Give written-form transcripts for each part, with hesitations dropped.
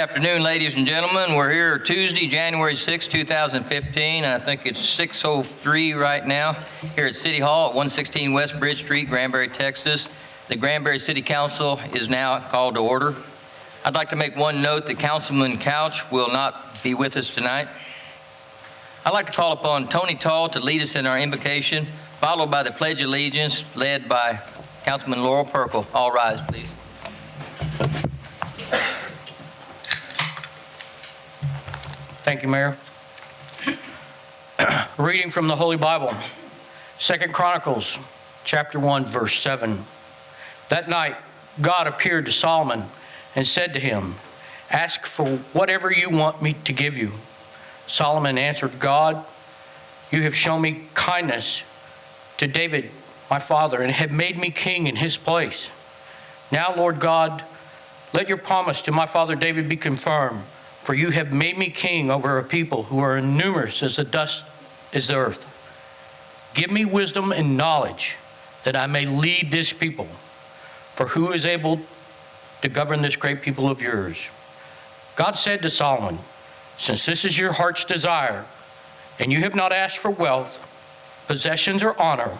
afternoon, ladies and gentlemen. We're here Tuesday, January 6, 2015. I think it's 6:03 right now here at City Hall at 116 West Bridge Street, Granbury, Texas. The Granbury City Council is now called to order. I'd like to make one note that Councilman Couch will not be with us tonight. I'd like to call upon Tony Tall to lead us in our invocation, followed by the Pledge of Allegiance led by Councilman Laurel Perkle. All rise, please. Thank you, Mayor. Reading from the Holy Bible, 2 Chronicles, chapter 1, verse 7. That night, God appeared to Solomon and said to him, "Ask for whatever you want me to give you." Solomon answered God, "You have shown me kindness to David, my father, and have made me king in his place. Now, Lord God, let your promise to my father David be confirmed. For you have made me king over a people who are numerous as the dust is the earth. Give me wisdom and knowledge that I may lead this people. For who is able to govern this great people of yours?" God said to Solomon, "Since this is your heart's desire, and you have not asked for wealth, possessions, or honor,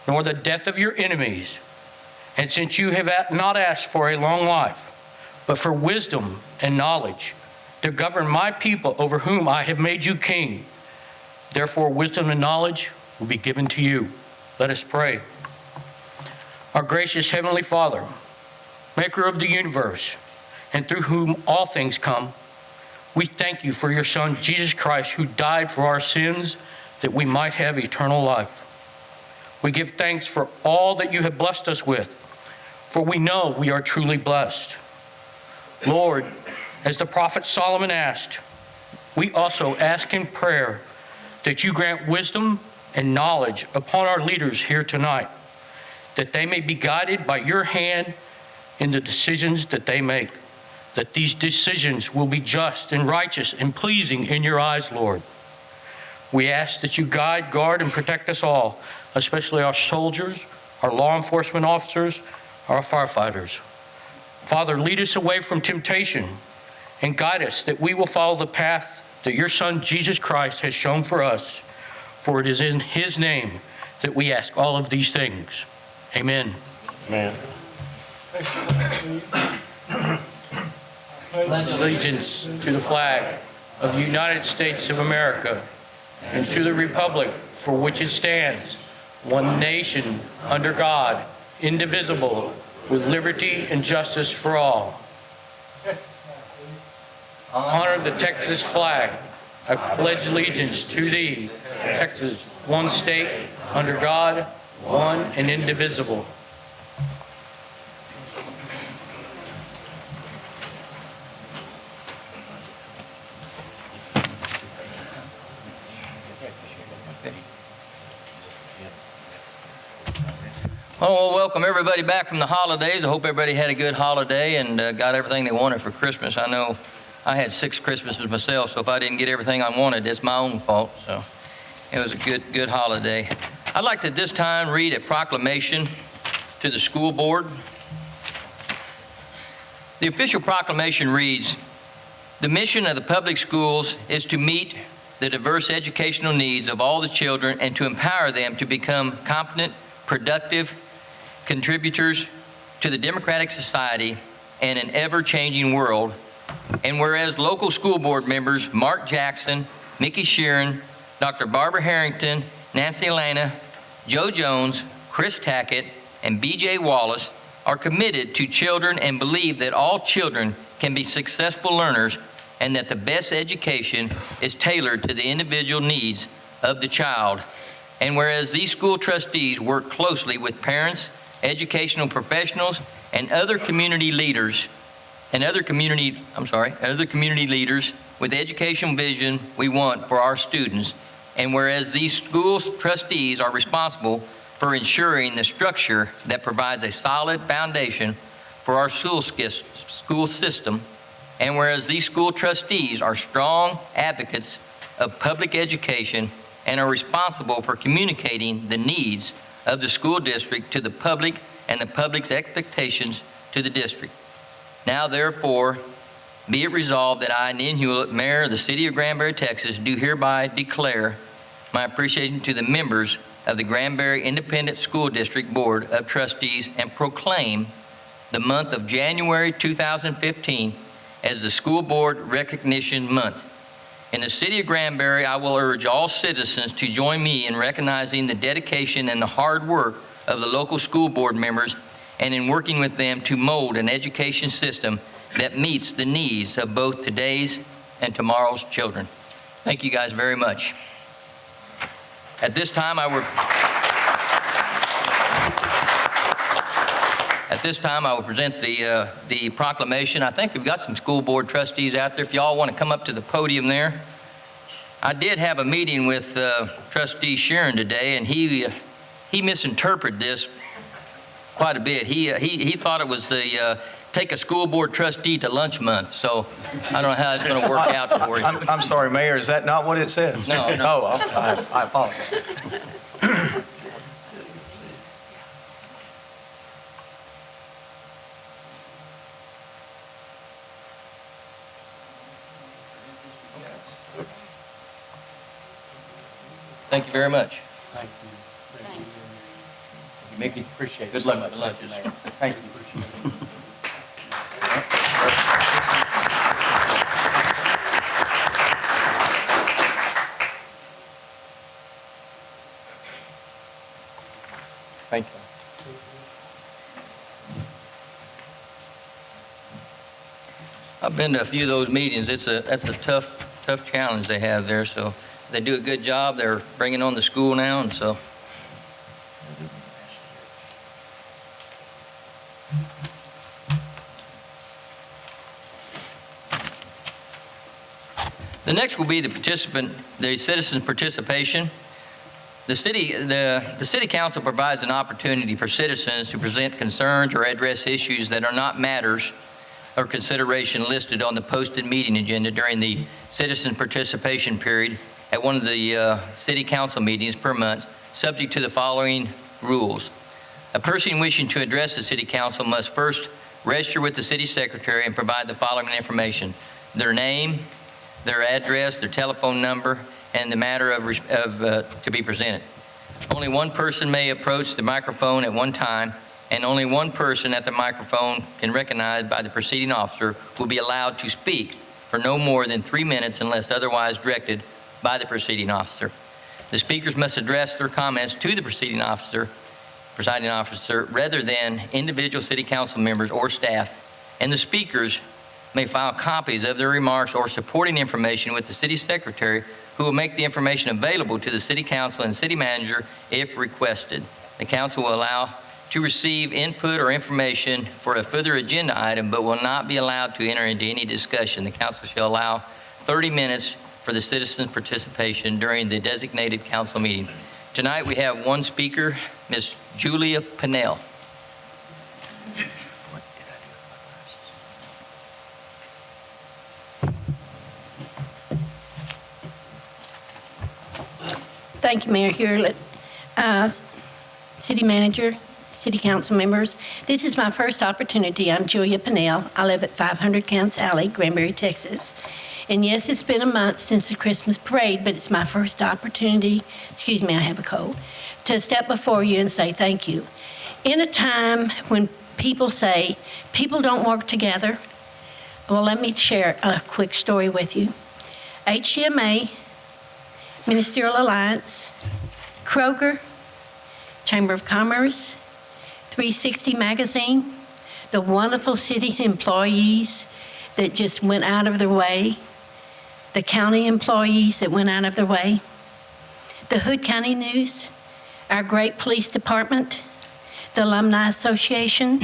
nor the death of your enemies, and since you have not asked for a long life, but for wisdom and knowledge, to govern my people over whom I have made you king. Therefore, wisdom and knowledge will be given to you." Let us pray. Our gracious Heavenly Father, maker of the universe, and through whom all things come, we thank you for your Son, Jesus Christ, who died for our sins that we might have eternal life. We give thanks for all that you have blessed us with, for we know we are truly blessed. Lord, as the prophet Solomon asked, we also ask in prayer that you grant wisdom and knowledge upon our leaders here tonight, that they may be guided by your hand in the decisions that they make, that these decisions will be just and righteous and pleasing in your eyes, Lord. We ask that you guide, guard, and protect us all, especially our soldiers, our law enforcement officers, our firefighters. Father, lead us away from temptation and guide us that we will follow the path that your Son, Jesus Christ, has shown for us. For it is in his name that we ask all of these things. Amen. Amen. Pledge allegiance to the flag of the United States of America and to the republic for which it stands, one nation, under God, indivisible, with liberty and justice for all. Honor the Texas flag. I pledge allegiance to thee, Texas, one state, under God, one and indivisible. Well, welcome everybody back from the holidays. I hope everybody had a good holiday and got everything they wanted for Christmas. I know I had 6 Christmases myself, so if I didn't get everything I wanted, it's my own fault. So it was a good holiday. I'd like to at this time read a proclamation to the school board. The official proclamation reads, "The mission of the public schools is to meet the diverse educational needs of all the children and to empower them to become competent, productive contributors to the democratic society and an ever-changing world. And whereas local school board members Mark Jackson, Mickey Sheeran, Dr. Barbara Harrington, Nancy Elena, Joe Jones, Chris Tackett, and B.J. Wallace are committed to children and believe that all children can be successful learners and that the best education is tailored to the individual needs of the child. And whereas these school trustees work closely with parents, educational professionals, and other community leaders with the educational vision we want for our students. And whereas these school trustees are responsible for ensuring the structure that provides a solid foundation for our school system. And whereas these school trustees are strong advocates of public education and are responsible for communicating the needs of the school district to the public and the public's expectations to the district. Now, therefore, Be it resolved that I, Nan Hewlett, Mayor of the City of Granbury, Texas, do hereby declare my appreciation to the members of the Granbury Independent School District Board of Trustees and proclaim the month of January 2015 as the School Board Recognition Month. In the City of Granbury, I will urge all citizens to join me in recognizing the dedication and the hard work of the local school board members and in working with them to mold an education system that meets the needs of both today's and tomorrow's children. Thank you guys very much. At this time, I will present the proclamation. I think we've got some school board trustees out there. If y'all want to come up to the podium there. I did have a meeting with Trustee Sharon today, and he misinterpreted this quite a bit. He thought it was the take a school board trustee to lunch month. So I don't know how that's going to work out for you. I'm sorry, Mayor, is that not what it says? No. Oh, I apologize. Thank you very much. Thank you. You make me Appreciate it. Good luck so with much, lunches. Mayor. Thank you. Thank you. I've been to a few of those meetings. That's a tough challenge they have there. So they do a good job. They're bringing on the school now, and so. The next will be the citizen participation. The city council provides an opportunity for citizens to present concerns or address issues that are not matters or consideration listed on the posted meeting agenda during the citizen participation period at one of the city council meetings per month, subject to the following rules. A person wishing to address the city council must first register with the city secretary and provide the following information: their name, their address, their telephone number, and the matter to be presented. Only one person may approach the microphone at one time, and only one person at the microphone can recognized by the proceeding officer will be allowed to speak for no more than 3 minutes unless otherwise directed by the proceeding officer. The speakers must address their comments to the presiding officer rather than individual city council members or staff, and the speakers may file copies of their remarks or supporting information with the city secretary, who will make the information available to the city council and city manager if requested. The council will allow to receive input or information for a further agenda item, but will not be allowed to enter into any discussion. The council shall allow 30 minutes for the citizens' participation during the designated council meeting. Tonight we have one speaker, Ms. Julia Pinnell. Thank you, Mayor Hewlett, City Manager, City Council members. This is my first opportunity. I'm Julia Pinnell. I live at 500 Counts Alley, Granbury, Texas. And yes, it's been a month since the Christmas parade, but it's my first opportunity, excuse me, I have a cold, to step before you and say thank you. In a time when people say people don't work together, well, let me share a quick story with you. HCMA, Ministerial Alliance, Kroger, Chamber of Commerce, 360 Magazine, the wonderful city employees that just went out of their way, the county employees that went out of their way, the Hood County News, our great police department, the Alumni Association,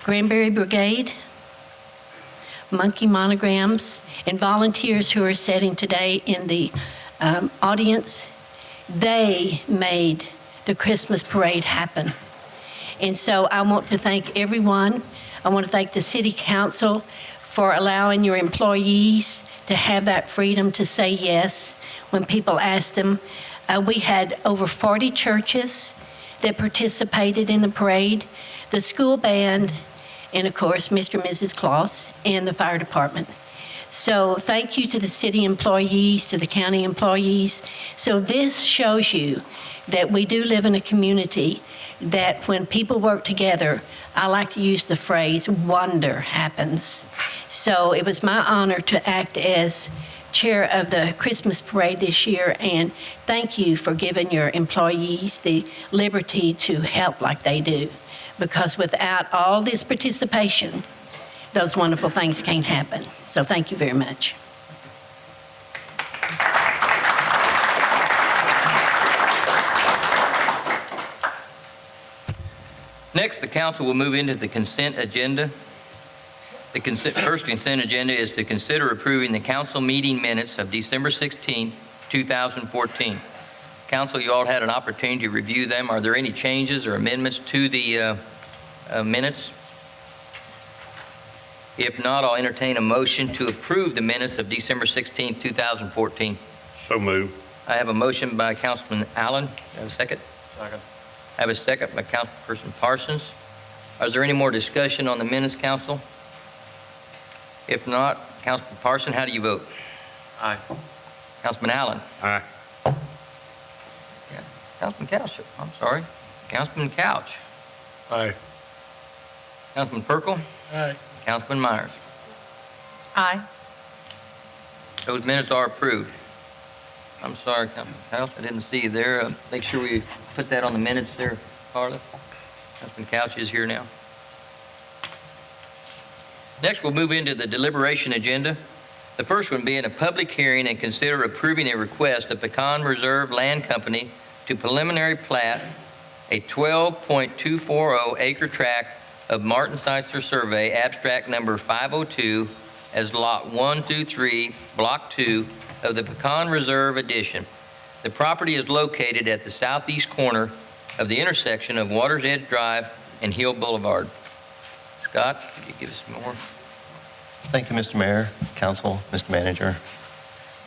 Granbury Brigade, Monkey Monograms, and volunteers who are sitting today in the audience. They made the Christmas parade happen. And so I want to thank everyone. I want to thank the City Council for allowing your employees to have that freedom to say yes when people asked them. We had over 40 churches that participated in the parade, the school band, and of course, Mr. and Mrs. Claus, and the fire department. So thank you to the city employees, to the county employees. So this shows you that we do live in a community that when people work together, I like to use the phrase, wonder happens. So it was my honor to act as chair of the Christmas parade this year, and thank you for giving your employees the liberty to help like they do. Because without all this participation, those wonderful things can't happen. So thank you very much. Next, the council will move into the consent agenda. The first consent agenda is to consider approving the council meeting minutes of December 16, 2014. Council, you all had an opportunity to review them. Are there any changes or amendments to the minutes? If not, I'll entertain a motion to approve the minutes of December 16, 2014. So moved. I have a motion by Councilman Allen. Have a second? Second. I have a second by Councilperson Parsons. Is there any more discussion on the minutes, council? If not, Councilman Parsons, how do you vote? Aye. Councilman Allen? Aye. Yeah. Councilman Couch, I'm sorry. Councilman Couch? Aye. Councilman Perkle? Aye. Councilman Myers? Aye. Those minutes are approved. I'm sorry, Councilman Couch, I didn't see you there. Make sure we put that on the minutes there, Carla. Councilman Couch is here now. Next, we'll move into the deliberation agenda. The first one being a public hearing and consider approving a request of Pecan Reserve Land Company to preliminary plat a 12.240 acre tract of Martin Seitzler Survey, abstract number 502, as Lot 123, Block 2 of the Pecan Reserve Addition. The property is located at the southeast corner of the intersection of Waters Edge Drive and Hill Boulevard. Scott, could you give us some more? Thank you, Mr. Mayor, Council, Mr. Manager.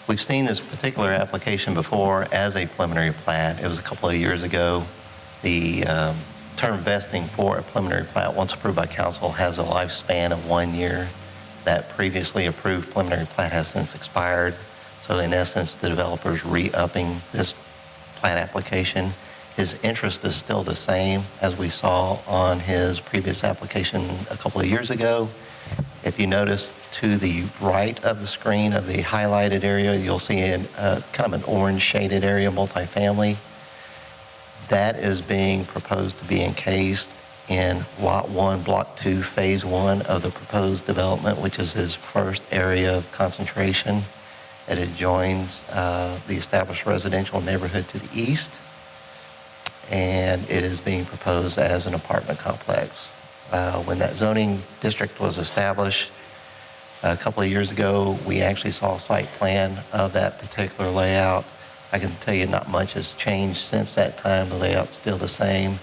We've seen this particular application before as a preliminary plat. It was a couple of years ago. The term vesting for a preliminary plat, once approved by council, has a lifespan of 1 year. That previously approved preliminary plat has since expired. So in essence, the developer's re-upping this plat application. His interest is still the same as we saw on his previous application a couple of years ago. If you notice to the right of the screen of the highlighted area, you'll see kind of an orange shaded area, multifamily. That is being proposed to be encased in Lot 1, Block 2, Phase 1 of the proposed development, which is his first area of concentration. It adjoins the established residential neighborhood to the east, and it is being proposed as an apartment complex. When that zoning district was established a couple of years ago, we actually saw a site plan of that particular layout. I can tell you not much has changed since that time. The layout's still the same.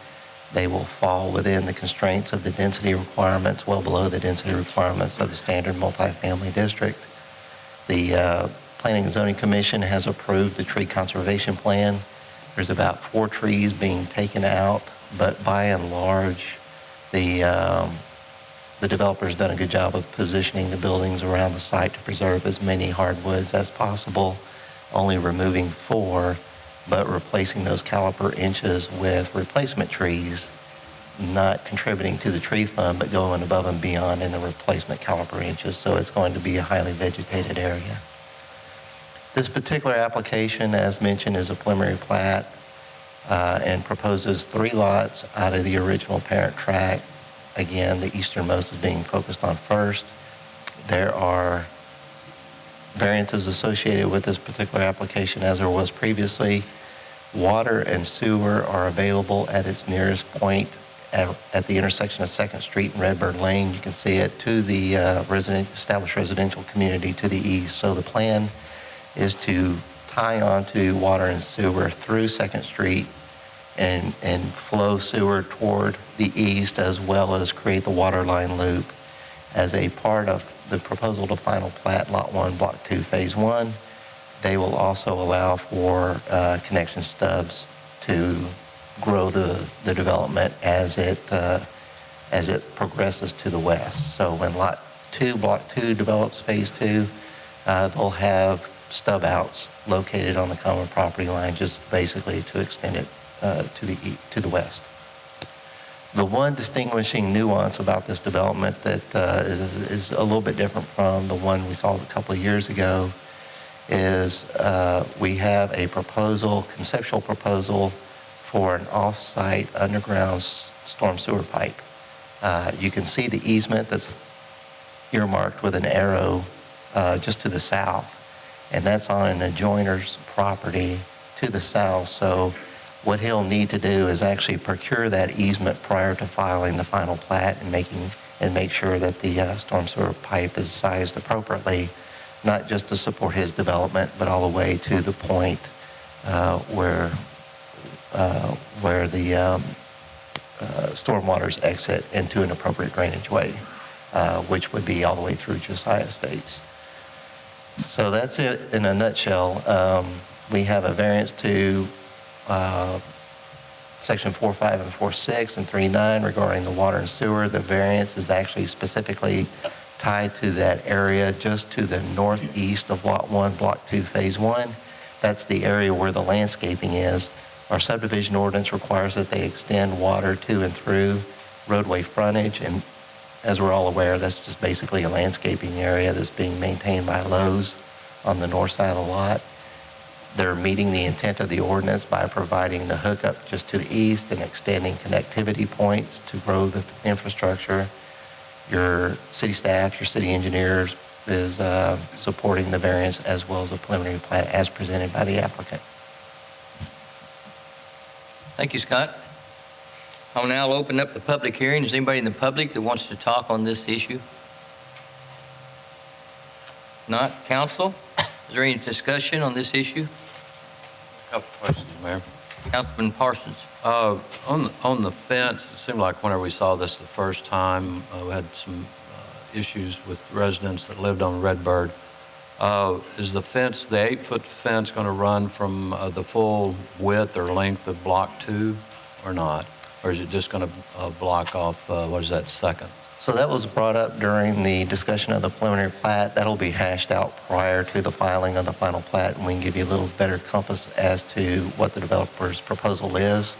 They will fall within the constraints of the density requirements, well below the density requirements of the standard multifamily district. The Planning and Zoning Commission has approved the tree conservation plan. There's about 4 trees being taken out, but by and large, the developer's done a good job of positioning the buildings around the site to preserve as many hardwoods as possible, only removing 4, but replacing those caliper inches with replacement trees, not contributing to the tree fund, but going above and beyond in the replacement caliper inches. So it's going to be a highly vegetated area. This particular application, as mentioned, is a preliminary plat and proposes 3 lots out of the original parent tract. Again, the easternmost is being focused on first. There are variances associated with this particular application as there was previously. Water and sewer are available at its nearest point at the intersection of 2nd Street and Redbird Lane. You can see it to the established residential community to the east. So the plan is to tie onto water and sewer through 2nd Street and flow sewer toward the east, as well as create the water line loop as a part of the proposal to final plat Lot 1, Block 2, Phase 1. They will also allow for connection stubs to grow the development as it progresses to the west. So when Lot 2, Block 2 develops Phase 2, They'll have stub outs located on the common property line, just basically to extend it to the west. The one distinguishing nuance about this development that is a little bit different from the one we saw a couple of years ago is we have a proposal, conceptual proposal for an off-site underground storm sewer pipe. You can see the easement that's earmarked with an arrow just to the south, and that's on an adjoiner's property to the south. So what he'll need to do is actually procure that easement prior to filing the final plat and make sure that the storm sewer pipe is sized appropriately, not just to support his development, but all the way to the point where the stormwaters exit into an appropriate drainage way, which would be all the way through Josiah Estates. So that's it in a nutshell. We have a variance to Section 4.5 and 4.6 and 3.9 regarding the water and sewer. The variance is actually specifically tied to that area just to the northeast of Lot 1, Block 2, Phase 1. That's the area where the landscaping is. Our subdivision ordinance requires that they extend water to and through roadway frontage, and as we're all aware, that's just basically a landscaping area that's being maintained by Lowe's on the north side of the lot. They're meeting the intent of the ordinance by providing the hookup just to the east and extending connectivity points to grow the infrastructure. Your city staff, your city engineers is supporting the variance as well as the preliminary plat as presented by the applicant. Thank you, Scott. I'll now open up the public hearing. Is anybody in the public that wants to talk on this issue? Not? Council? Is there any discussion on this issue? Couple questions, Mayor. Councilman Parsons. On the fence, it seemed like whenever we saw this the first time, we had some issues with residents that lived on Redbird. Is the fence, the 8-foot fence, going to run from the full width or length of Block 2 or not? Or is it just going to block off, what is that, second? So that was brought up during the discussion of the preliminary plat. That'll be hashed out prior to the filing of the final plat, and we can give you a little better compass as to what the developer's proposal is.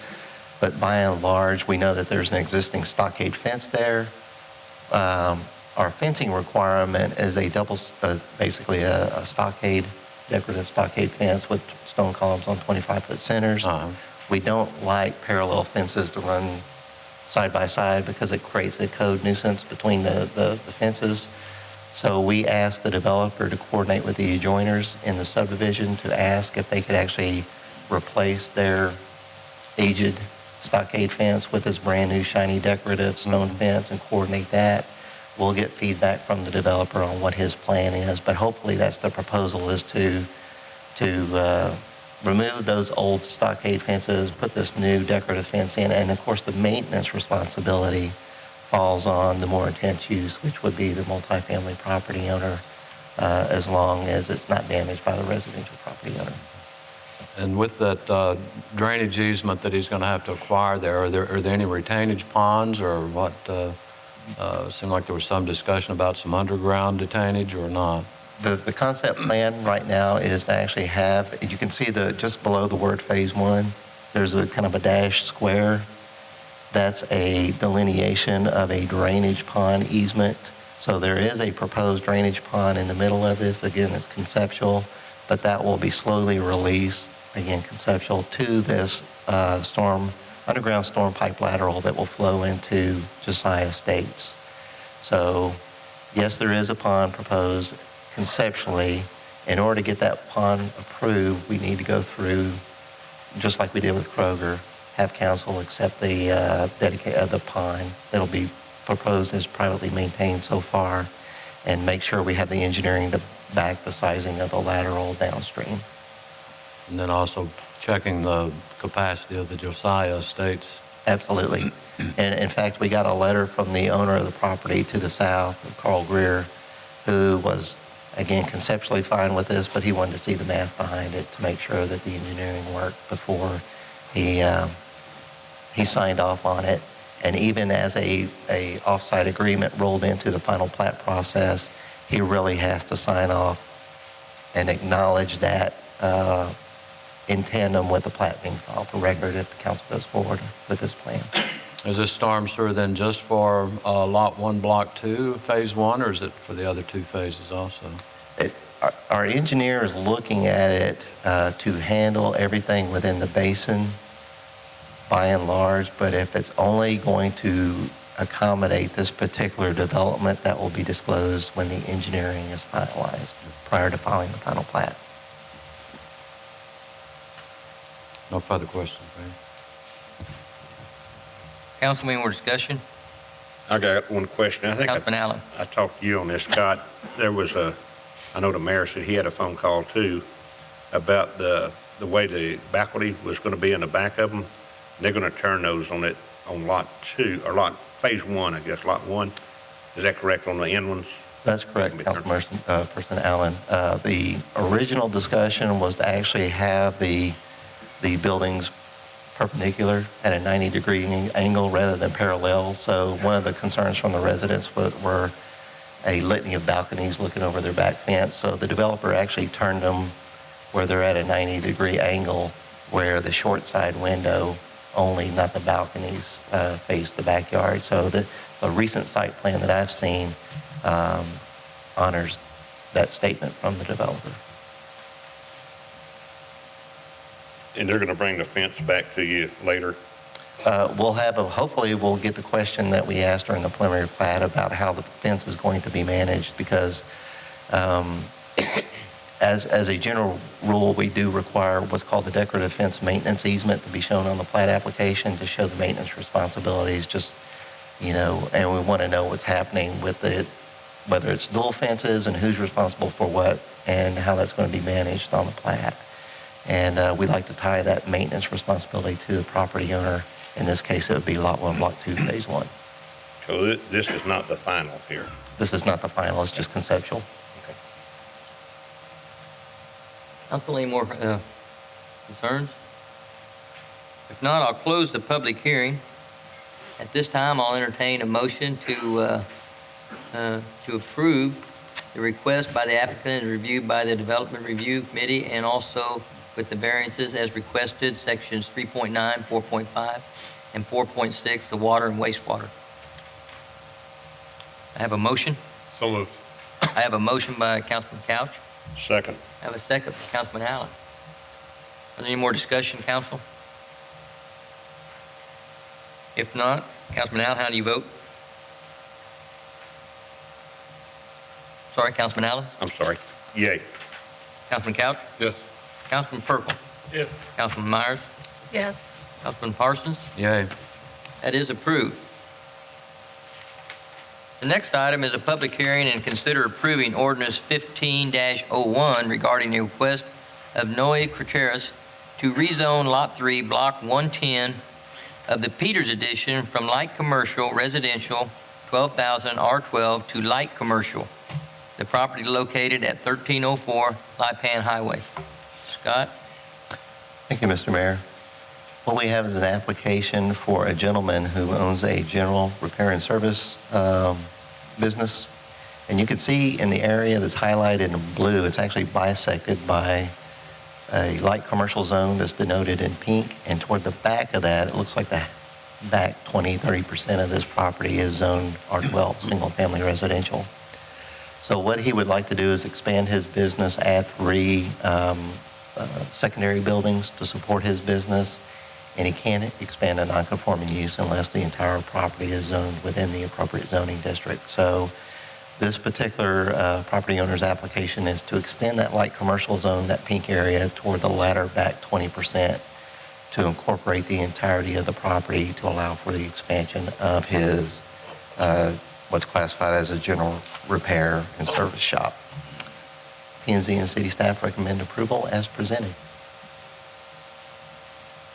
But by and large, we know that there's an existing stockade fence there. Our fencing requirement is a basically a stockade, decorative stockade fence with stone columns on 25-foot centers. We don't like parallel fences to run side by side because it creates a code nuisance between the fences. So we asked the developer to coordinate with the adjoiners in the subdivision to ask if they could actually replace their aged stockade fence with this brand new shiny decorative stone fence and coordinate that. We'll get feedback from the developer on what his plan is, but hopefully that's the proposal, is to remove those old stockade fences, put this new decorative fence in, and of course the maintenance responsibility falls on the more intense use, which would be the multifamily property owner, as long as it's not damaged by the residential property owner. And with that drainage easement that he's going to have to acquire there, are there any retainage ponds or what? It seemed like there was some discussion about some underground retainage or not. The concept plan right now is to actually have, you can see just below the word Phase 1, there's a kind of a dashed square. That's a delineation of a drainage pond easement. So there is a proposed drainage pond in the middle of this. Again, it's conceptual, but that will be slowly released, again, conceptual, to this underground storm pipe lateral that will flow into Josiah Estates. So yes, there is a pond proposed conceptually. In order to get that pond approved, we need to go through, just like we did with Kroger, have council accept the pond that'll be proposed as privately maintained so far, and make sure we have the engineering to back the sizing of the lateral downstream. And then also checking the capacity of the Josiah Estates. Absolutely. And in fact, we got a letter from the owner of the property to the south, Carl Greer, who was, again, conceptually fine with this, but he wanted to see the math behind it to make sure that the engineering worked before he signed off on it. And even as a off-site agreement rolled into the final plat process, he really has to sign off and acknowledge that in tandem with the plat being filed for record if the council goes forward with this plan. Is this storm sewer then just for Lot 1, Block 2, Phase 1, or is it for the other two phases also? Our engineer is looking at it to handle everything within the basin by and large, but if it's only going to accommodate this particular development, that will be disclosed when the engineering is finalized prior to filing the final plat. No further questions, Mayor. Council, any more discussion? I got one question. I think Councilman Allen. I talked to you on this, Scott. I know the mayor said he had a phone call too about the way the faculty was going to be in the back of them. They're going to turn those on Lot 2, or Phase 1, I guess, Lot 1. Is that correct on the end ones? That's correct, Councilperson Allen. The original discussion was to actually have the buildings perpendicular at a 90-degree angle rather than parallel. So one of the concerns from the residents were a litany of balconies looking over their back fence. So the developer actually turned them where they're at a 90-degree angle, where the short side window only, not the balconies, face the backyard. So the recent site plan that I've seen honors that statement from the developer. And they're going to bring the fence back to you later? Hopefully we'll get the question that we asked during the preliminary plat about how the fence is going to be managed, because as a general rule, we do require what's called the decorative fence maintenance easement to be shown on the plat application to show the maintenance responsibilities, and we want to know what's happening with it, whether it's dual fences and who's responsible for what and how that's going to be managed on the plat. And we'd like to tie that maintenance responsibility to the property owner. In this case, it would be Lot 1, Block 2, Phase 1. So this is not the final here? This is not the final, it's just conceptual. Okay. Council, any more concerns? If not, I'll close the public hearing. At this time, I'll entertain a motion to approve the request by the applicant and reviewed by the Development Review Committee, and also with the variances as requested, sections 3.9, 4.5, and 4.6, the water and wastewater. I have a motion. So moved. I have a motion by Councilman Couch. Second. I have a second by Councilman Allen. Are there any more discussion, council? If not, Councilman Allen, how do you vote? Sorry, Councilman Allen? I'm sorry. Yay. Councilman Couch? Yes. Councilman Purple? Yes. Councilman Myers? Yes. Councilman Parsons? Yay. That is approved. The next item is a public hearing and consider approving ordinance 15-01 regarding the request of Noe Crateris to rezone Lot 3, Block 110 of the Peters Edition from light commercial residential 12,000 R12 to light commercial. The property located at 1304 Lipan Highway. Scott? Thank you, Mr. Mayor. What we have is an application for a gentleman who owns a general repair and service business. And you can see in the area that's highlighted in blue, it's actually bisected by a light commercial zone that's denoted in pink. And toward the back of that, it looks like the back 20-30% of this property is zoned R12, single-family residential. So what he would like to do is expand his business, add 3 secondary buildings to support his business, and he can't expand a non-conforming use unless the entire property is zoned within the appropriate zoning district. So this particular property owner's application is to extend that light commercial zone, that pink area, toward the latter back 20% to incorporate the entirety of the property to allow for the expansion of his what's classified as a general repair and service shop. P&Z and city staff recommend approval as presented.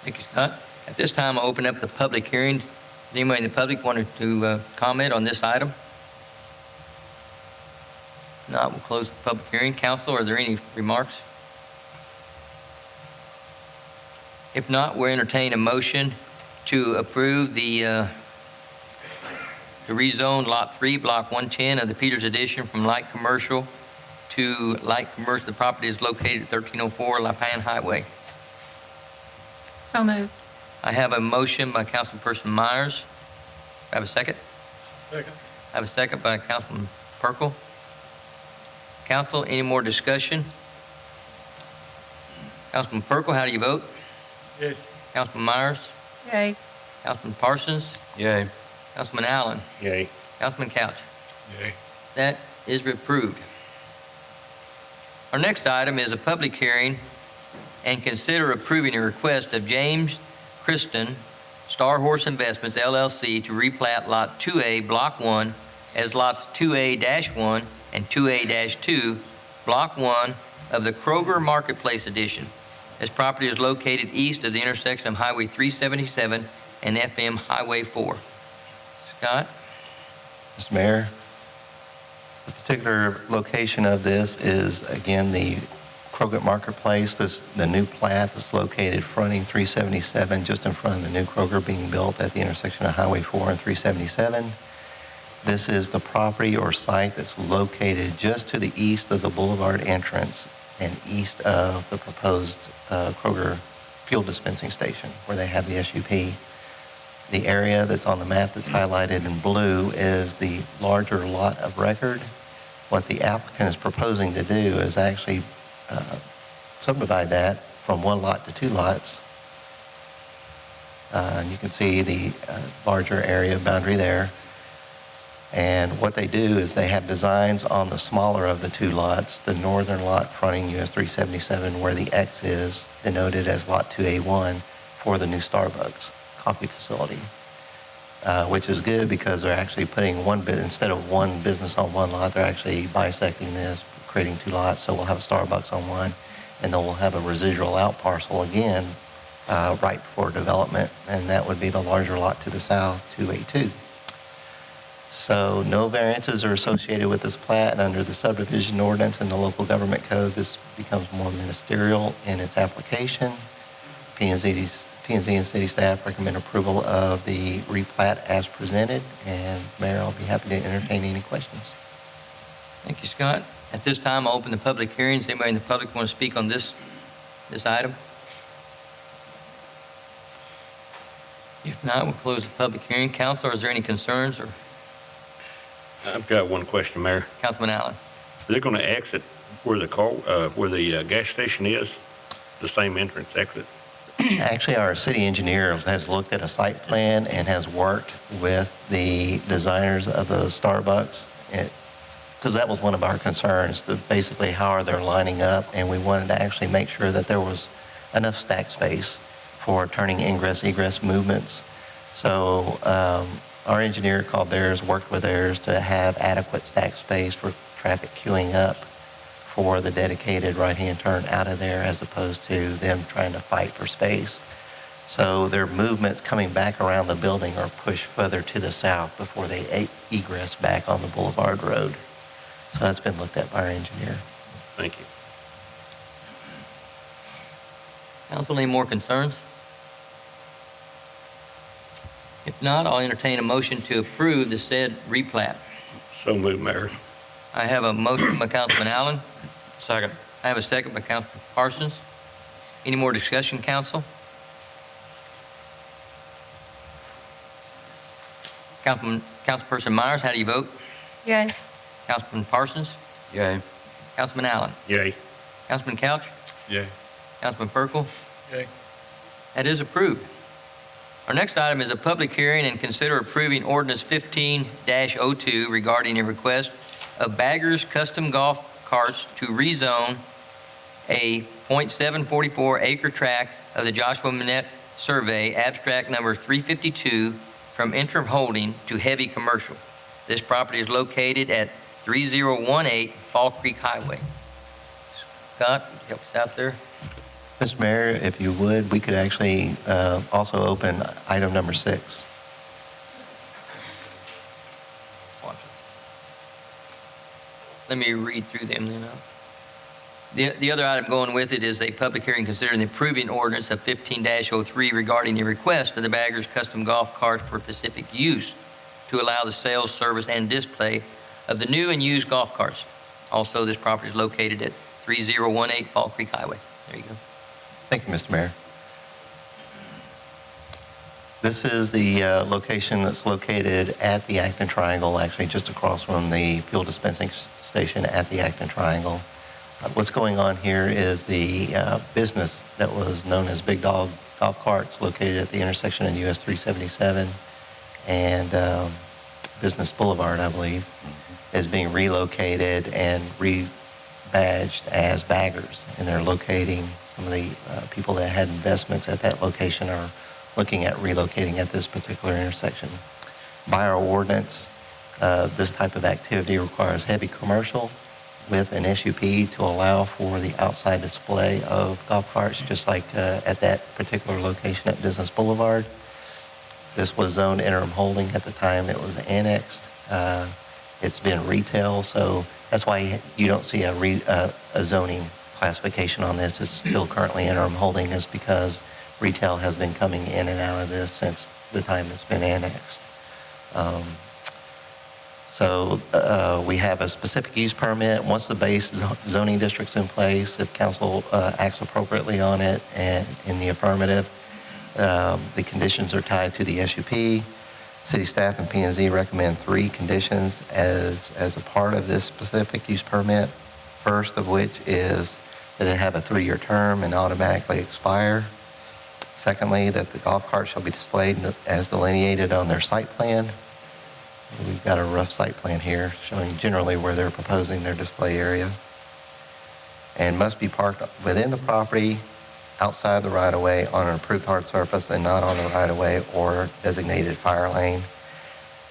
Thank you, Scott. At this time, I'll open up the public hearing. Does anybody in the public want to comment on this item? If not, we'll close the public hearing. Council, are there any remarks? If not, we'll entertain a motion to approve the rezone Lot 3, Block 110 of the Peters Edition from light commercial to light commercial. The property is located at 1304 Lapan Highway. So moved. I have a motion by Councilperson Myers. Do I have a second? Second. I have a second by Councilman Perkel. Council, any more discussion? Councilman Perkel, how do you vote? Yes. Councilman Myers? Yay. Councilman Parsons? Yay. Councilman Allen? Yay. Councilman Couch? Yay. That is approved. Our next item is a public hearing and consider approving a request of James Kristen, Star Horse Investments LLC, to replat Lot 2A, Block 1, as Lots 2A-1 and 2A-2, Block 1 of the Kroger Marketplace Edition. This property is located east of the intersection of Highway 377 and FM Highway 4. Scott? Mr. Mayor, the particular location of this is, again, the Kroger Marketplace. The new plat is located fronting 377, just in front of the new Kroger being built at the intersection of Highway 4 and 377. This is the property or site that's located just to the east of the boulevard entrance and east of the proposed Kroger fuel dispensing station where they have the SUP. The area that's on the map that's highlighted in blue is the larger lot of record. What the applicant is proposing to do is actually subdivide that from one lot to two lots. And you can see the larger area boundary there. And what they do is they have designs on the smaller of the two lots, the northern lot fronting US 377, where the X is denoted as Lot 2A1 for the new Starbucks coffee facility, which is good because they're actually putting instead of one business on one lot, they're actually bisecting this, creating two lots. So we'll have a Starbucks on one, and then we'll have a residual out parcel again, right for development, and that would be the larger lot to the south, 2A2. So no variances are associated with this plat, and under the subdivision ordinance and the local government code, this becomes more ministerial in its application. P&Z and city staff recommend approval of the replat as presented, and Mayor, I'll be happy to entertain any questions. Thank you, Scott. At this time, I'll open the public hearings. Anybody in the public want to speak on this item? If not, we'll close the public hearing. Council, is there any concerns? Or I've got one question, Mayor. Councilman Allen? Are they going to exit where the gas station is, the same entrance exit? Actually, our city engineer has looked at a site plan and has worked with the designers of the Starbucks, because that was one of our concerns, basically how are they lining up, and we wanted to actually make sure that there was enough stack space for turning ingress-egress movements. So our engineer called theirs, worked with theirs to have adequate stack space for traffic queuing up for the dedicated right-hand turn out of there, as opposed to them trying to fight for space. So their movements coming back around the building are pushed further to the south before they egress back on the Boulevard Road. So that's been looked at by our engineer. Thank you. Council, any more concerns? If not, I'll entertain a motion to approve the said replat. So moved, Mayor. I have a motion by Councilman Allen. Second. I have a second by Councilman Parsons. Any more discussion, council? Councilperson Myers, how do you vote? Yay. Councilman Parsons? Yay. Councilman Allen? Yay. Councilman Couch? Yay. Councilman Perkel? Yay. That is approved. Our next item is a public hearing and consider approving ordinance 15-02 regarding a request of Baggers Custom Golf Carts to rezone a .744 acre tract of the Joshua Minette Survey, abstract number 352, from interim holding to heavy commercial. This property is located at 3018 Fall Creek Highway. Scott, would you help us out there? Mr. Mayor, if you would, we could actually also open item number 6. Watch this. Let me read through them then. The other item going with it is a public hearing considering the approving ordinance of 15-03 regarding the request of the Baggers Custom Golf Carts for specific use to allow the sales, service, and display of the new and used golf carts. Also, this property is located at 3018 Fall Creek Highway. There you go. Thank you, Mr. Mayor. This is the location that's located at the Acton Triangle, actually just across from the fuel dispensing station at the Acton Triangle. What's going on here is the business that was known as Big Dog Golf Carts located at the intersection in US 377 and Business Boulevard, I believe, is being relocated and rebadged as baggers. And they're locating some of the people that had investments at that location are looking at relocating at this particular intersection. By our ordinance, this type of activity requires heavy commercial with an SUP to allow for the outside display of golf carts, just like at that particular location at Business Boulevard. This was zoned interim holding at the time it was annexed. It's been retail, so that's why you don't see a zoning classification on this. It's still currently interim holding, is because retail has been coming in and out of this since the time it's been annexed. So we have a specific use permit. Once the base zoning district's in place, if council acts appropriately on it and in the affirmative, the conditions are tied to the SUP. City staff and P&Z recommend 3 conditions as a part of this specific use permit. First of which is that it have a 3-year term and automatically expire. Secondly, that the golf cart shall be displayed as delineated on their site plan. We've got a rough site plan here showing generally where they're proposing their display area. And must be parked within the property, outside the right-of-way, on an approved hard surface and not on the right-of-way or designated fire lane.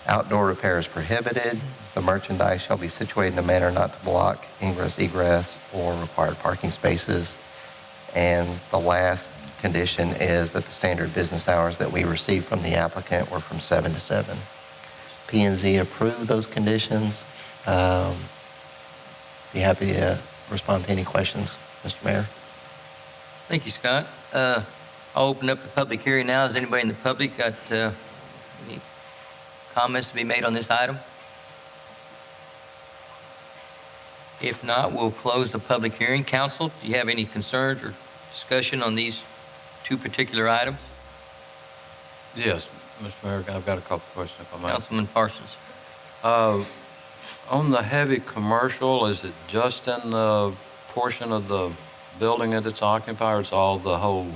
Outdoor repair is prohibited. The merchandise shall be situated in a manner not to block ingress, egress, or required parking spaces. And the last condition is that the standard business hours that we received from the applicant were from 7 to 7. P&Z approved those conditions. Be happy to respond to any questions, Mr. Mayor. Thank you, Scott. I'll open up the public hearing now. Has anybody in the public got any comments to be made on this item? If not, we'll close the public hearing. Council, do you have any concerns or discussion on these 2 particular items? Yes, Mr. Mayor, I've got a couple of questions if I may. Councilman Parsons. On the heavy commercial, is it just in the portion of the building that it's occupied, or it's all the whole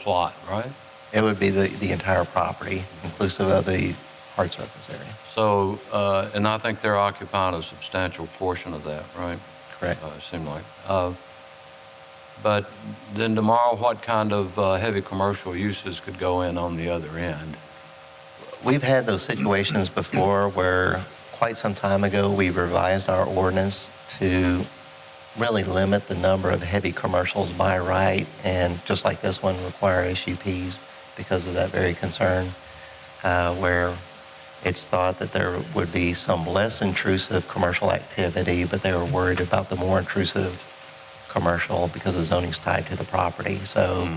plot, right? It would be the entire property, inclusive of the hard surface area. So, and I think they're occupying a substantial portion of that, right? Correct. It seemed like. But then tomorrow, what kind of heavy commercial uses could go in on the other end? We've had those situations before where quite some time ago we revised our ordinance to really limit the number of heavy commercials by right, and just like this one, require SUPs because of that very concern, where it's thought that there would be some less intrusive commercial activity, but they were worried about the more intrusive commercial because the zoning's tied to the property. So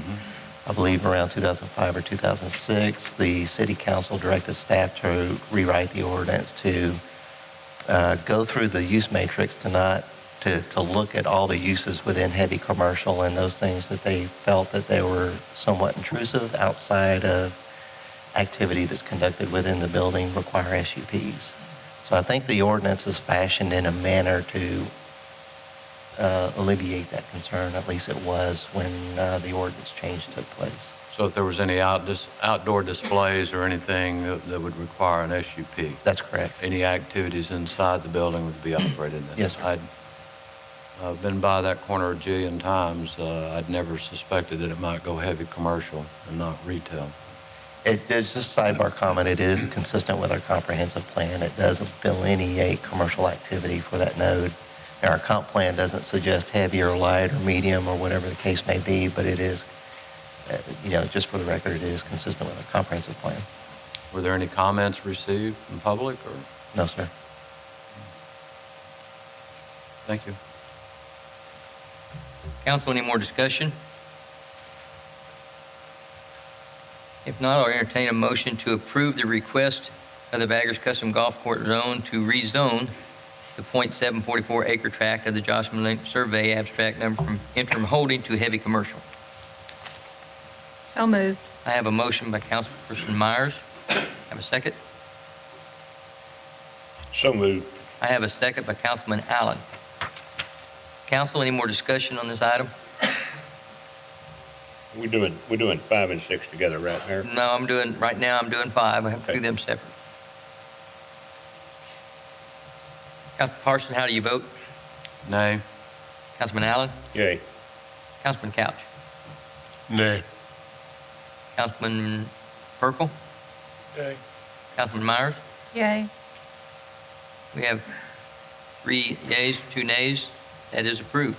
I believe around 2005 or 2006, the city council directed staff to rewrite the ordinance to go through the use matrix to look at all the uses within heavy commercial and those things that they felt that they were somewhat intrusive outside of activity that's conducted within the building require SUPs. So I think the ordinance is fashioned in a manner to alleviate that concern. At least it was when the ordinance change took place. So if there was any outdoor displays or anything that would require an SUP? That's correct. Any activities inside the building would be operated in? Yes, sir. I've been by that corner a jillion times. I'd never suspected that it might go heavy commercial and not retail. It's just a sidebar comment. It is consistent with our comprehensive plan. It does delineate commercial activity for that node. And our comp plan doesn't suggest heavy or light or medium or whatever the case may be, but it is, just for the record, it is consistent with our comprehensive plan. Were there any comments received from public or? No, sir. Thank you. Council, any more discussion? If not, I'll entertain a motion to approve the request of the Baggers Custom Golf Court Zone to rezone the .744 acre tract of the Joslyn Lake Survey abstract number from interim holding to heavy commercial. So moved. I have a motion by Councilperson Myers. Have a second? So moved. I have a second by Councilman Allen. Council, any more discussion on this item? We're doing 5 and 6 together, right, Mayor? No, right now I'm doing 5. I have to do them separate. Councilman Parsons, how do you vote? Nay. Councilman Allen? Yay. Councilman Couch? Nay. Councilman Perkle? Yay. Councilman Myers? Yay. We have 3 yeas, 2 nays. That is approved.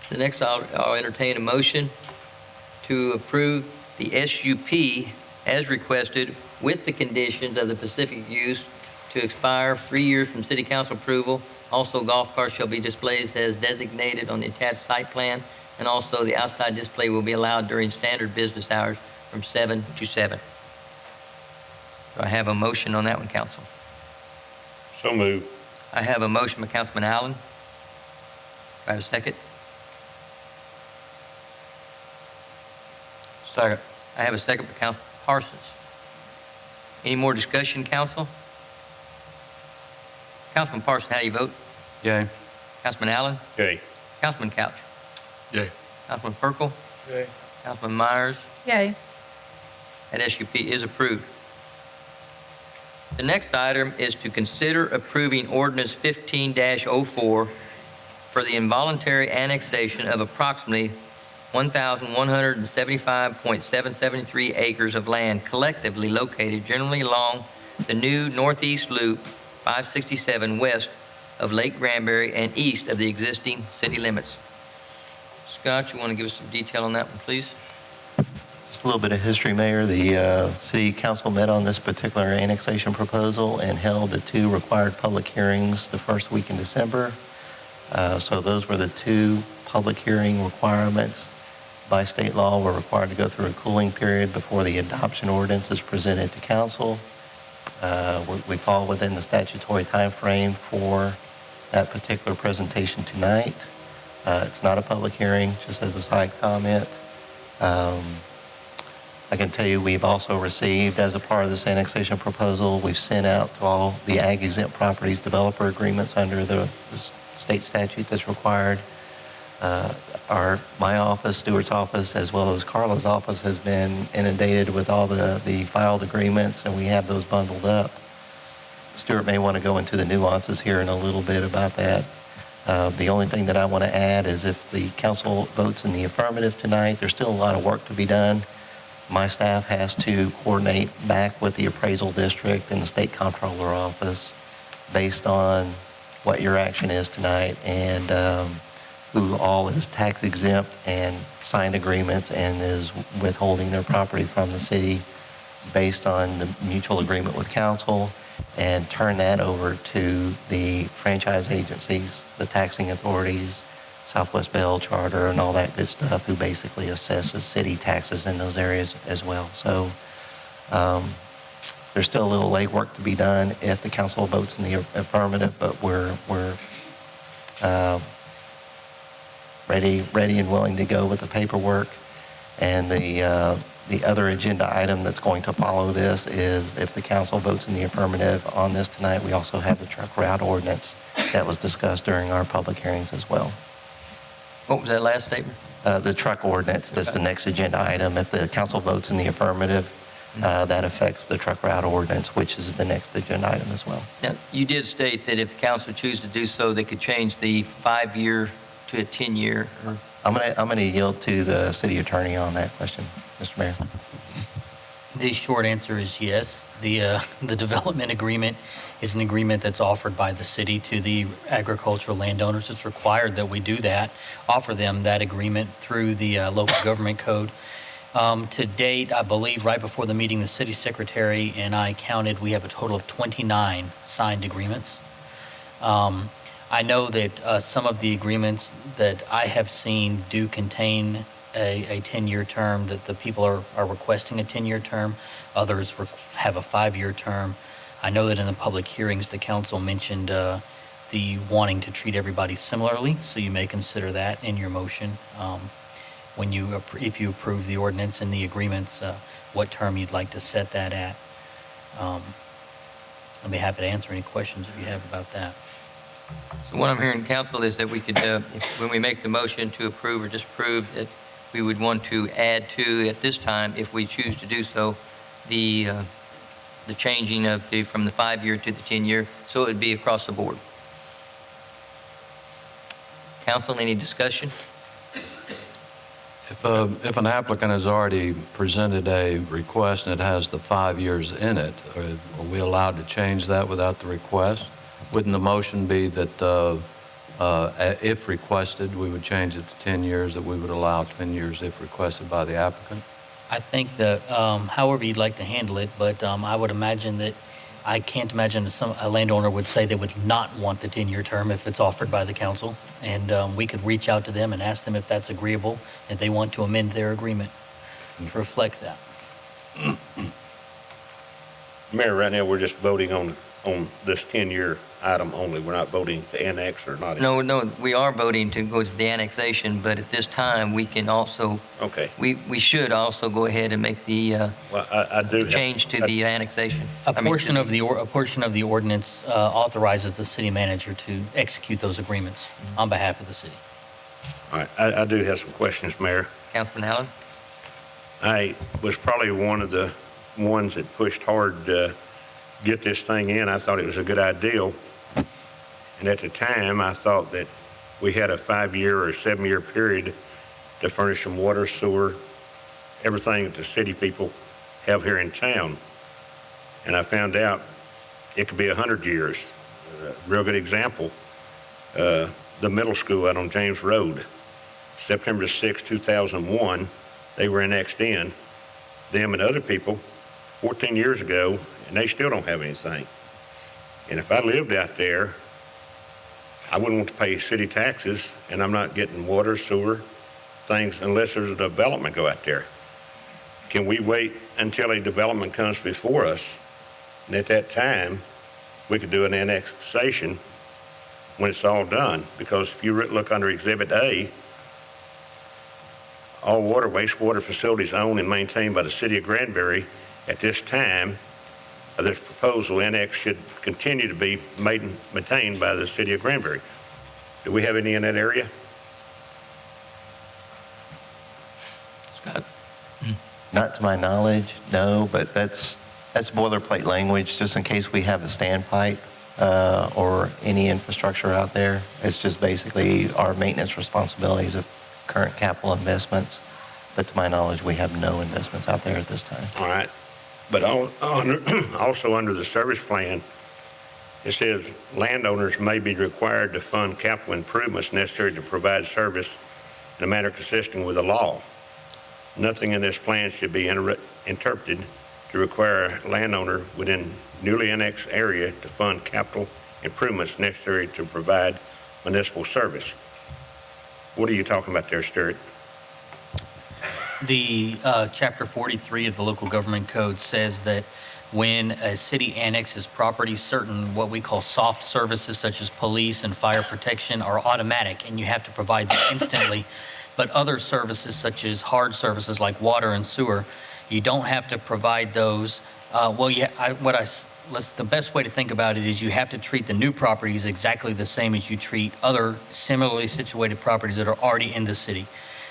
The next, I'll entertain a motion to approve the SUP as requested with the conditions of the Pacific use to expire 3 years from city council approval. Also, golf carts shall be displayed as designated on the attached site plan, and also the outside display will be allowed during standard business hours from 7 to 7. Do I have a motion on that one, council? So moved. I have a motion by Councilman Allen. Do I have a second? Second. I have a second by Councilman Parsons. Any more discussion, council? Councilman Parsons, how do you vote? Yay. Councilman Allen? Yay. Councilman Couch? Yay. Councilman Perkle? Yay. Councilman Myers? Yay. That SUP is approved. The next item is to consider approving ordinance 15-04 for the involuntary annexation of approximately 1,175.773 acres of land collectively located generally along the new northeast loop 567 west of Lake Granbury and east of the existing city limits. Scott, you want to give us some detail on that one, please? Just a little bit of history, Mayor. The city council met on this particular annexation proposal and held the 2 required public hearings the first week in December. So those were the 2 public hearing requirements. By state law, we're required to go through a cooling period before the adoption ordinance is presented to council. We fall within the statutory time frame for that particular presentation tonight. It's not a public hearing, just as a side comment. I can tell you we've also received, as a part of this annexation proposal, we've sent out to all the ag exempt properties developer agreements under the state statute that's required. My office, Stewart's office, as well as Carla's office has been inundated with all the filed agreements, and we have those bundled up. Stewart may want to go into the nuances here in a little bit about that. The only thing that I want to add is if the council votes in the affirmative tonight, there's still a lot of work to be done. My staff has to coordinate back with the appraisal district and the state comptroller office based on what your action is tonight and who all is tax exempt and signed agreements and is withholding their property from the city based on the mutual agreement with council, and turn that over to the franchise agencies, the taxing authorities, Southwest Bell Charter, and all that good stuff, who basically assesses city taxes in those areas as well. So there's still a little legwork to be done if the council votes in the affirmative, but we're ready and willing to go with the paperwork. And the other agenda item that's going to follow this is if the council votes in the affirmative on this tonight, we also have the truck route ordinance that was discussed during our public hearings as well. What was that last statement? The truck ordinance, that's the next agenda item. If the council votes in the affirmative, that affects the truck route ordinance, which is the next agenda item as well. Now, you did state that if the council chooses to do so, they could change the 5-year to a 10-year. I'm going to yield to the city attorney on that question, Mr. Mayor. The short answer is yes. The development agreement is an agreement that's offered by the city to the agricultural landowners. It's required that we do that, offer them that agreement through the local government code. To date, I believe right before the meeting, the city secretary and I counted, we have a total of 29 signed agreements. I know that some of the agreements that I have seen do contain a 10-year term, that the people are requesting a 10-year term. Others have a 5-year term. I know that in the public hearings, the council mentioned the wanting to treat everybody similarly, so you may consider that in your motion. When you, if you approve the ordinance and the agreements, what term you'd like to set that at. I'd be happy to answer any questions if you have about that. So what I'm hearing, council, is that we could, when we make the motion to approve or disapprove, that we would want to add to, at this time, if we choose to do so, the changing of from the 5-year to the 10-year, so it would be across the board. Council, any discussion? If an applicant has already presented a request and it has the 5 years in it, are we allowed to change that without the request? Wouldn't the motion be that if requested, we would change it to 10 years, that we would allow 10 years if requested by the applicant? I think that however you'd like to handle it, but I would imagine that I can't imagine a landowner would say they would not want the 10-year term if it's offered by the council. And we could reach out to them and ask them if that's agreeable, if they want to amend their agreement to reflect that. Mayor, right now, we're just voting on this 10-year item only. We're not voting to annex or not. No, we are voting to go to the annexation, but at this time, we can also, Okay. we should also go ahead and make the Well, I do have. change to the annexation. A portion of the ordinance authorizes the city manager to execute those agreements on behalf of the city. All right, I do have some questions, Mayor. Councilman Allen? I was probably one of the ones that pushed hard to get this thing in. I thought it was a good idea. And at the time, I thought that we had a 5-year or 7-year period to furnish some water, sewer, everything that the city people have here in town. And I found out it could be 100 years. A real good example, the middle school out on James Road, September 6, 2001, they were annexed in, them and other people, 14 years ago, and they still don't have anything. And if I lived out there, I wouldn't want to pay city taxes, and I'm not getting water, sewer, things, unless there's a development go out there. Can we wait until a development comes before us, and at that time, we could do an annexation when it's all done? Because if you look under Exhibit A, all water, wastewater facilities owned and maintained by the city of Granbury. At this time, this proposal annex should continue to be maintained by the city of Granbury. Do we have any in that area? Scott? Not to my knowledge, no, but that's boilerplate language, just in case we have a standpipe or any infrastructure out there. It's just basically our maintenance responsibilities of current capital investments. But to my knowledge, we have no investments out there at this time. All right. But also under the service plan, it says landowners may be required to fund capital improvements necessary to provide service in a manner consistent with the law. Nothing in this plan should be interpreted to require a landowner within newly annexed area to fund capital improvements necessary to provide municipal service. What are you talking about there, Stuart? The Chapter 43 of the Local Government Code says that when a city annexes property, certain what we call soft services such as police and fire protection are automatic, and you have to provide them instantly. But other services such as hard services like water and sewer, you don't have to provide those. The best way to think about it is you have to treat the new properties exactly the same as you treat other similarly situated properties that are already in the city.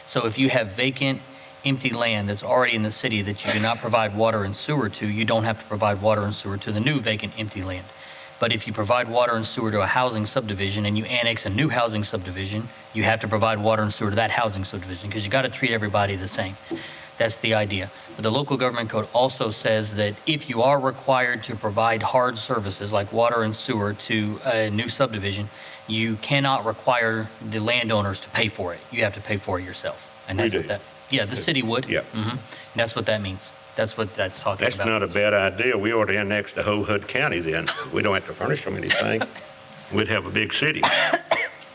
So if you have vacant, empty land that's already in the city that you do not provide water and sewer to, you don't have to provide water and sewer to the new vacant, empty land. But if you provide water and sewer to a housing subdivision and you annex a new housing subdivision, you have to provide water and sewer to that housing subdivision because you got to treat everybody the same. That's the idea. But the local government code also says that if you are required to provide hard services like water and sewer to a new subdivision, you cannot require the landowners to pay for it. You have to pay for it yourself. And that's what that. Yeah, the city would. Yeah. And that's what that means. That's what that's talking That's about. not a bad idea. We ought to annex the whole Hood County then. We don't have to furnish them anything. We'd have a big city.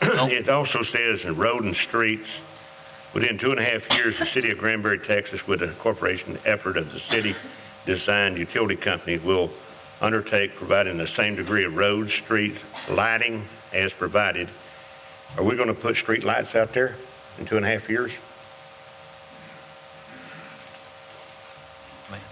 It also says in road and streets, within 2.5 years, the city of Granbury, Texas, with a corporation effort of the city designed utility company will undertake providing the same degree of roads, streets, lighting as provided. Are we going to put street lights out there in 2.5 years?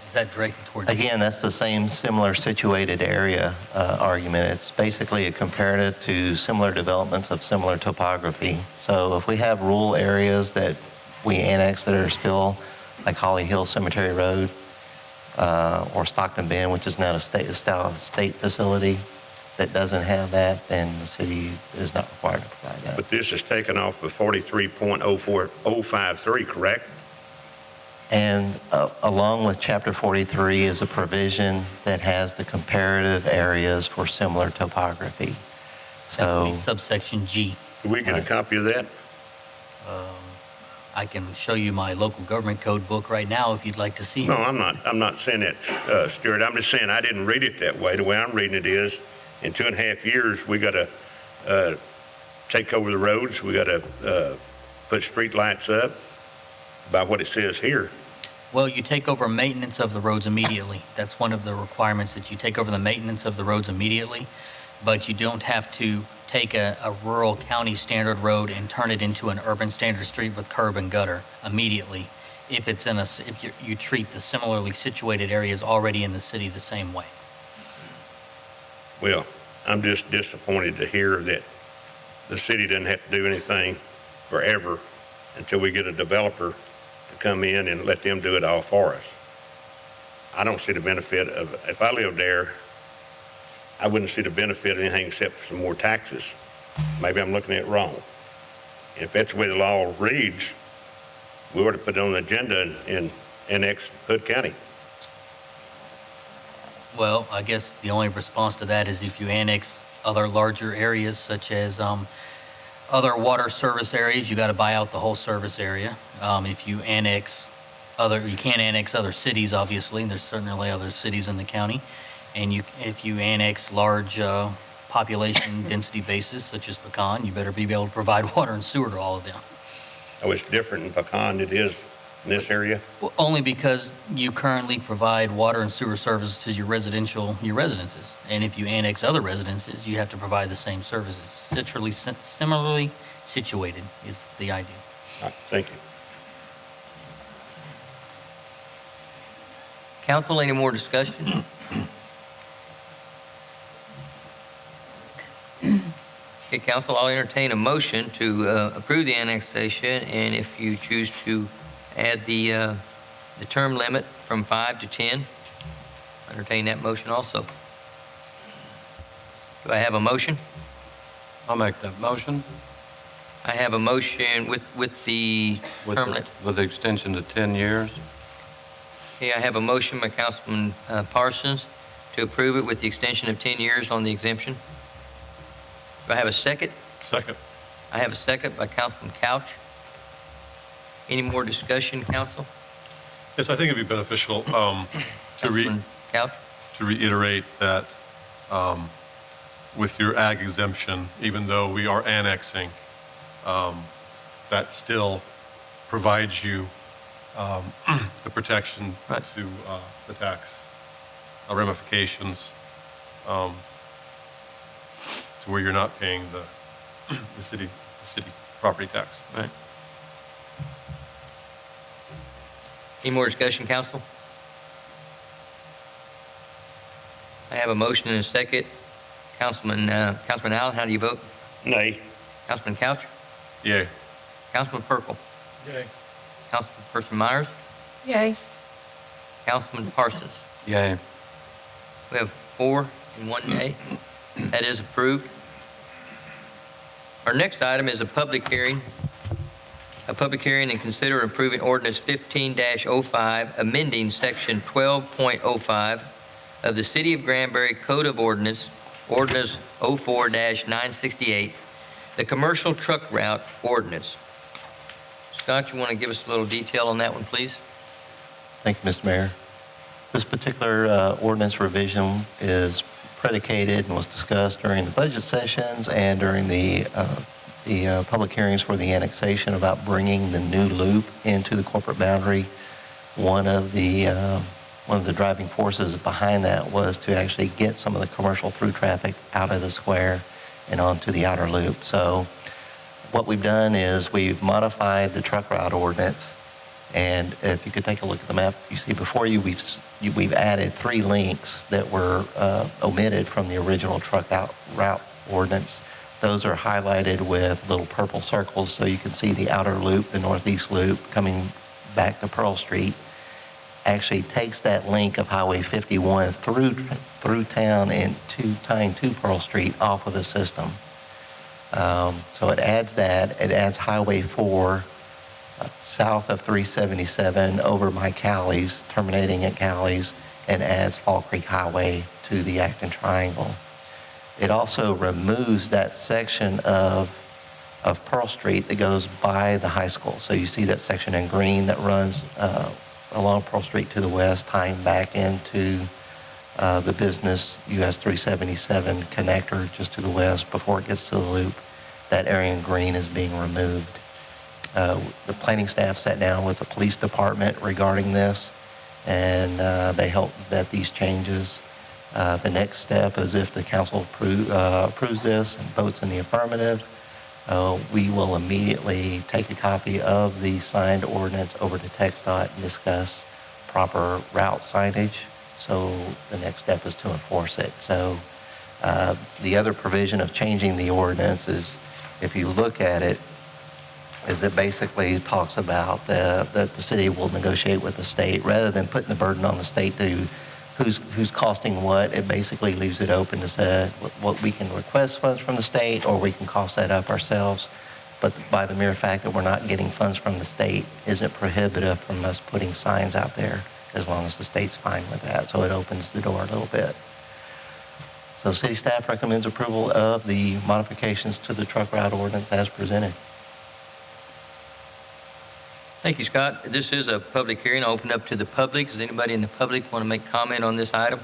Is that directed towards? Again, that's the same similar situated area argument. It's basically a comparative to similar developments of similar topography. So if we have rural areas that we annex that are still like Holly Hill Cemetery Road or Stockton Bend, which is now a state facility that doesn't have that, then the city is not required to provide that. But this is taken off of 43.04053, correct? And along with Chapter 43 is a provision that has the comparative areas for similar topography. So, Subsection G. Do we get a copy of that? I can show you my local government code book right now if you'd like to see. No, I'm not saying that, Stuart. I'm just saying I didn't read it that way. The way I'm reading it is, in 2.5 years, we got to take over the roads. We got to put street lights up by what it says here. Well, you take over maintenance of the roads immediately. That's one of the requirements, that you take over the maintenance of the roads immediately, but you don't have to take a rural county standard road and turn it into an urban standard street with curb and gutter immediately if it's if you treat the similarly situated areas already in the city the same way. Well, I'm just disappointed to hear that the city doesn't have to do anything forever until we get a developer to come in and let them do it all for us. I don't see the benefit of, if I lived there, I wouldn't see the benefit of anything except for some more taxes. Maybe I'm looking at it wrong. If that's the way the law reads, we ought to put it on the agenda and annex Hood County. Well, I guess the only response to that is if you annex other larger areas such as other water service areas, you got to buy out the whole service area. If you annex you can't annex other cities, obviously, and there's certainly other cities in the county. And if you annex large population density bases such as Pecan, you better be able to provide water and sewer to all of them. Oh, it's different in Pecan than it is in this area? Well, only because you currently provide water and sewer services to your residences. And if you annex other residences, you have to provide the same services. Similarly situated is the idea. All right, thank you. Council, any more discussion? Okay, council, I'll entertain a motion to approve the annexation, and if you choose to add the term limit from 5 to 10, entertain that motion also. Do I have a motion? I'll make that motion I have a motion with the term limit. with the extension to 10 years. Okay, I have a motion by Councilman Parsons to approve it with the extension of 10 years on the exemption. Do I have a second? Second. I have a second by Councilman Couch. Any more discussion, council? Yes, I think it'd be beneficial Councilman Couch? to reiterate that with your ag exemption, even though we are annexing, that still provides you the protection Right. to the tax ramifications to where you're not paying the city property tax. Right. Any more discussion, council? I have a motion and a second. Councilman Allen, how do you vote? Nay. Councilman Couch? Yay. Councilman Perkle? Yay. Councilperson Myers? Yay. Councilman Parsons? Yay. We have 4 and 1 nay. That is approved. Our next item is a public hearing. A public hearing and consider approving ordinance 15-05, amending section 12.05 of the City of Granbury Code of Ordinance, Ordinance 04-968, the Commercial Truck Route Ordinance. Scott, you want to give us a little detail on that one, please? Thank you, Mr. Mayor. This particular ordinance revision is predicated and was discussed during the budget sessions and during the public hearings for the annexation about bringing the new loop into the corporate boundary. One of the one of the driving forces behind that was to actually get some of the commercial through traffic out of the square and onto the outer loop. So what we've done is we've modified the truck route ordinance. And if you could take a look at the map, you see before you, we've added 3 links that were omitted from the original route ordinance. Those are highlighted with little purple circles, so you can see the outer loop, the northeast loop, coming back to Pearl Street, actually takes that link of Highway 51 through town and tying to Pearl Street off of the system. So it adds that. It adds Highway 4 south of 377 over by Callie's, terminating at Callie's, and adds Fall Creek Highway to the Acton Triangle. It also removes that section of Pearl Street that goes by the high school. So you see that section in green that runs along Pearl Street to the west, tying back into the business US 377 connector just to the west before it gets to the loop. That area in green is being removed. The planning staff sat down with the police department regarding this, and they helped vet these changes. The next step is if the council approves this and votes in the affirmative, we will immediately take a copy of the signed ordinance over to TxDOT and discuss proper route signage. So the next step is to enforce it. So the other provision of changing the ordinance is, if you look at it, is it basically talks about that the city will negotiate with the state rather than putting the burden on the state to who's costing what. It basically leaves it open to say what we can request funds from the state, or we can cost that up ourselves. But by the mere fact that we're not getting funds from the state isn't prohibitive from us putting signs out there, as long as the state's fine with that. So it opens the door a little bit. So city staff recommends approval of the modifications to the truck route ordinance as presented. Thank you, Scott. This is a public hearing. I'll open up to the public. Does anybody in the public want to make comment on this item?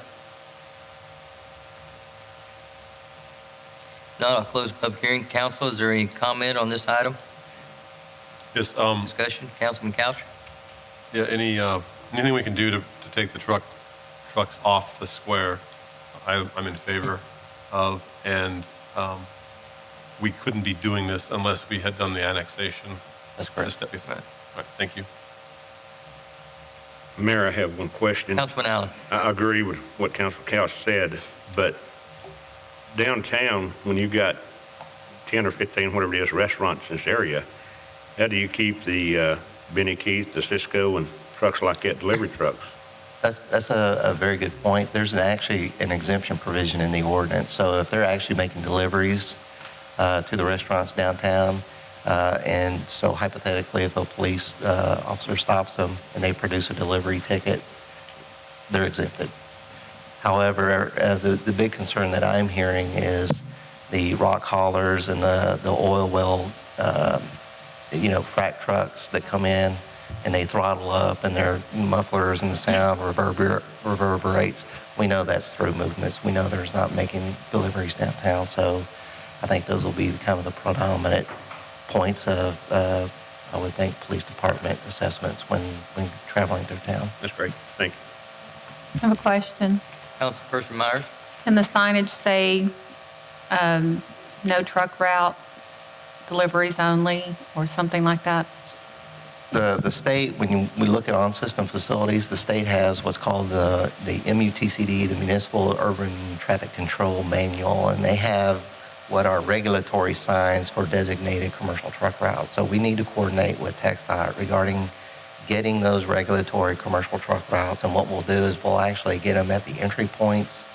No, I'll close the public hearing. Council, is there any comment on this item? Yes, Discussion? Councilman Couch? yeah, anything we can do to take the trucks off the square, I'm in favor of, and we couldn't be doing this unless we had done the annexation. That's correct. The step before. All right, thank you. Mayor, I have one question. Councilman Allen? I agree with what Councilman Couch said, but downtown, when you got 10 or 15, whatever it is, restaurants in this area, how do you keep the Benny Keith, the Cisco, and trucks like that, delivery trucks? That's a very good point. There's actually an exemption provision in the ordinance. So if they're actually making deliveries to the restaurants downtown, and so hypothetically, if a police officer stops them and they produce a delivery ticket, they're exempted. However, the big concern that I'm hearing is the rock haulers and the oil well, frac trucks that come in and they throttle up and their mufflers and the sound reverberates. We know that's through movements. We know there's not making deliveries downtown. So I think those will be kind of the predominant points of, I would think, police department assessments when traveling through town. That's great. Thank you. I have a question. Councilperson Myers? Can the signage say no truck route, deliveries only, or something like that? The state, when we look at on-system facilities, the state has what's called the MUTCD, the Municipal Urban Traffic Control Manual, and they have what are regulatory signs for designated commercial truck routes. So we need to coordinate with TxDOT regarding getting those regulatory commercial truck routes, and what we'll do is we'll actually get them at the entry points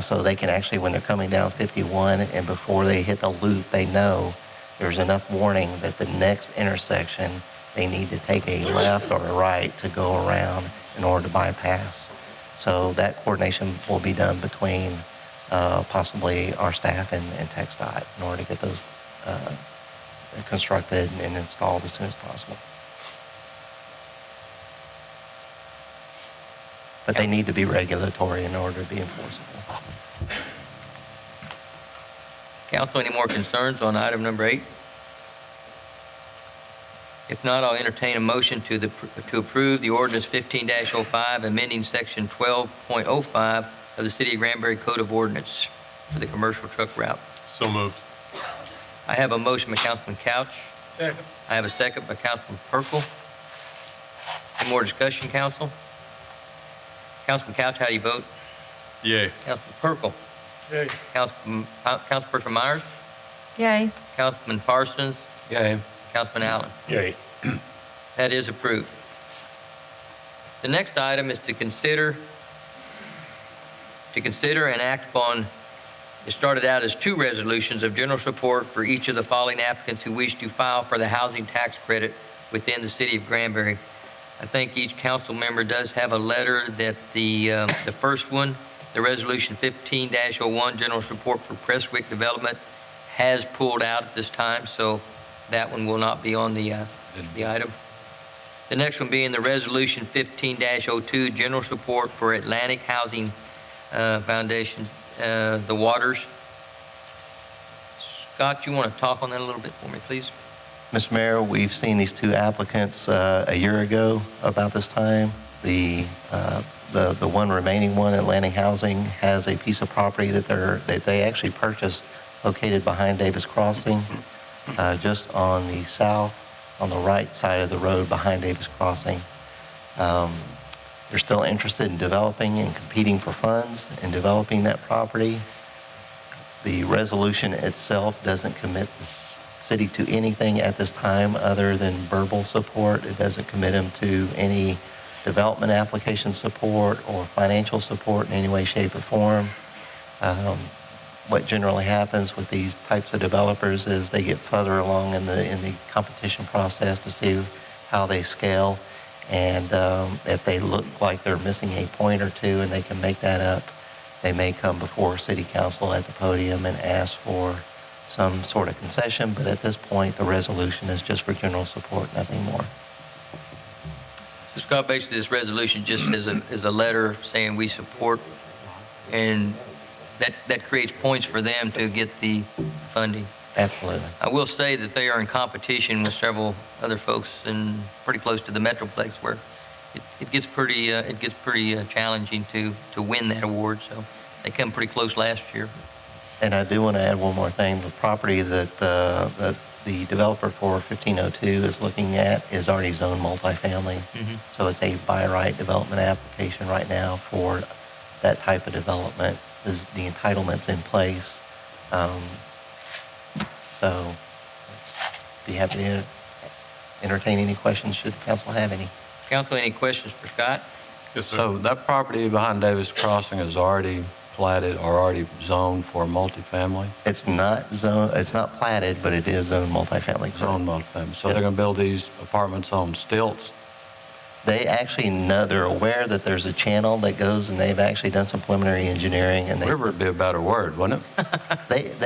so they can actually, when they're coming down 51 and before they hit the loop, they know there's enough warning that the next intersection they need to take a left or a right to go around in order to bypass. So that coordination will be done between possibly our staff and TxDOT in order to get those constructed and installed as soon as possible. But they need to be regulatory in order to be enforceable. Council, Any more concerns on item number 8? If not, I'll entertain a motion to approve the ordinance 15-05, amending section 12.05 of the City of Granbury Code of Ordinance for the commercial truck route. So moved. I have a motion by Councilman Couch. Second. I have a second by Councilman Perkle. Any more discussion, council? Councilman Couch, how do you vote? Yay. Councilman Perkle? Yay. Councilperson Myers? Yay. Councilman Parsons? Yay. Councilman Allen? Yay. That is approved. The next item is to consider and act upon, it started out as 2 resolutions of general support for each of the following applicants who wish to file for the housing tax credit within the City of Granbury. I think each council member does have a letter that the first one, the resolution 15-01, general support for Prestwick Development, has pulled out at this time, so that one will not be on the item. The next one being the resolution 15-02, general support for Atlantic Housing Foundation, the Waters. Scott, you want to talk on that a little bit for me, please? Mr. Mayor, we've seen these 2 applicants a year ago about this time. The one remaining one, Atlantic Housing, has a piece of property that they actually purchased located behind Davis Crossing, just on the right side of the road behind Davis Crossing. They're still interested in developing and competing for funds and developing that property. The resolution itself doesn't commit the city to anything at this time other than verbal support. It doesn't commit them to any development application support or financial support in any way, shape, or form. What generally happens with these types of developers is they get further along in the competition process to see how they scale. And if they look like they're missing a point or two and they can make that up, they may come before City Council at the podium and ask for some sort of concession. But at this point, the resolution is just for general support, nothing more. So Scott, basically this resolution just is a letter saying we support, and that creates points for them to get the funding. Absolutely. I will say that they are in competition with several other folks and pretty close to the Metroplex, where it gets pretty challenging to win that award. So they come pretty close last year. And I do want to add one more thing. The property that the developer for 1502 is looking at is already zoned multifamily. So it's a by right development application right now for that type of development. The entitlement's in place. So let's be happy to entertain any questions should the council have any. Council, any questions for Scott? Yes, sir. So that property behind Davis Crossing is already platted or already zoned for multifamily? It's not platted, but it is zoned multifamily. Zoned multifamily. So Yep. they're going to build these apartments on stilts? They actually know, they're aware that there's a channel that goes, and they've actually done some preliminary engineering, and River would be a better word, wouldn't it?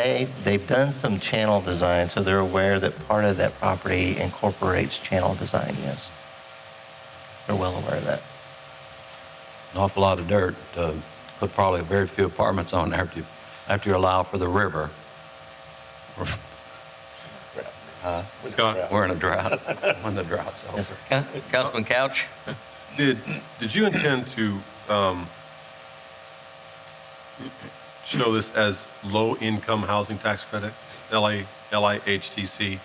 they've done some channel design, so they're aware that part of that property incorporates channel design, yes. They're well aware of that. An awful lot of dirt to put probably very few apartments on there after you allow for the river. Scott, We're in a drought when the drought's over. Councilman Couch? did you intend to show this as low-income housing tax credit, LIHTC,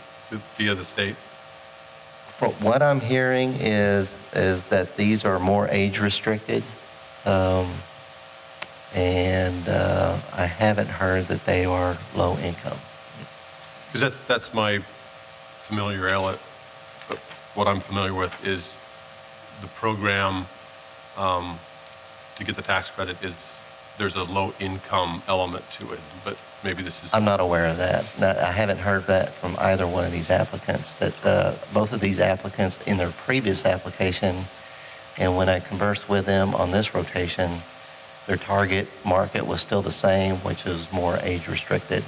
via the state? From what I'm hearing is that these are more age restricted, and I haven't heard that they are low income. Because that's my familiar element. What I'm familiar with is the program to get the tax credit is there's a low income element to it, but maybe this is. I'm not aware of that. No, I haven't heard that from either one of these applicants, that both of these applicants in their previous application, and when I conversed with them on this rotation, their target market was still the same, which is more age restricted.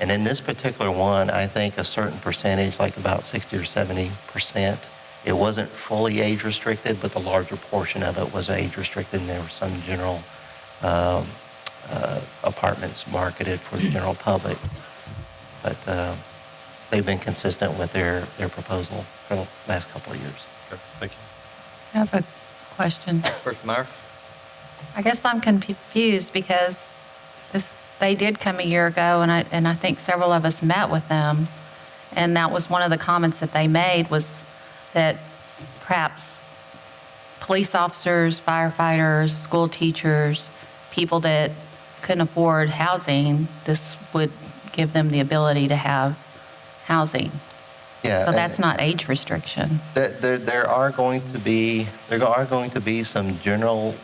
And in this particular one, I think a certain percentage, like about 60 or 70%, it wasn't fully age restricted, but the larger portion of it was age restricted, and there were some general apartments marketed for the general public. But they've been consistent with their proposal for the last couple of years. Okay, thank you. I have a question. First Meyer? I guess I'm confused because they did come a year ago, and I think several of us met with them, and that was one of the comments that they made was that perhaps police officers, firefighters, school teachers, people that couldn't afford housing, this would give them the ability to have housing. Yeah. So that's not age restriction. There are going to be some general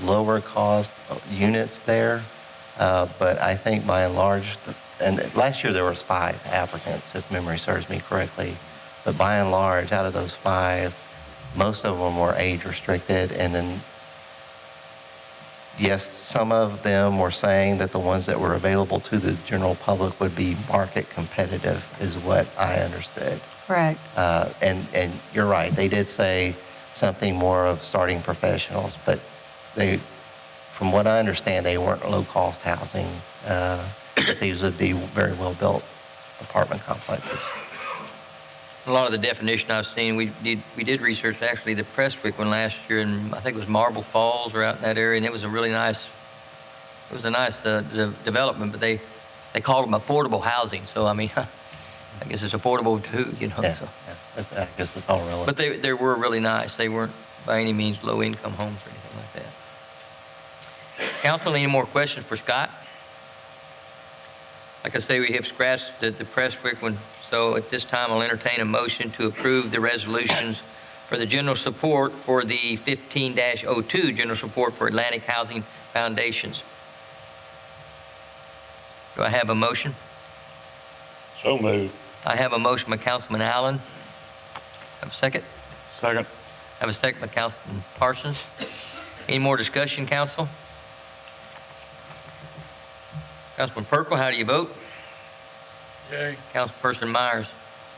lower cost units there, but I think by and large, and last year there was 5 applicants, if memory serves me correctly, but by and large, out of those 5, most of them were age restricted, and then yes, some of them were saying that the ones that were available to the general public would be market competitive, is what I understood. Correct. And you're right, they did say something more of starting professionals, but from what I understand, they weren't low-cost housing. These would be very well-built apartment complexes. A lot of the definition I've seen, we did research actually the Prestwick one last year, and I think it was Marble Falls or out in that area, and it was a nice development, but they called them affordable housing. So I mean, I guess it's affordable too, you know. Yeah, So. yeah. I guess it's all relative. But they were really nice. They weren't by any means low-income homes or anything like that. Council, any more questions for Scott? Like I say, we have scratched the Prestwick one, so at this time I'll entertain a motion to approve the resolutions for the general support for the 15-02 general support for Atlantic Housing Foundations. Do I have a motion? So moved. I have a motion by Councilman Allen. Have a second? Second. Have a second by Councilman Parsons. Any more discussion, council? Councilman Perkle, how do you vote? Yay. Councilperson Myers?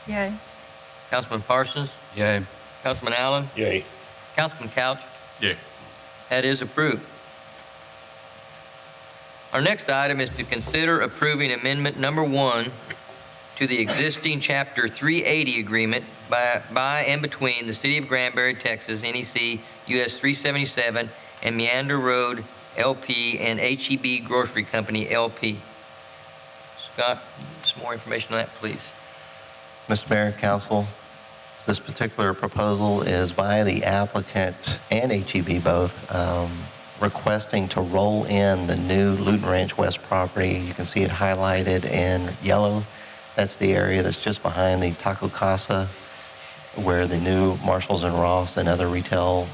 Yay. Councilman Parsons? Yay. Councilman Allen? Yay. Councilman Couch? Yay. That is approved. Our next item is to consider approving amendment number 1 to the existing Chapter 380 agreement by and between the City of Granbury, Texas, NEC US 377, and Meander Road LP and HEB Grocery Company LP. Scott, some more information on that, please. Mr. Mayor, Council, this particular proposal is by the applicant and HEB both requesting to roll in the new Luton Ranch West property. You can see it highlighted in yellow. That's the area that's just behind the Taco Casa, where the new Marshalls and Ross and other retail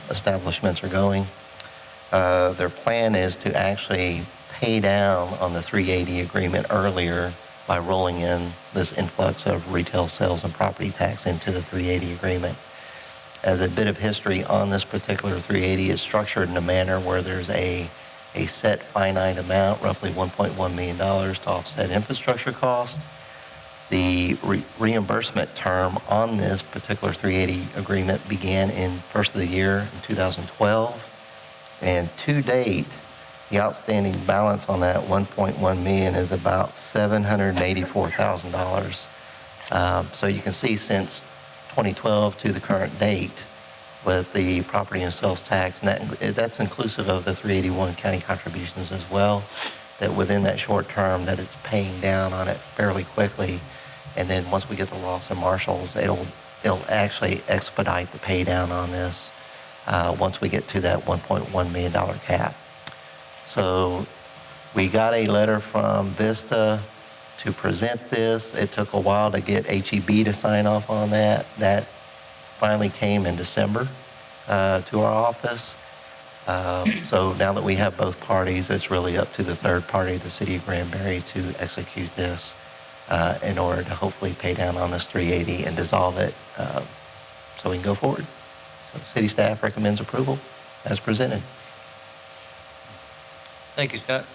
establishments are going. Their plan is to actually pay down on the 380 agreement earlier by rolling in this influx of retail sales and property tax into the 380 agreement. As a bit of history on this particular 380, it's structured in a manner where there's a set finite amount, roughly $1.1 million to offset infrastructure costs. The reimbursement term on this particular 380 agreement began in first of the year in 2012. And to date, the outstanding balance on that 1.1 million is about $784,000. So you can see since 2012 to the current date with the property and sales tax, and that's inclusive of the 381 county contributions as well, that within that short term that it's paying down on it fairly quickly. And then once we get the Ross and Marshalls, it'll actually expedite the pay down on this once we get to that $1.1 million cap. So we got a letter from Vista to present this. It took a while to get HEB to sign off on that. That finally came in December to our office. So now that we have both parties, it's really up to the third party, the City of Granbury, to execute this in order to hopefully pay down on this 380 and dissolve it so we can go forward. So city staff recommends approval as presented. Thank you, Scott.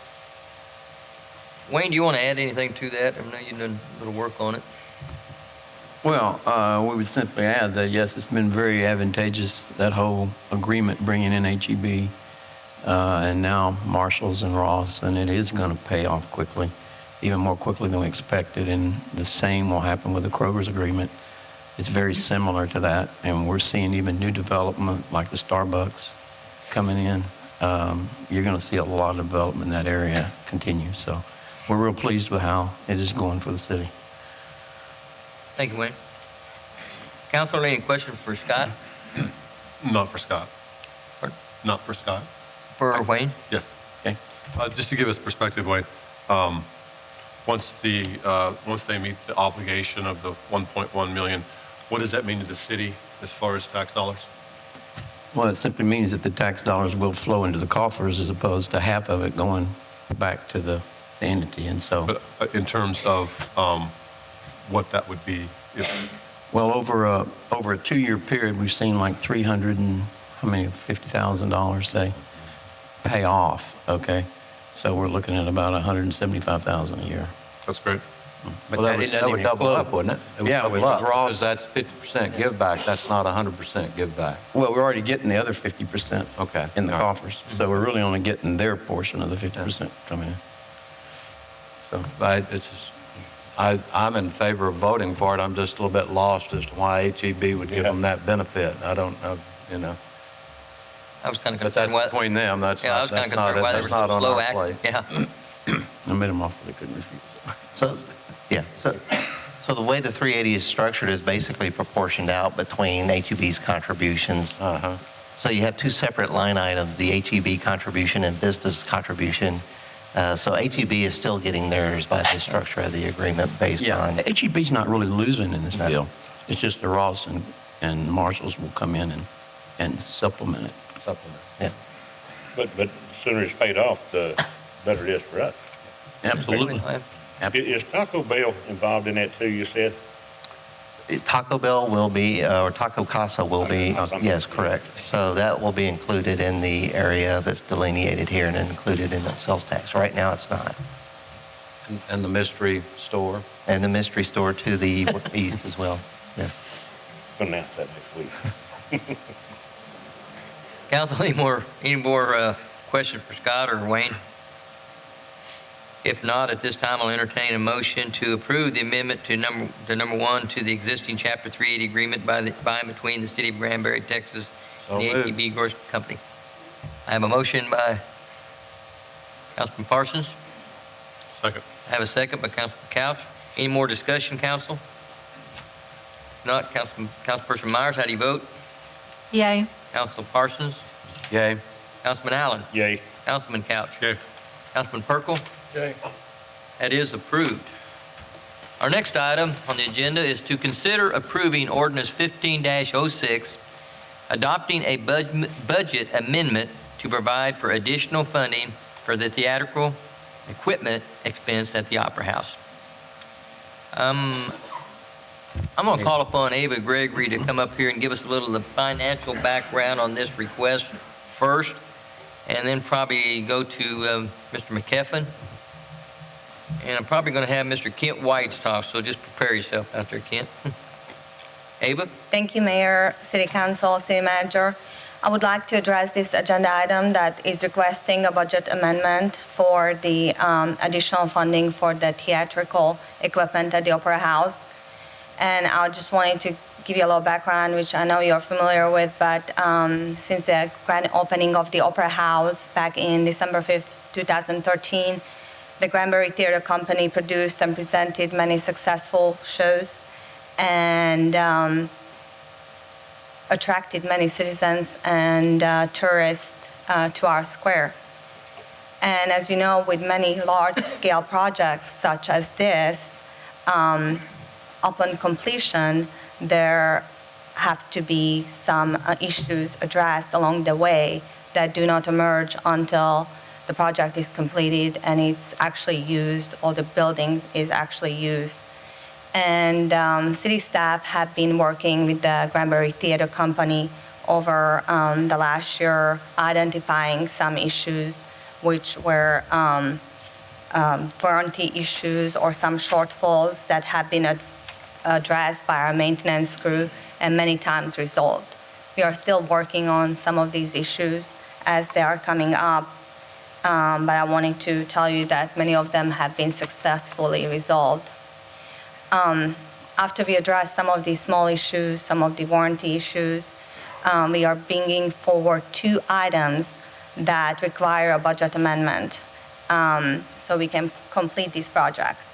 Wayne, do you want to add anything to that? I know you've done a little work on it. Well, we would simply add that, yes, it's been very advantageous, that whole agreement bringing in HEB and now Marshalls and Ross, and it is going to pay off quickly. even more quickly than we expected, and the same will happen with the Kroger's agreement. It's very similar to that, and we're seeing even new development like the Starbucks coming in. You're going to see a lot of development in that area continue. So we're real pleased with how it is going for the city. Thank you, Wayne. Council, any questions for Scott? Not for Scott. Pardon? Not for Scott. For Wayne? Yes. Okay. Just to give us perspective, Wayne, once they meet the obligation of the 1.1 million, what does that mean to the city as far as tax dollars? Well, it simply means that the tax dollars will flow into the coffers as opposed to half of it going back to the entity. And so, But in terms of what that would be, well, over a 2-year period, we've seen like $50,000, say, pay off, okay? So we're looking at about $175,000 a year. that's great. But Well, that doesn't would even double include- up, wouldn't it? It would Yeah, double with up, Ross. because that's 50% give back. That's not 100% give back. Well, we're already getting the other 50% Okay. in the All right. coffers. So we're really only getting their portion of the 50% coming in. So, I'm in favor of voting for it. I'm just a little bit lost as to why HEB would give them that benefit. I don't know, you know. I was kind of But that's concerned why. between them. That's Yeah, I not, was kind of that's not, concerned why they were that's not so on slow our act. plate. Yeah. I made them offer they couldn't refuse. So, yeah, so the way the 380 is structured is basically proportioned out between HEB's contributions. Uh-huh. So you have two separate line items, the HEB contribution and business contribution. So HEB is still getting theirs by the structure of the agreement based Yeah, on, HEB's not really losing in this No. deal. It's just the Ross and Marshalls will come in and supplement it. Supplement. yeah. But the sooner it's paid off, the better it is for us. Absolutely. Is Taco Bell involved in that too, you said? Taco Bell will be, or Taco Casa will be, yes, correct. So that will be included in the area that's delineated here and included in the sales tax. Right now, it's not. And the mystery store. And the mystery store to the east as well, yes. We'll announce that next week. Council, any more questions for Scott or Wayne? If not, at this time, I'll entertain a motion to approve the amendment to number 1 to the existing Chapter 380 agreement by and between the City of Granbury, Texas, and the So moved. HEB Grocery Company. I have a motion by Councilman Parsons. Second. I have a second by Councilman Couch. Any more discussion, council? If not, Councilperson Myers, how do you vote? Yay. Council Parsons? Yay. Councilman Allen? Yay. Councilman Couch? Okay. Councilman Perkle? That is approved. Our next item on the agenda is to consider approving ordinance 15-06, adopting a budget amendment to provide for additional funding for the theatrical equipment expense at the Opera House. I'm going to call upon Ava Gregory to come up here and give us a little of the financial background on this request first, and then probably go to Mr. McKeffin. And I'm probably going to have Mr. Kent White's talk, so just prepare yourself out there, Kent. Ava? Thank you, Mayor, City Council, City Manager. I would like to address this agenda item that is requesting a budget amendment for the additional funding for the theatrical equipment at the Opera House. And I just wanted to give you a little background, which I know you're familiar with, but since the grand opening of the Opera House back in December 5th, 2013, the Granbury Theater Company produced and presented many successful shows and attracted many citizens and tourists to our square. And as you know, with many large-scale projects such as this, upon completion, there have to be some issues addressed along the way that do not emerge until the project is completed and it's actually used, or the building is actually used. And city staff have been working with the Granbury Theater Company over the last year, identifying some issues which were warranty issues or some shortfalls that have been addressed by our maintenance crew and many times resolved. We are still working on some of these issues as they are coming up. but I wanted to tell you that many of them have been successfully resolved. After we address some of these small issues, some of the warranty issues, we are bringing forward 2 items that require a budget amendment so we can complete these projects.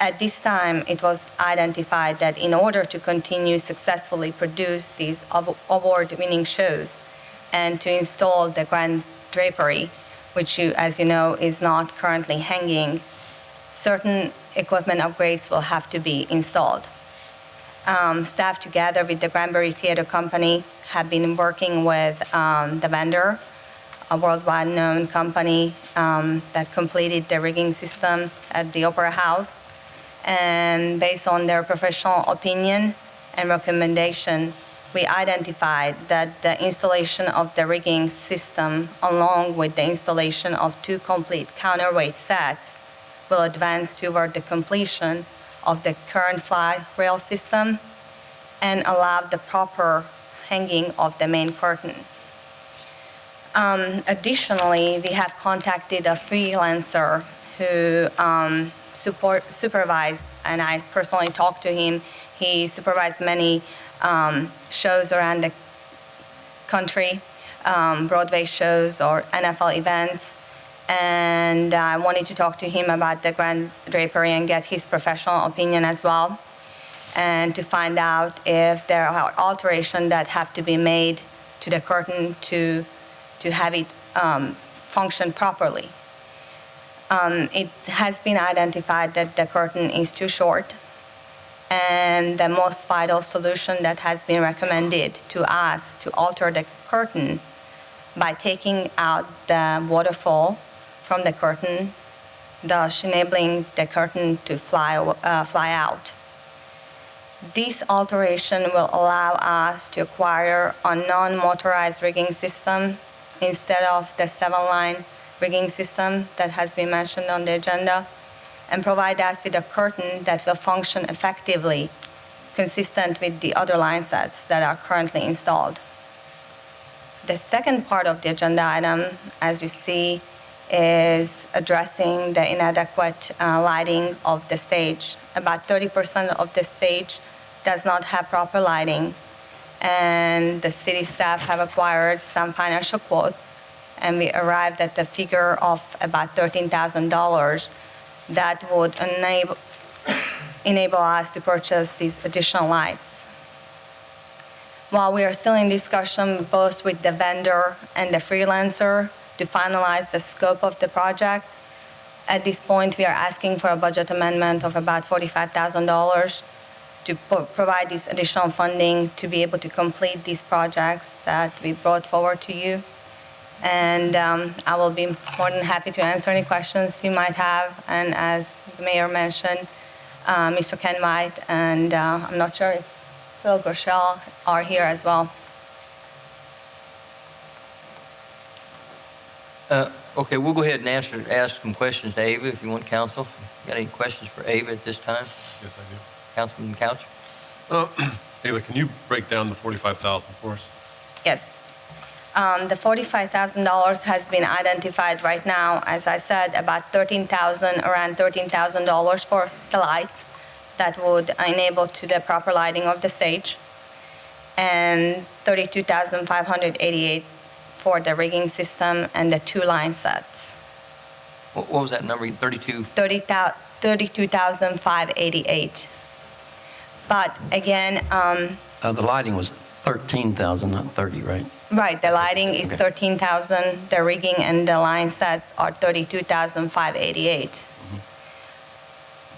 At this time, it was identified that in order to continue successfully produce these award-winning shows and to install the grand drapery, which, as you know, is not currently hanging, certain equipment upgrades will have to be installed. Staff, together with the Granbury Theater Company, have been working with the vendor, a worldwide known company that completed the rigging system at the Opera House. And based on their professional opinion and recommendation, we identified that the installation of the rigging system, along with the installation of 2 complete counterweight sets, will advance toward the completion of the current fly rail system and allow the proper hanging of the main curtain. Additionally, we have contacted a freelancer who supervised, and I personally talked to him. He supervised many shows around the country, Broadway shows or NFL events, and I wanted to talk to him about the grand drapery and get his professional opinion as well, and to find out if there are alterations that have to be made to the curtain to have it function properly. It has been identified that the curtain is too short, and the most vital solution that has been recommended to us to alter the curtain by taking out the waterfall from the curtain, thus enabling the curtain to fly out. This alteration will allow us to acquire a non-motorized rigging system instead of the 7-line rigging system that has been mentioned on the agenda, and provide us with a curtain that will function effectively, consistent with the other line sets that are currently installed. The second part of the agenda item, as you see, is addressing the inadequate lighting of the stage. About 30% of the stage does not have proper lighting, and the city staff have acquired some financial quotes, and we arrived at the figure of about $13,000 that would enable us to purchase these additional lights. While we are still in discussion both with the vendor and the freelancer to finalize the scope of the project, at this point we are asking for a budget amendment of about $45,000 to provide this additional funding to be able to complete these projects that we brought forward to you. And I will be more than happy to answer any questions you might have. And as the mayor mentioned, Mr. Ken White and I'm not sure if Phil Groeschel are here as well. Okay, we'll go ahead and ask some questions to Ava if you want, counsel. Got any questions for Ava at this time? Yes, I do. Councilman Couch? Ava, can you break down the $45,000 for us? Yes. The $45,000 has been identified right now, as I said, about around $13,000 for the lights that would enable to the proper lighting of the stage, and $32,588 for the rigging system and the 2 line sets. What was that number, 32? $32,588. But again, The lighting was 13,000, not 30, right? right, the lighting is Okay. 13,000, the rigging and the line sets are 32,588.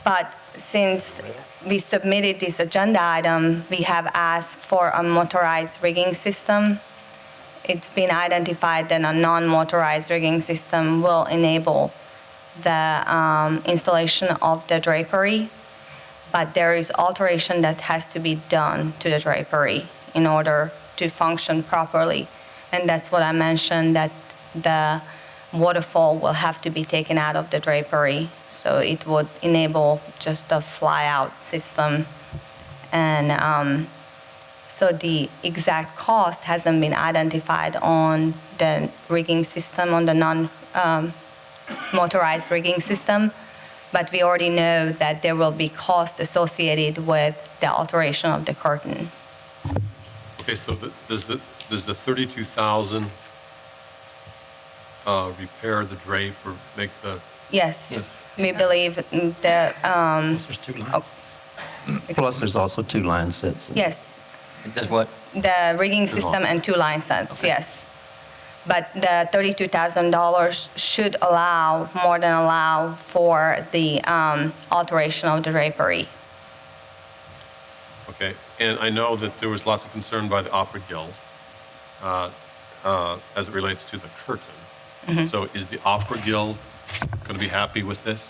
But since we submitted this agenda item, we have asked for a motorized rigging system. It's been identified that a non-motorized rigging system will enable the installation of the drapery, but there is alteration that has to be done to the drapery in order to function properly. And that's what I mentioned, that the waterfall will have to be taken out of the drapery, so it would enable just a fly-out system. And so the exact cost hasn't been identified on the rigging system, on the motorized rigging system, but we already know that there will be cost associated with the alteration of the curtain. Okay, so does the 32,000 repair the drape or make the, Yes, Yes. we believe the, There's two line sets. Plus, there's also two line sets. yes, It does what? the rigging system and 2 line sets, yes. But the $32,000 should more than allow for the alteration of the drapery. okay? And I know that there was lots of concern by the Opera Guild as it relates to the curtain. So is the Opera Guild going to be happy with this?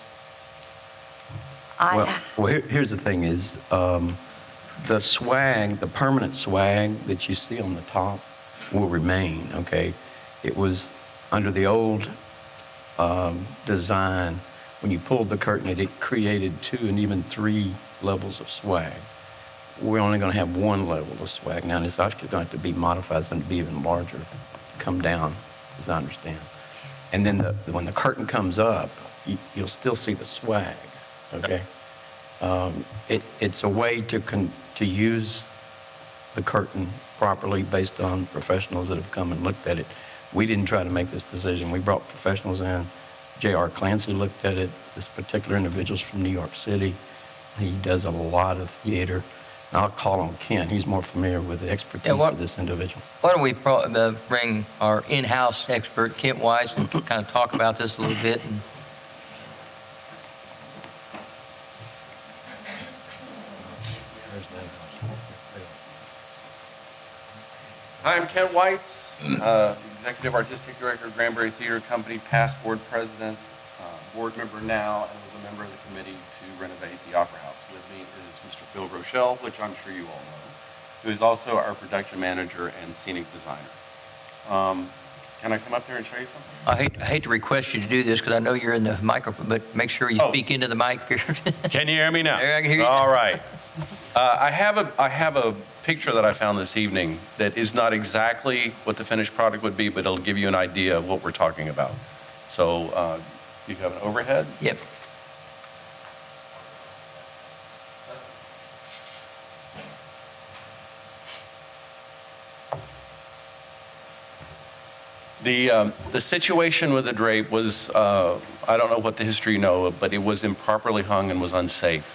Here's the thing is, the swag, the permanent swag that you see on the top will remain, okay? It was under the old design, when you pulled the curtain, it created 2 and even 3 levels of swag. We're only going to have 1 level of swag now, and it's actually going to be modified to be even larger, come down, as I understand. And then when the curtain comes up, you'll still see the swag, okay? It's a way to use the curtain properly based on professionals that have come and looked at it. We didn't try to make this decision. We brought professionals in. J.R. Clancy looked at it. This particular individual's from New York City. He does a lot of theater. And I'll call him Ken. He's more familiar with the expertise of this individual. Why don't we bring our in-house expert, Kent Weiss, and kind of talk about this a little bit? Hi, I'm Kent Weitz, Executive Artistic Director of Granbury Theater Company, past board president, board member now, and was a member of the committee to renovate the Opera House. With me is Mr. Phil Rochelle, which I'm sure you all know, who is also our production manager and scenic designer. Can I come up there and show you something? I hate to request you to do this because I know you're in the microphone, but make sure you speak into the mic here. Can you hear me now? There, I can hear you. All right. I have a picture that I found this evening that is not exactly what the finished product would be, but it'll give you an idea of what we're talking about. So you have an overhead? Yep. The situation with the drape was, I don't know what the history you know, but it was improperly hung and was unsafe.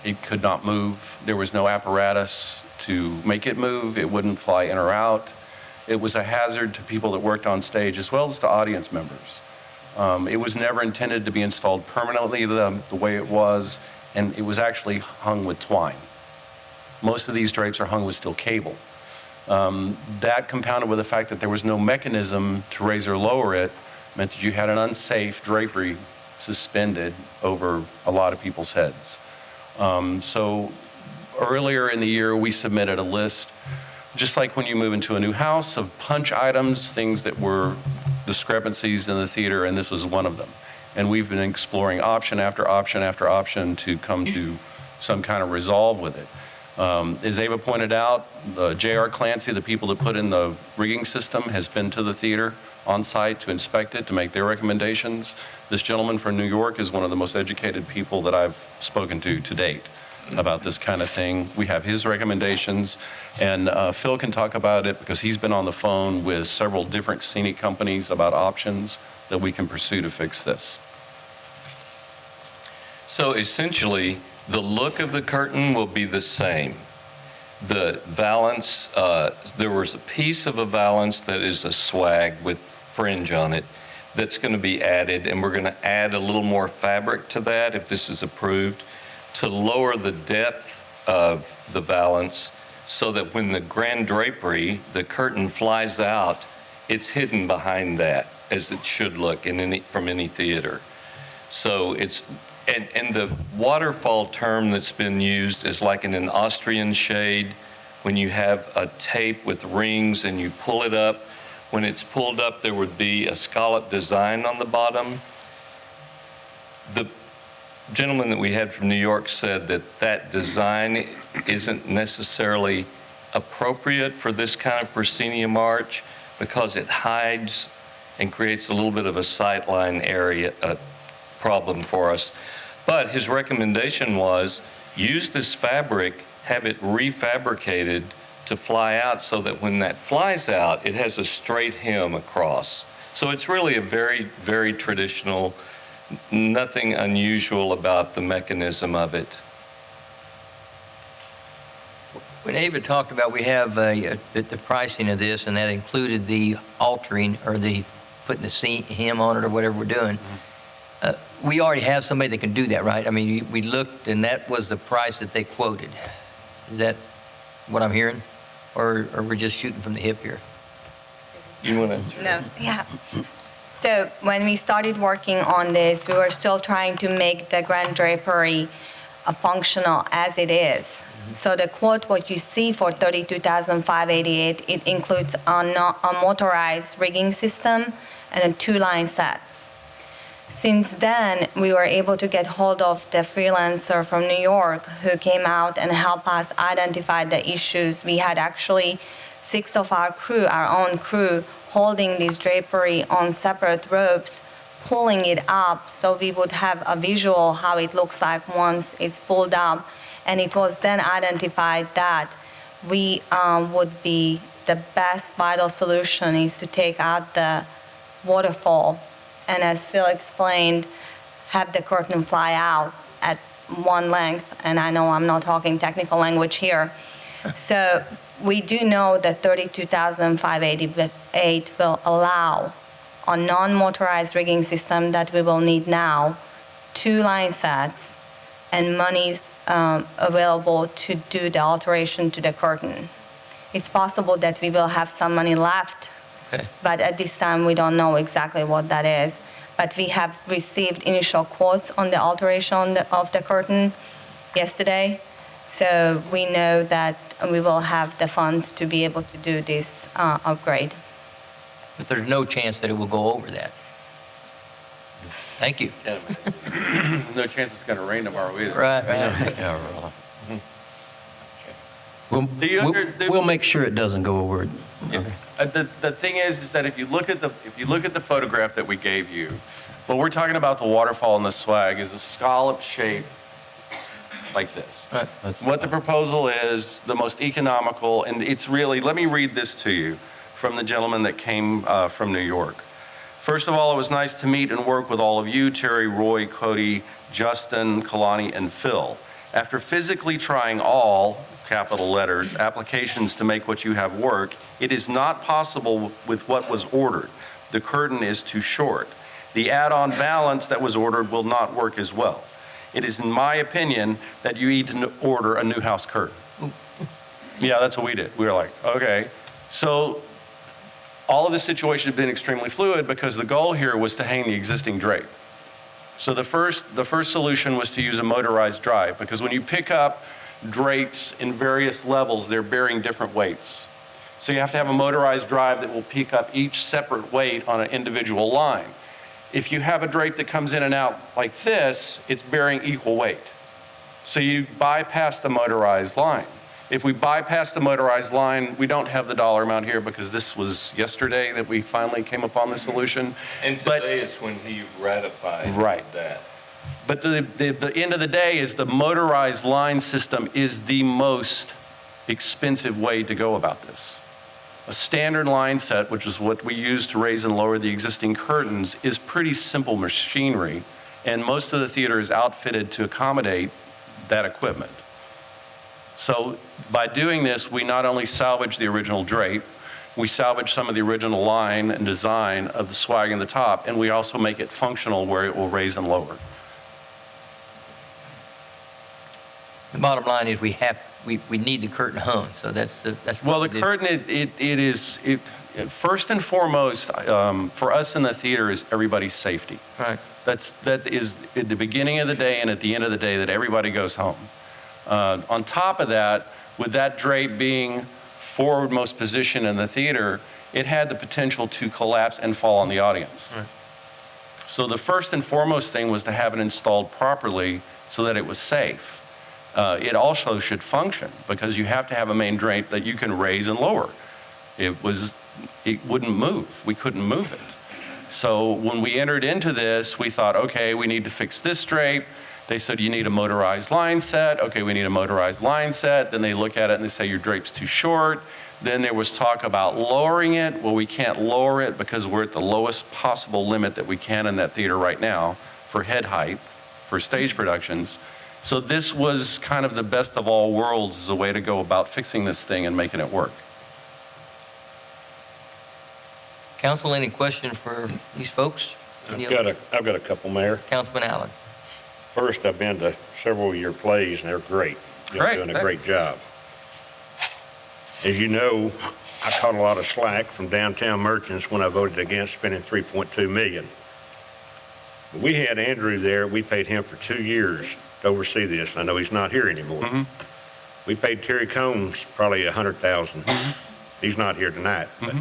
It could not move. There was no apparatus to make it move. It wouldn't fly in or out. It was a hazard to people that worked on stage as well as to audience members. It was never intended to be installed permanently the way it was, and it was actually hung with twine. Most of these drapes are hung with steel cable. That compounded with the fact that there was no mechanism to raise or lower it meant that you had an unsafe drapery suspended over a lot of people's heads. So earlier in the year, we submitted a list, just like when you move into a new house, of punch items, things that were discrepancies in the theater, and this was one of them. And we've been exploring option after option after option to come to some kind of resolve with it. As Ava pointed out, J.R. Clancy, the people that put in the rigging system, has been to the theater on site to inspect it, to make their recommendations. This gentleman from New York is one of the most educated people that I've spoken to date about this kind of thing. We have his recommendations, and Phil can talk about it because he's been on the phone with several different scenic companies about options that we can pursue to fix this. So essentially, the look of the curtain will be the same. The valance, there was a piece of a valance that is a swag with fringe on it that's going to be added, and we're going to add a little more fabric to that if this is approved to lower the depth of the valance so that when the grand drapery, the curtain flies out, it's hidden behind that as it should look from any theater. So it's, and the waterfall term that's been used is like in an Austrian shade, when you have a tape with rings and you pull it up. When it's pulled up, there would be a scallop design on the bottom. The gentleman that we had from New York said that that design isn't necessarily appropriate for this kind of proscenium arch because it hides and creates a little bit of a sightline area problem for us. But his recommendation was use this fabric, have it refabricated to fly out so that when that flies out, it has a straight hem across. So it's really a very, very traditional, nothing unusual about the mechanism of it. When Ava talked about we have the pricing of this, and that included the altering or the putting the hem on it or whatever we're doing, we already have somebody that can do that, right? I mean, we looked, and that was the price that they quoted. Is that what I'm hearing? Or we're just shooting from the hip here? You want to? No, yeah. So when we started working on this, we were still trying to make the grand drapery functional as it is. So the quote, what you see for $32,588, it includes a motorized rigging system and a 2-line sets. Since then, we were able to get hold of the freelancer from New York who came out and helped us identify the issues. We had actually 6 of our crew, our own crew, holding this drapery on separate ropes, pulling it up so we would have a visual how it looks like once it's pulled up. And it was then identified that we would be the best vital solution is to take out the waterfall, and as Phil explained, have the curtain fly out at one length. And I know I'm not talking technical language here. So we do know that $32,588 will allow a non-motorized rigging system that we will need now, 2 line sets, and monies available to do the alteration to the curtain. It's possible that we will have some money left, but at this time we don't know exactly what that is. But we have received initial quotes on the alteration of the curtain yesterday, so we know that we will have the funds to be able to do this upgrade. But there's no chance that it will go over that. Thank you. No chance it's going to rain tomorrow either. Right. Yeah, really. We'll make sure it doesn't go over it. Yeah. The thing is that if you look at the photograph that we gave you, what we're talking about the waterfall and the swag is a scallop shape like this. Right. What the proposal is, the most economical, and it's really, let me read this to you from the gentleman that came from New York. First of all, it was nice to meet and work with all of you, Terry, Roy, Cody, Justin, Kalani, and Phil. After physically trying all, capital letters, applications to make what you have work, it is not possible with what was ordered. The curtain is too short. The add-on valance that was ordered will not work as well. It is, in my opinion, that you need to order a new house curtain. Yeah, that's what we did. We were like, okay. So all of this situation had been extremely fluid because the goal here was to hang the existing drape. So the first solution was to use a motorized drive, because when you pick up drapes in various levels, they're bearing different weights. So you have to have a motorized drive that will pick up each separate weight on an individual line. If you have a drape that comes in and out like this, it's bearing equal weight. So you bypass the motorized line. If we bypass the motorized line, we don't have the dollar amount here because this was yesterday that we finally came upon the solution. And today is when he ratified that. But the end of the day is the motorized line system is the most expensive way to go about this. A standard line set, which is what we use to raise and lower the existing curtains, is pretty simple machinery, and most of the theater is outfitted to accommodate that equipment. So by doing this, we not only salvage the original drape, we salvage some of the original line and design of the swag in the top, and we also make it functional where it will raise and lower. The bottom line is we need the curtain hung, so that's well, the curtain, it is first and foremost for us in the theater is everybody's safety. Right. That is at the beginning of the day and at the end of the day that everybody goes home. On top of that, with that drape being forwardmost position in the theater, it had the potential to collapse and fall on the audience. Right. So the first and foremost thing was to have it installed properly so that it was safe. It also should function because you have to have a main drape that you can raise and lower. It wouldn't move. We couldn't move it. So when we entered into this, we thought, okay, we need to fix this drape. They said, you need a motorized line set. Okay, we need a motorized line set. Then they look at it and they say, your drape's too short. Then there was talk about lowering it. Well, we can't lower it because we're at the lowest possible limit that we can in that theater right now for head height, for stage productions. So this was kind of the best of all worlds as a way to go about fixing this thing and making it work. Council, any questions for these folks? I've got a couple, Mayor. Councilman Allen. First, I've been to several of your plays, and they're great. You're Great, doing a great job. As you know, I caught a lot of slack from downtown merchants when I voted against spending $3.2 million. We had Andrew there. We paid him for 2 years to oversee this. I know he's not here anymore. We paid Terry Combs probably $100,000. He's not here tonight. But,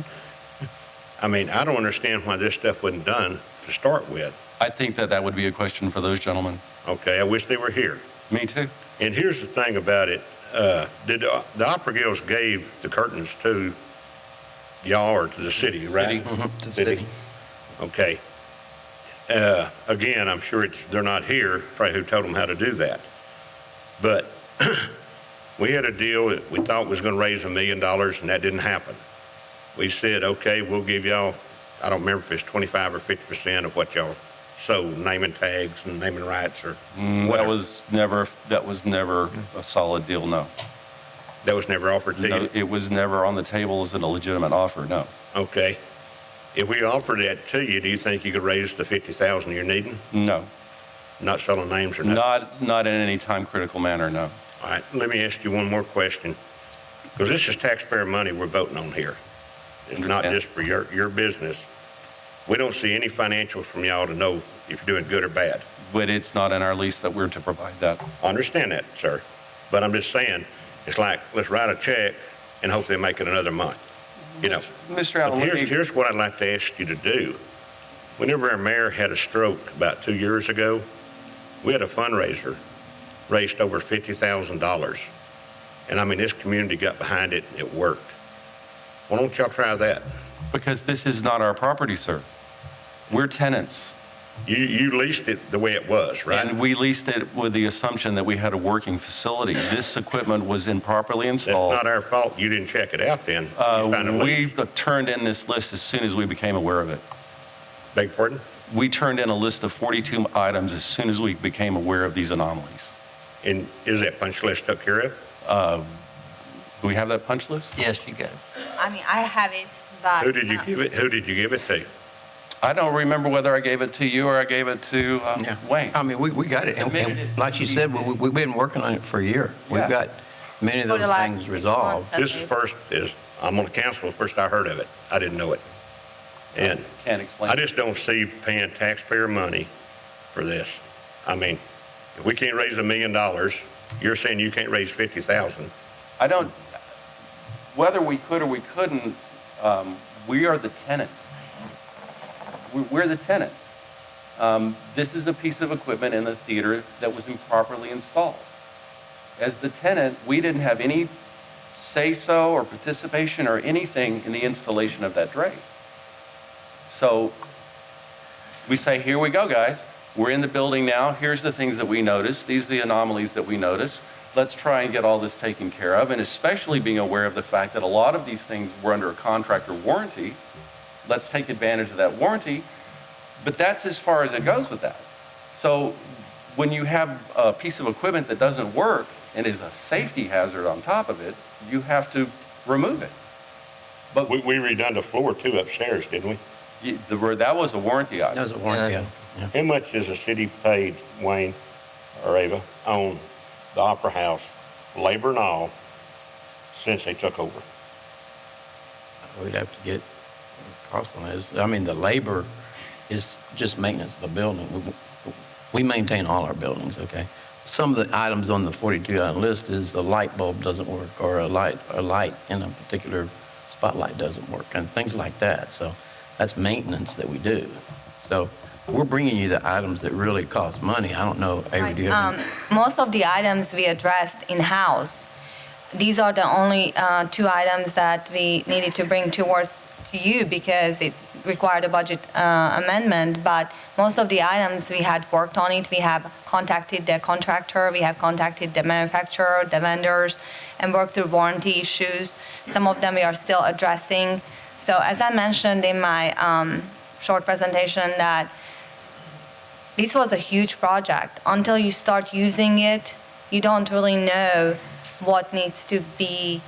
I mean, I don't understand why this stuff wasn't done to start with. I think that that would be a question for those gentlemen. Okay, I wish they were here. Me too. And here's the thing about it. The Opera Guilds gave the curtains to y'all or to the city, right? To the city. Okay. Again, I'm sure they're not here, probably who told them how to do that. But we had a deal that we thought was going to raise $1 million, and that didn't happen. We said, okay, we'll give y'all, I don't remember if it's 25 or 50% of what y'all sold, naming tags and naming rights or whatever. That was never a solid deal, no. That was never offered to No, you? it was never on the table as a legitimate offer, no. Okay. If we offered that to you, do you think you could raise the 50,000 you're needing? No. Not selling names or nothing? Not in any time critical manner, no. All right, let me ask you one more question, because this is taxpayer money we're voting on here. It's not just for your business. We don't see any financials from y'all to know if you're doing good or bad. But it's not in our lease that we're to provide that. I understand that, sir. But I'm just saying, it's like, let's write a check and hope they make it another month, you know? Mr. Allen, But here's what I'd like to ask you to do. Whenever our mayor had a stroke about 2 years ago, we had a fundraiser, raised over $50,000. And I mean, this community got behind it, and it worked. Why don't y'all try that? Because this is not our property, sir. We're tenants. You leased it the way it was, right? And we leased it with the assumption that we had a working facility. This equipment was improperly That's installed. not our fault. You didn't check it out then. You found a leak. We turned in this list as soon as we became aware of it. Beg your pardon? We turned in a list of 42 items as soon as we became aware of these anomalies. And is that punch list took care of? Do we have that punch list? Yes, you got it. I mean, I have it, but. Who did you give it? Who did you give it to? I don't remember whether I gave it to you or I gave it to Wayne. I mean, we got it. And like you said, we've been working on it for a year. We've Yeah. got many of For the those last things 6 resolved. months. This I'm on the council, first I heard of it. I didn't know it. And Can't explain. I just don't see paying taxpayer money for this. I mean, if we can't raise $1 million, you're saying you can't raise 50,000. I don't, whether we could or we couldn't, we are the tenant. We're the tenant. This is a piece of equipment in the theater that was improperly installed. As the tenant, we didn't have any say-so or participation or anything in the installation of that drape. So we say, here we go, guys. We're in the building now. Here's the things that we noticed. These are the anomalies that we noticed. Let's try and get all this taken care of, and especially being aware of the fact that a lot of these things were under a contract or warranty. Let's take advantage of that warranty, but that's as far as it goes with that. So when you have a piece of equipment that doesn't work and is a safety hazard on top of it, you have to remove it. But We redone the floor too upstairs, didn't we? that was a warranty item. That was a warranty. Yeah. How much has the city paid, Wayne or Ava, on the Opera House, labor and all, since they took over? We'd have to get cost on this. I mean, the labor is just maintenance of the building. We maintain all our buildings, okay? Some of the items on the 42-item list is the light bulb doesn't work, or a light in a particular spotlight doesn't work, and things like that. So that's maintenance that we do. So we're bringing you the items that really cost money. I don't know, Avery, do you have any? Most of the items we addressed in-house. These are the only 2 items that we needed to bring towards to you because required a budget amendment, but most of the items we had worked on it. We have contacted the contractor, we have contacted the manufacturer, the vendors, and worked through warranty issues. Some of them we are still addressing. So as I mentioned in my short presentation, that this was a huge project. Until you start using it, you don't really know what needs to be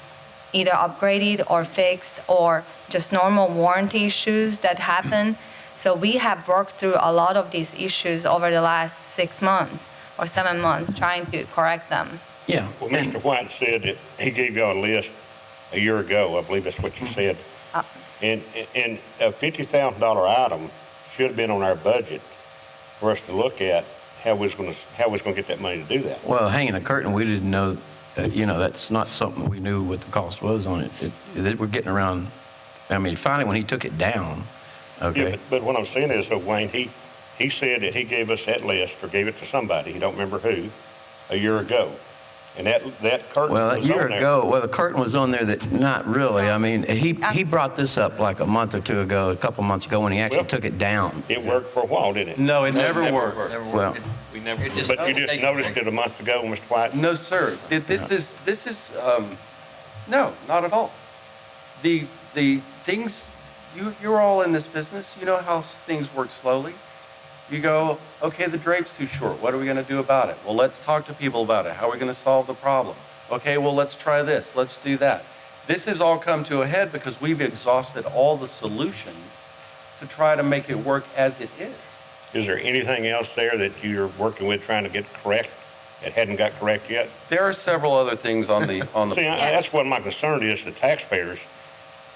either upgraded or fixed or just normal warranty issues that happen. So we have worked through a lot of these issues over the last 6 months or 7 months trying to correct them. Yeah. Well, Mr. White said that he gave y'all a list a year ago, I believe that's what you said. And a $50,000 item should have been on our budget for us to look at how we was going to get that money to do that. Well, hanging a curtain, we didn't know, that's not something we knew what the cost was on it. We're getting around, finally when he took it down, okay. Yeah, but what I'm saying is, Wayne, he said that he gave us that list or gave it to somebody, he don't remember who, a year ago. And that curtain Well, a was year on there. ago, the curtain was on there that, not really. He brought this up like a month or two ago, a couple months ago, when he actually took it down. It worked for a while, didn't it? No, it never worked. Well, We never. But you just noticed it a month ago, Mr. White? No, sir. This is, no, not at all. The things, you're all in this business. You know how things work slowly. You go, okay, the drape's too short. What are we going to do about it? Well, let's talk to people about it. How are we going to solve the problem? Okay, well, let's try this. Let's do that. This has all come to a head because we've exhausted all the solutions to try to make it work as it is. Is there anything else there that you're working with trying to get correct that hadn't got correct yet? There are several other things on the See, that's what my concern is, the taxpayers.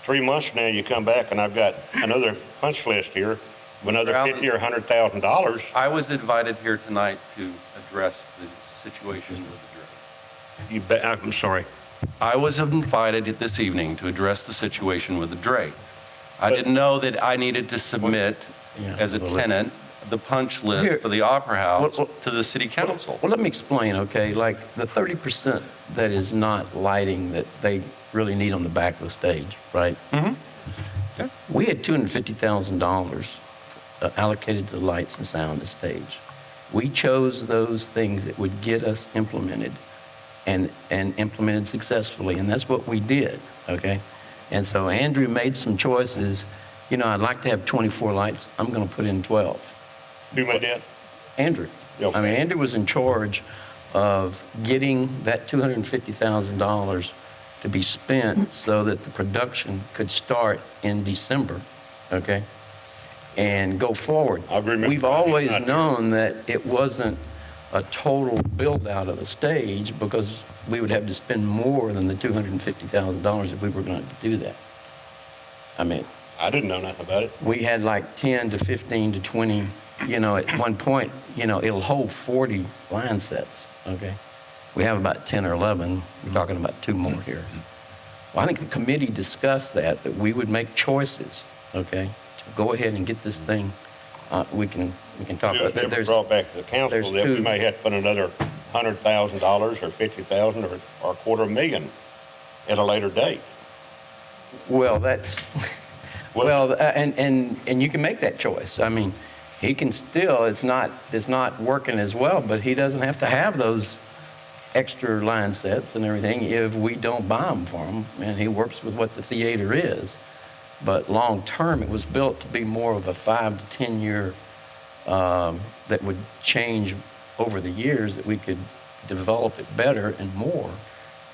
3 months from now, you come back and I've got another punch list here of another $50,000 or $100,000. I was invited here tonight to address the situation with the drape. I'm sorry. I was invited this evening to address the situation with the drape. I didn't know that I needed to submit, as a tenant, the punch list for the Opera House to the city council. Well, let me explain, okay? Like the 30% that is not lighting that they really need on the back of the stage, right? Mm-hmm. We had $250,000 allocated to the lights and sound and stage. We chose those things that would get us implemented and implemented successfully, and that's what we did, okay? And so Andrew made some choices. I'd like to have 24 lights. I'm going to put in 12. Who made that? Andrew. Okay. Andrew was in charge of getting that $250,000 to be spent so that the production could start in December, okay? And go forward. I agree, Mr. We've always known that it wasn't a total build out of the stage because we would have to spend more than the $250,000 if we were going to do that. I didn't know nothing about it. We had like 10 to 15 to 20, at one point, it'll hold 40 line sets, okay? We have about 10 or 11. We're talking about 2 more here. Well, I think the committee discussed that we would make choices, okay, to go ahead and get this thing, we can talk about that. There's brought back to the council that we may have to put another $100,000 or $50,000 or $250,000 at a later date. Well, that's, and you can make that choice. He can still, it's not working as well, but he doesn't have to have those extra line sets and everything if we don't buy them for him, and he works with what the theater is. But long term, it was built to be more of a 5 to 10 year that would change over the years, that we could develop it better and more.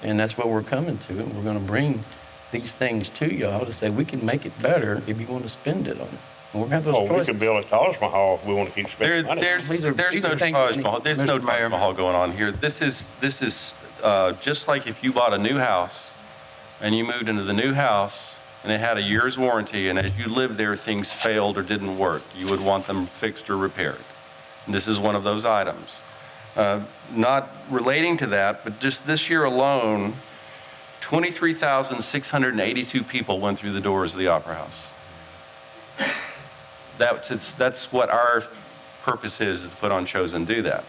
And that's what we're coming to, and we're going to bring these things to y'all to say we can make it better if you want to spend it on it. And we're going to have those We choices. could build a Taj Mahal if we want to keep spending money. There's These no are Taj Mahal. There's no Taj Mahal going on here. This is just like if you bought a new house and you moved into the new house and it had a year's warranty, and as you lived there, things failed or didn't work. You would want them fixed or repaired. And this is one of those items. Not relating to that, but just this year alone, 23,682 people went through the doors of the Opera House. That's what our purpose is to put on shows and do that.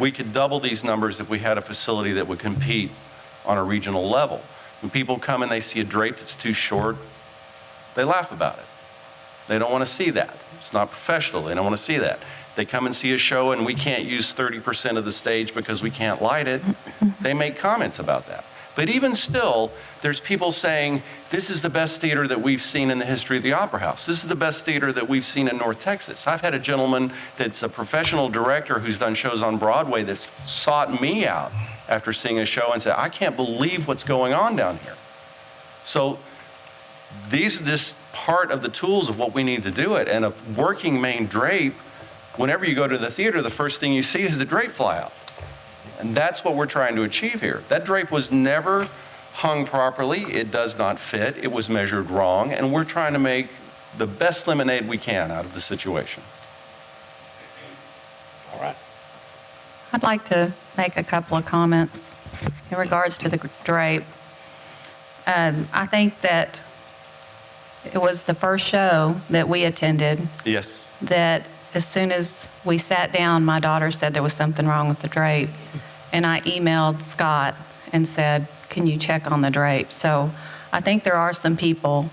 We could double these numbers if we had a facility that would compete on a regional level. When people come and they see a drape that's too short, they laugh about it. They don't want to see that. It's not professional. They don't want to see that. They come and see a show and we can't use 30% of the stage because we can't light it. They make comments about that. But even still, there's people saying, this is the best theater that we've seen in the history of the Opera House. This is the best theater that we've seen in North Texas. I've had a gentleman that's a professional director who's done shows on Broadway that's sought me out after seeing a show and said, I can't believe what's going on down here. So these are just part of the tools of what we need to do it. And a working main drape, whenever you go to the theater, the first thing you see is the drape fly out. And that's what we're trying to achieve here. That drape was never hung properly. It does not fit. It was measured wrong. And we're trying to make the best lemonade we can out of the situation. All right. I'd like to make a couple of comments in regards to the drape. I think that it was the first show that we attended Yes. that as soon as we sat down, my daughter said there was something wrong with the drape. And I emailed Scott and said, can you check on the drape? So I think there are some people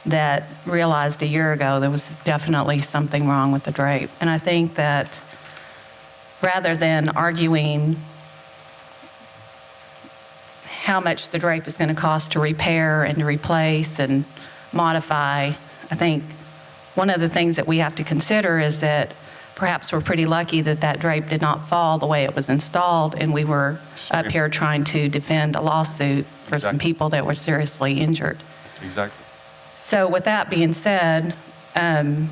that realized a year ago there was definitely something wrong with the drape. And I think that rather than arguing how much the drape is going to cost to repair and to replace and modify, I think one of the things that we have to consider is that perhaps we're pretty lucky that that drape did not fall the way it was installed, and we were up here trying to defend a lawsuit for some people that were seriously injured. Exactly. So with that being said, I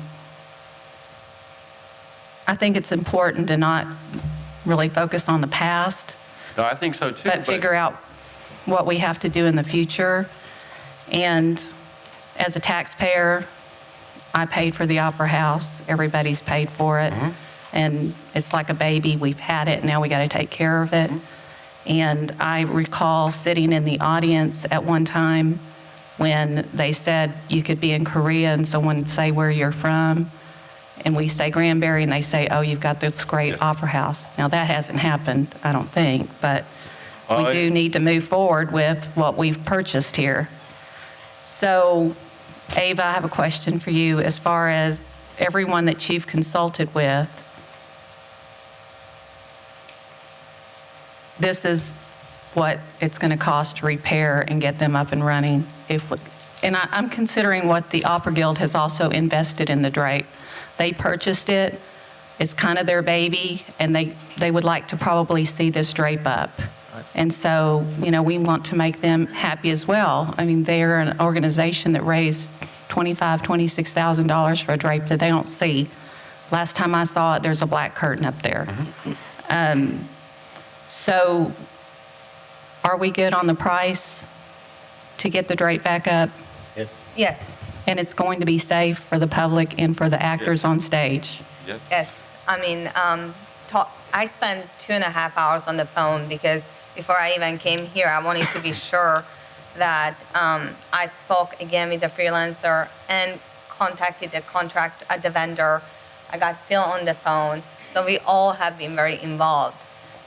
think it's important to not really focus on the past, No, I think so too. but figure out what we have to do in the future. And as a taxpayer, I paid for the Opera House. Everybody's paid for it. And it's like a baby. We've had it. Now we got to take care of it. And I recall sitting in the audience at one time when they said you could be in Korea and someone would say where you're from. And we say Granbury and they say, oh, you've got this great Opera House. Now that hasn't happened, I don't think. But we do need to move forward with what we've purchased here. So Ava, I have a question for you. As far as everyone that you've consulted with, this is what it's going to cost to repair and get them up and running. I'm considering what the Opera Guild has also invested in the drape. They purchased it. It's kind of their baby, and they would like to probably see this drape up. And so, we want to make them happy as well. I mean, they're an organization that raised $25,000, $26,000 for a drape that they don't see. Last time I saw it, there's a black curtain up there. So are we good on the price to get the drape back up? Yes, And it's going to be safe for the public and for the actors on stage? Yes. yes. I mean, I spent 2.5 hours on the phone because before I even came here, I wanted to be sure that I spoke again with the freelancer and contacted the vendor. I got Phil on the phone. So we all have been very involved.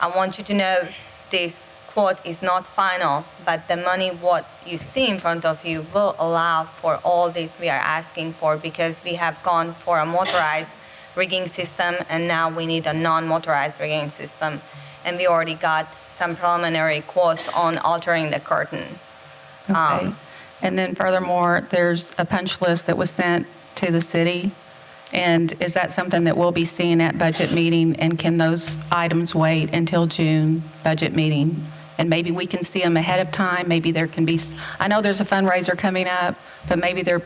I want you to know this quote is not final, but the money, what you see in front of you, will allow for all this we are asking for, because we have gone for a motorized rigging system and now we need a non-motorized rigging system. And we already got some preliminary quotes on altering the curtain. Okay. And then furthermore, there's a punch list that was sent to the city. And is that something that we'll be seeing at budget meeting? And can those items wait until June budget meeting? And maybe we can see them ahead of time. Maybe there can be, I know there's a fundraiser coming up, but maybe there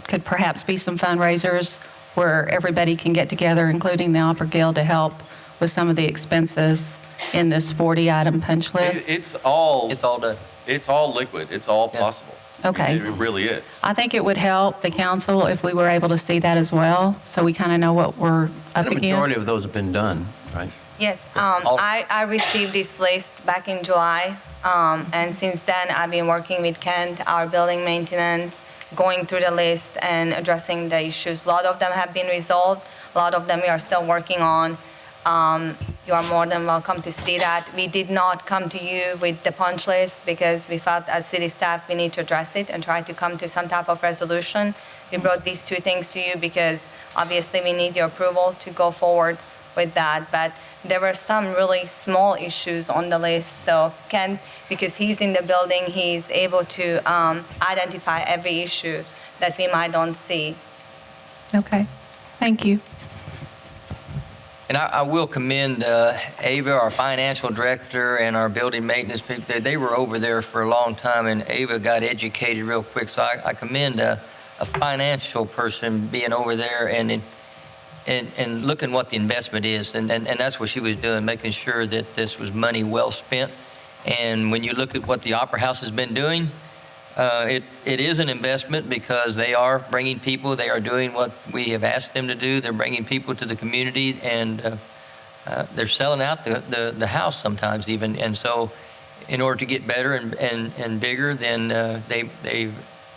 could perhaps be some fundraisers where everybody can get together, including the Opera Guild, to help with some of the expenses in this 40-item punch list. It's all done. It's all liquid. It's all possible. Okay. It really is. I think it would help the council if we were able to see that as well, so we kind of know what we're up The majority against. of those have been done, right? Yes, I received this list back in July, and since then I've been working with Kent, our building maintenance, going through the list and addressing the issues. A lot of them have been resolved. A lot of them we are still working on. You are more than welcome to see that. We did not come to you with the punch list because we felt as city staff we need to address it and try to come to some type of resolution. we brought these two things to you because obviously we need your approval to go forward with that. But there were some really small issues on the list. So Ken, because he's in the building, he's able to identify every issue that we might not see. Okay, thank you. And I will commend Ava, our financial director, and our building maintenance people. They were over there for a long time, and Ava got educated real quick. So I commend a financial person being over there and looking what the investment is. And that's what she was doing, making sure that this was money well spent. And when you look at what the Opera House has been doing, it is an investment because they are bringing people, they are doing what we have asked them to do. They're bringing people to the community, and they're selling out the house sometimes even. And so in order to get better and bigger, then they've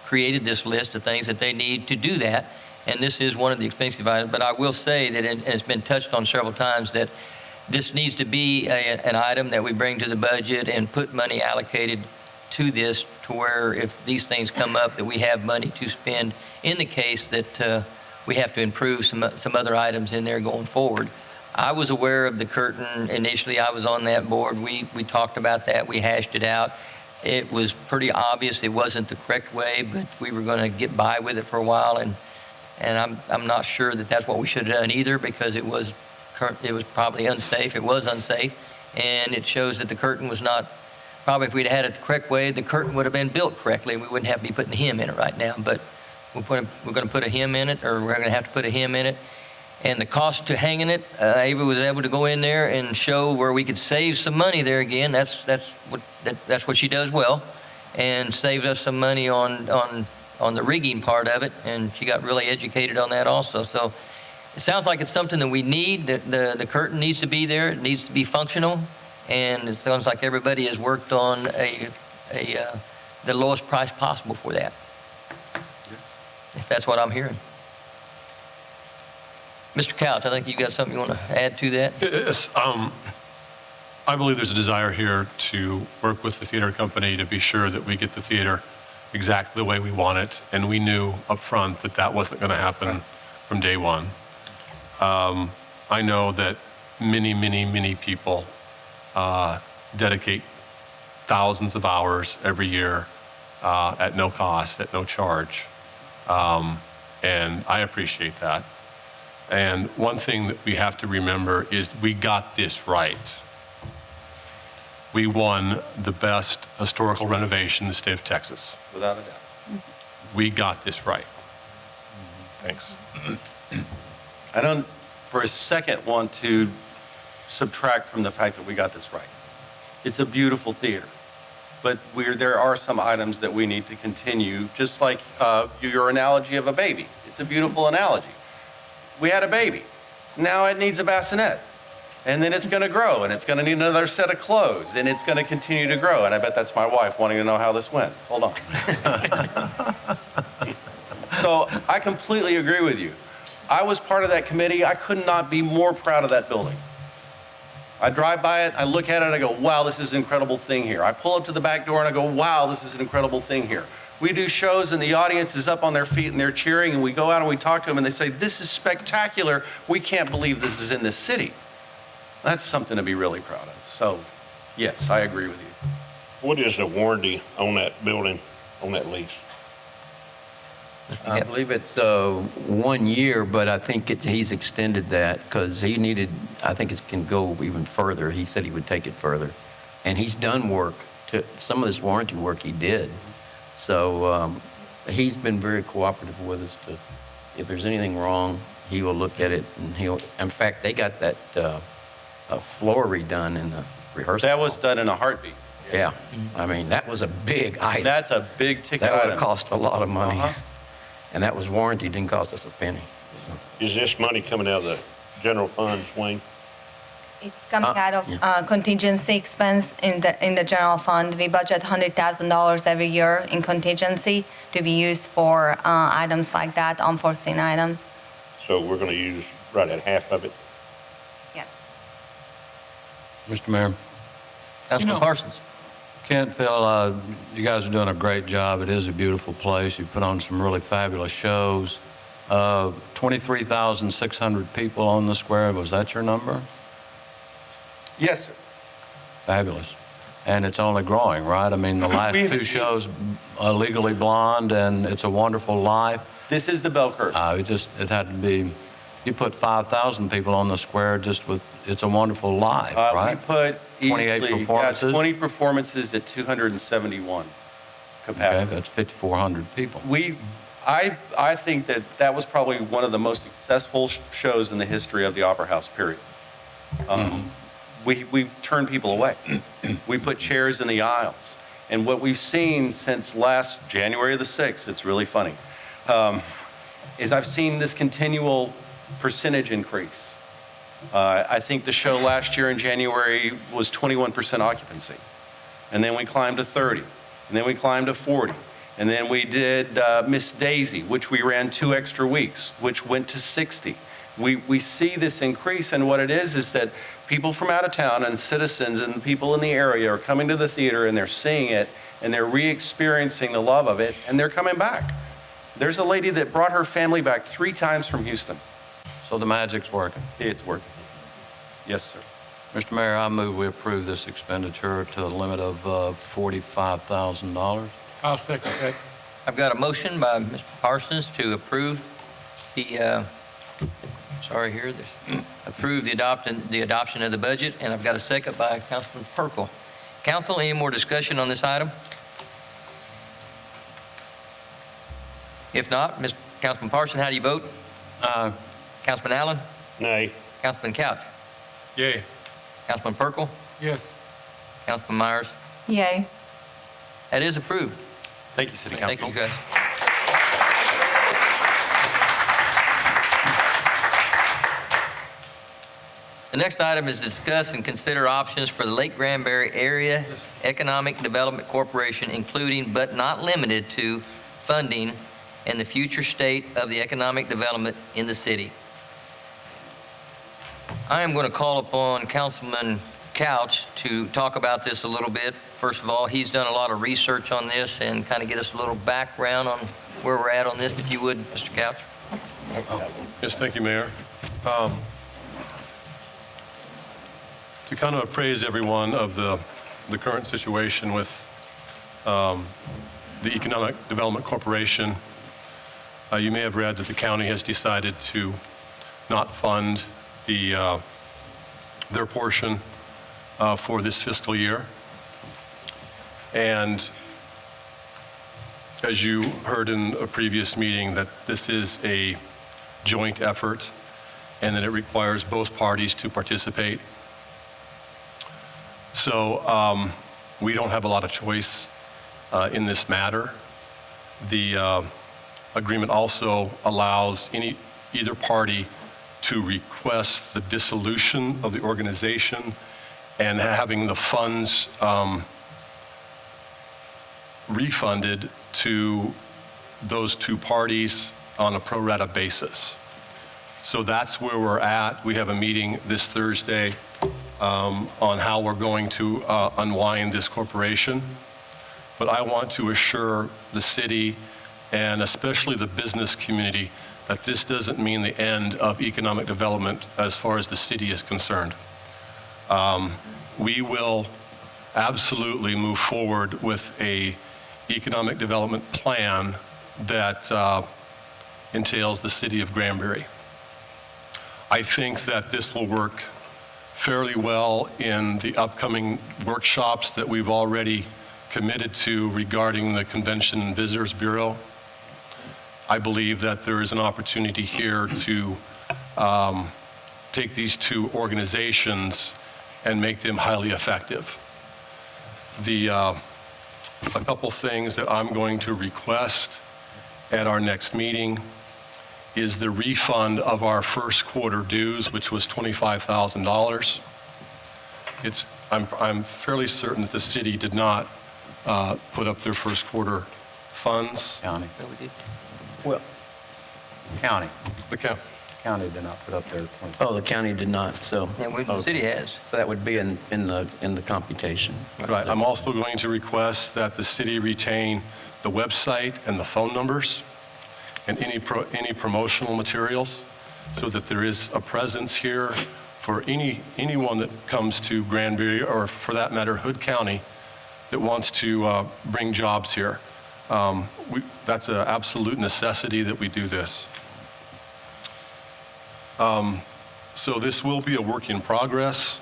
created this list of things that they need to do that. And this is one of the expensive items. But I will say that, and it's been touched on several times, that this needs to be an item that we bring to the budget and put money allocated to this, to where if these things come up, that we have money to spend in the case that we have to improve some other items in there going forward. I was aware of the curtain initially. I was on that board. We talked about that. We hashed it out. It was pretty obvious it wasn't the correct way, but we were going to get by with it for a while. And I'm not sure that that's what we should have done either, because it was probably unsafe. It was unsafe, and it shows that the curtain was not. Probably if we'd had it the correct way, the curtain would have been built correctly. We wouldn't have to be putting a hem in it right now. But we're going to put a hem in it, or we're going to have to put a hem in it. And the cost to hanging it, Ava was able to go in there and show where we could save some money there again. That's what she does well, and saved us some money on the rigging part of it. And she got really educated on that also. So it sounds like it's something that we need. The curtain needs to be there. It needs to be functional. And it sounds like everybody has worked on the lowest price possible for that. If that's what I'm hearing. Mr. Couch, I think you got something you want to add to that? Yes, I believe there's a desire here to work with the theater company to be sure that we get the theater exactly the way we want it. And we knew up front that that wasn't going to happen from day one. I know that many people dedicate thousands of hours every year at no cost, at no charge. And I appreciate that. And one thing that we have to remember is we got this right. We won the best historical renovation in the state of Texas. Without a doubt. We got this right. Thanks. I don't, for a second, want to subtract from the fact that we got this right. It's a beautiful theater, but there are some items that we need to continue, just like your analogy of a baby. It's a beautiful analogy. We had a baby. Now it needs a bassinet. And then it's going to grow, and it's going to need another set of clothes, and it's going to continue to grow. And I bet that's my wife wanting to know how this went. Hold on. So I completely agree with you. I was part of that committee. I could not be more proud of that building. I drive by it, I look at it, I go, wow, this is an incredible thing here. I pull up to the back door and I go, wow, this is an incredible thing here. We do shows and the audience is up on their feet and they're cheering, and we go out and we talk to them and they say, this is spectacular. We can't believe this is in this city. That's something to be really proud of. So, yes, I agree with you. What is the warranty on that building, on that lease? I believe it's 1 year, but I think he's extended that because he needed, I think it can go even further. He said he would take it further. And he's done work, some of this warranty work he did. So he's been very cooperative with us. If there's anything wrong, he will look at it, and in fact, they got that floor redone in the rehearsal. That was done in a heartbeat. Yeah. I mean, that was a big item. That's a big ticket That would item. have cost a lot of money. And that was warranty, didn't cost us a penny. Is this money coming out of the general funds, Wayne? It's coming out of contingency expense in the general fund. We budget $100,000 every year in contingency to be used for items like that, unforeseen items. So we're going to use right at half of it? Yes. Mr. Mayor, Councilman Parsons. Kent, you guys are doing a great job. It is a beautiful place. You put on some really fabulous shows. 23,600 people on the square. Was that your number? Yes, sir. Fabulous. And it's only growing, right? I mean, the last two shows, Legally Blonde and It's a Wonderful Life. This is the bell curve. It had to be, you put 5,000 people on the square just with It's a Wonderful Life, right? We put 28 easily, performances? 20 performances at 271 capacity. Okay, that's 5,400 people. I think that was probably one of the most successful shows in the history of the Opera House, period. We turned people away. We put chairs in the aisles. And what we've seen since last January the 6th, it's really funny, is I've seen this continual percentage increase. I think the show last year in January was 21% occupancy. And then we climbed to 30. And then we climbed to 40. And then we did Miss Daisy, which we ran 2 extra weeks, which went to 60. We see this increase, and what it is that people from out of town and citizens and people in the area are coming to the theater and they're seeing it and they're re-experiencing the love of it and they're coming back. There's a lady that brought her family back 3 times from Houston. So the magic's working. It's working. Yes, sir. Mr. Mayor, I move we approve this expenditure to a limit of $45,000. I'll second that. I've got a motion by Mr. Parsons to approve the, approve the adoption of the budget, and I've got a second by Councilman Perkle. Council, any more discussion on this item? If not, Councilman Parsons, how do you vote? Councilman Allen? Nay. Councilman Couch? Yay. Councilman Perkle? Yes. Councilman Myers? Yay. That is approved. Thank you, City Council. Thank you, guys. The next item is discuss and consider options for the Lake Granbury Area Economic Development Corporation, including but not limited to funding and the future state of the economic development in the city. I am going to call upon Councilman Couch to talk about this a little bit. First of all, he's done a lot of research on this and kind of get us a little background on where we're at on this, if you would, Mr. Couch. Yes, thank you, Mayor. To kind of appraise everyone of the current situation with the Economic Development Corporation, you may have read that the county has decided to not fund their portion for this fiscal year. And as you heard in a previous meeting, that this is a joint effort and that it requires both parties to participate. So we don't have a lot of choice in this matter. The agreement also allows either party to request the dissolution of the organization and having the funds refunded to those 2 parties on a pro rata basis. So that's where we're at. We have a meeting this Thursday on how we're going to unwind this corporation. But I want to assure the city and especially the business community that this doesn't mean the end of economic development as far as the city is concerned. We will absolutely move forward with a economic development plan that entails the city of Granbury. I think that this will work fairly well in the upcoming workshops that we've already committed to regarding the Convention and Visitors Bureau. I believe that there is an opportunity here to take these 2 organizations and make them highly effective. A couple things that I'm going to request at our next meeting is the refund of our first quarter dues, which was $25,000. I'm fairly certain that the city did not put up their first quarter funds. County. So we did. Well, county. The county. County did not put up their 20. Oh, the county did not, so. And the city has. So that would be in the computation. Right, I'm also going to request that the city retain the website and the phone numbers and any promotional materials, so that there is a presence here for anyone that comes to Granbury, or for that matter, Hood County, that wants to bring jobs here. That's an absolute necessity that we do this. So this will be a work in progress.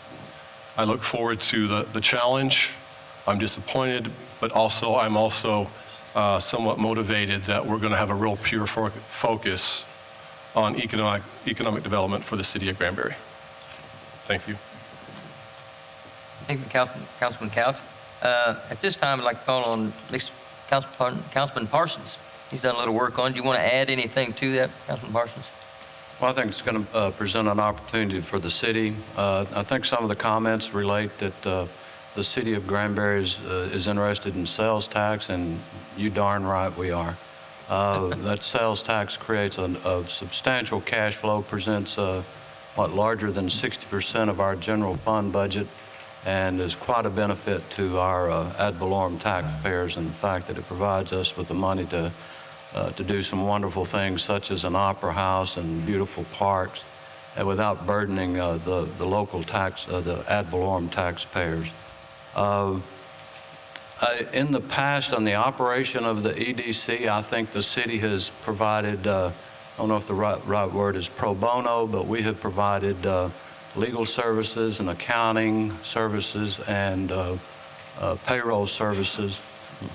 I look forward to the challenge. I'm disappointed, but I'm also somewhat motivated that we're going to have a real pure focus on economic development for the city of Granbury. Thank you. Thank you, Councilman Couch. At this time, I'd like to call on Councilman Parsons. He's done a little work on it. Do you want to add anything to that, Councilman Parsons? Well, I think it's going to present an opportunity for the city. I think some of the comments relate that the city of Granbury is interested in sales tax, and you darn right we are. That sales tax creates a substantial cash flow, presents larger than 60% of our general fund budget, and is quite a benefit to our ad valorem taxpayers, and the fact that it provides us with the money to do some wonderful things such as an opera house and beautiful parks, and without burdening the local the ad valorem taxpayers. In the past, on the operation of the EDC, I think the city has provided, I don't know if the right word is pro bono, but we have provided legal services and accounting services and payroll services.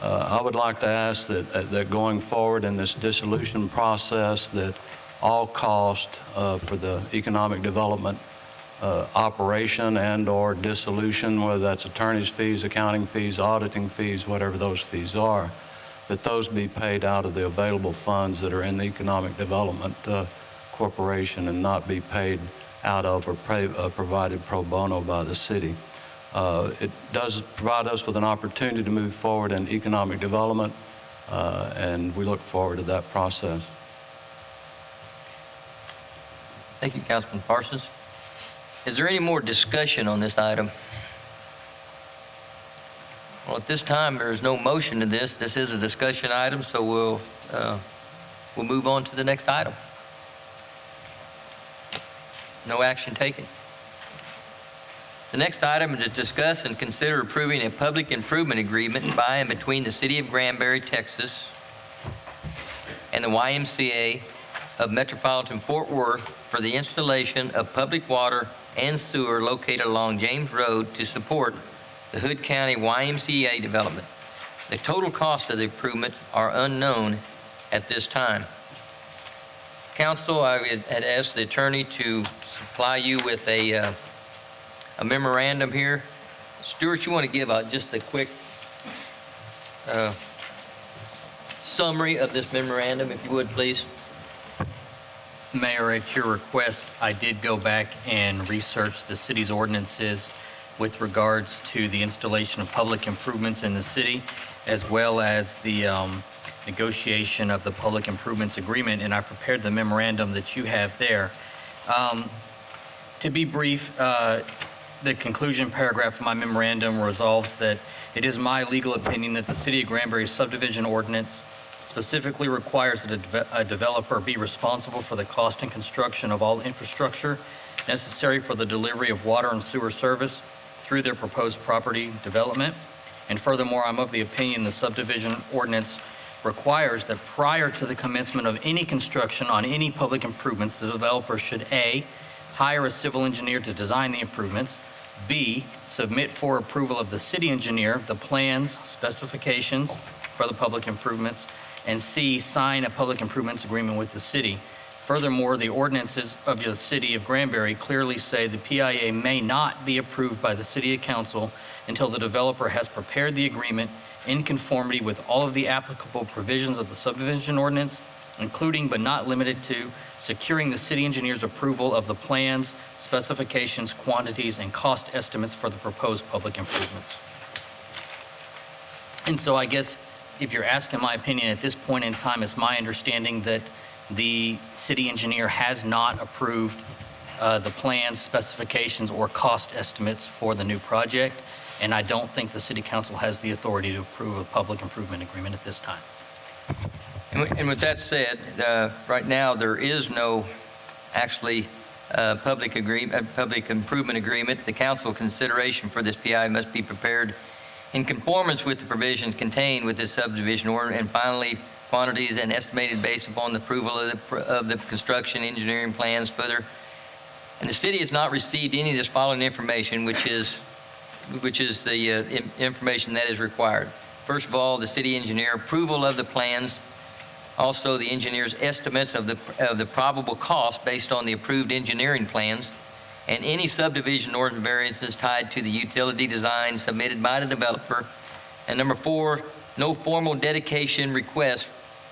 I would like to ask that going forward in this dissolution process, that all cost for the economic development operation and/or dissolution, whether that's attorney's fees, accounting fees, auditing fees, whatever those fees are, that those be paid out of the available funds that are in the Economic Development Corporation and not be paid out of or provided pro bono by the city. It does provide us with an opportunity to move forward in economic development, and we look forward to that process. Thank you, Councilman Parsons. Is there any more discussion on this item? Well, at this time, there is no motion to this. This is a discussion item, so we'll move on to the next item. No action taken. The next item is to discuss and consider approving a public improvement agreement by and between the City of Granbury, Texas, and the YMCA of Metropolitan Fort Worth for the installation of public water and sewer located along James Road to support the Hood County YMCA development. The total cost of the improvements are unknown at this time. Council, I had asked the attorney to supply you with a memorandum here. Stuart, you want to give just a quick summary of this memorandum, if you would, please? Mayor, at your request, I did go back and research the city's ordinances with regards to the installation of public improvements in the city, as well as the negotiation of the public improvements agreement, and I prepared the memorandum that you have there. To be brief, the conclusion paragraph of my memorandum resolves that it is my legal opinion that the City of Granbury subdivision ordinance specifically requires that a developer be responsible for the cost and construction of all infrastructure necessary for the delivery of water and sewer service through their proposed property development. And furthermore, I'm of the opinion the subdivision ordinance requires that prior to the commencement of any construction on any public improvements, the developer should A, hire a civil engineer to design the improvements, B, submit for approval of the city engineer the plans, specifications for the public improvements, and C, sign a public improvements agreement with the city. Furthermore, the ordinances of the City of Granbury clearly say the PIA may not be approved by the City Council until the developer has prepared the agreement in conformity with all of the applicable provisions of the subdivision ordinance, including but not limited to securing the city engineer's approval of the plans, specifications, quantities, and cost estimates for the proposed public improvements. And so I guess if you're asking my opinion at this point in time, it's my understanding that The city engineer has not approved the plans, specifications, or cost estimates for the new project, and I don't think the city council has the authority to approve a public improvement agreement at this time. And with that said, right now, there is no actually public improvement agreement. The council consideration for this PI must be prepared in conformance with the provisions contained with this subdivision order, and finally, quantities and estimated based upon the approval of the construction engineering plans further. And the city has not received any of this following information, which is the information that is required. First of all, the city engineer approval of the plans, also the engineer's estimates of the probable cost based on the approved engineering plans, and any subdivision ordinance variances tied to the utility design submitted by the developer. And number 4, no formal dedication request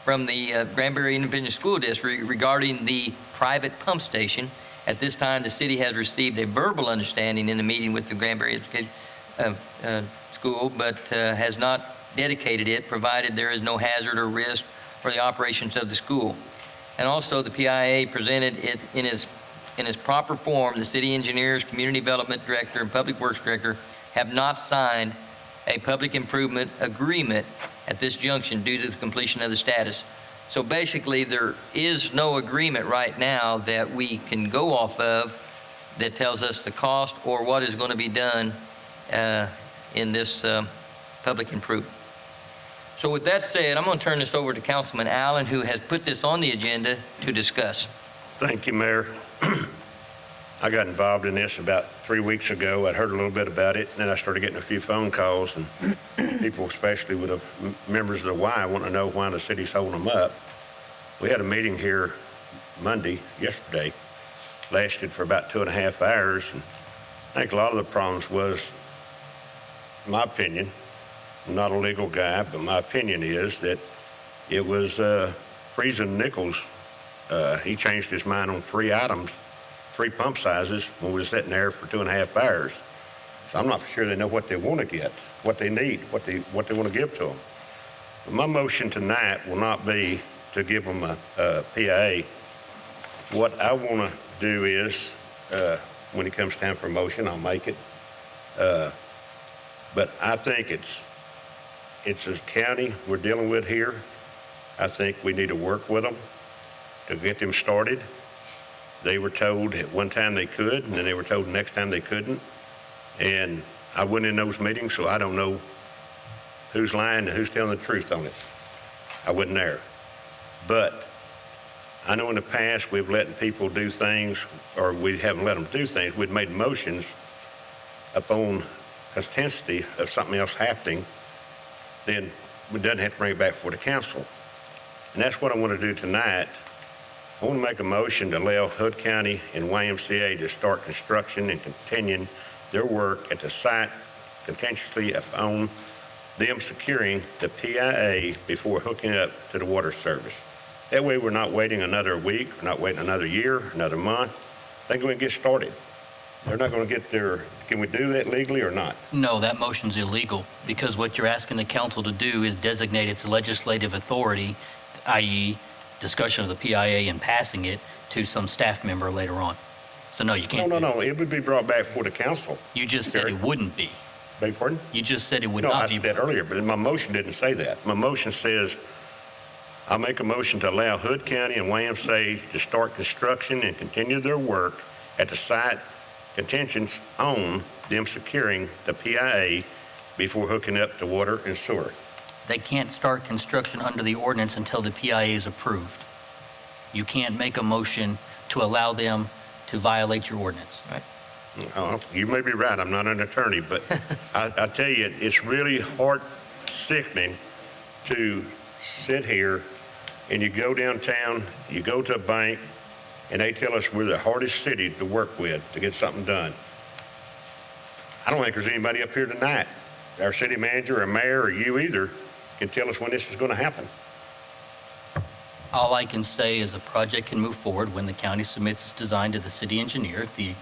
from the Granbury Independent School District regarding the private pump station. At this time, the city has received a verbal understanding in the meeting with the Granbury School, but has not dedicated it, provided there is no hazard or risk for the operations of the school. And also, the PIA presented it in its proper form. The city engineers, community development director, and public works director have not signed a public improvement agreement at this junction due to the completion of the status. So basically, there is no agreement right now that we can go off of that tells us the cost or what is going to be done in this public improvement. So with that said, I'm going to turn this over to Councilman Allen, who has put this on the agenda to discuss. Thank you, Mayor. I got involved in this about 3 weeks ago. I'd heard a little bit about it, and then I started getting a few phone calls, and people, especially with members of the Y, want to know why the city's holding them up. We had a meeting here yesterday, lasted for about 2.5 hours, and I think a lot of the problems was, in my opinion, I'm not a legal guy, but my opinion is that it was freezing Nichols. He changed his mind on 3 items, 3 pump sizes, when we were sitting there for 2.5 hours. So I'm not sure they know what they want to get, what they need, what they want to give to them. But my motion tonight will not be to give them a PIA. What I want to do is, when it comes time for a motion, I'll make it. But I think it's a county we're dealing with here. I think we need to work with them to get them started. They were told at one time they could, and then they were told the next time they couldn't. And I went in those meetings, so I don't know who's lying and who's telling the truth on it. I wasn't there. But I know in the past we've let people do things, or we haven't let them do things. We've made motions upon intensity of something else happening, then we doesn't have to bring it back before the council. And that's what I want to do tonight. I want to make a motion to allow Hood County and YMCA to start construction and continuing their work at the site contentiously upon them securing the PIA before hooking up to the water service. That way we're not waiting another week, we're not waiting another year, another month. I think we can get started. They're not going to get their, can we do that legally or not? No, that motion's illegal, because what you're asking the council to do is designate its legislative authority, i.e. discussion of the PIA and passing it to some staff member later on. So no, you can't. No, it would be brought back before the council. You just said it wouldn't be. Beg your pardon? You just said it would No, not I be. said that earlier, but my motion didn't say that. My motion says, I'll make a motion to allow Hood County and YMCA to start construction and continue their work at the site contentions on them securing the PIA before hooking up to water and sewer. They can't start construction under the ordinance until the PIA is approved. You can't make a motion to allow them to violate your ordinance. Right. You may be right, I'm not an attorney, but I tell you, it's really heart sickening to sit here and you go downtown, you go to a bank, and they tell us we're the hardest city to work with to get something done. I don't think there's anybody up here tonight, our city manager or mayor or you either, can tell us when this is going to happen. All I can say is the project can move forward when the county submits its design to the city engineer. The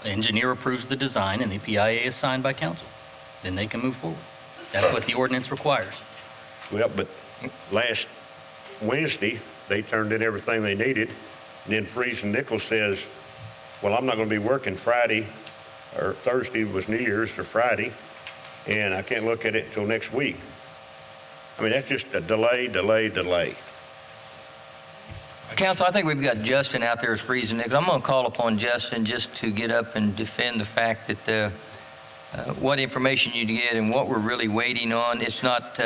engineer approves the design and the PIA is signed by council. Then they can move forward. That's what the ordinance requires. Well, but last Wednesday, they turned in everything they needed. And then Freeze and Nichols says, well, I'm not going to be working Friday, or Thursday was New Year's, or Friday, and I can't look at it until next week. I mean, that's just a delay. Council, I think we've got Justin out there as freezing Nichols. I'm going to call upon Justin just to get up and defend the fact that what information you get and what we're really waiting on. It's not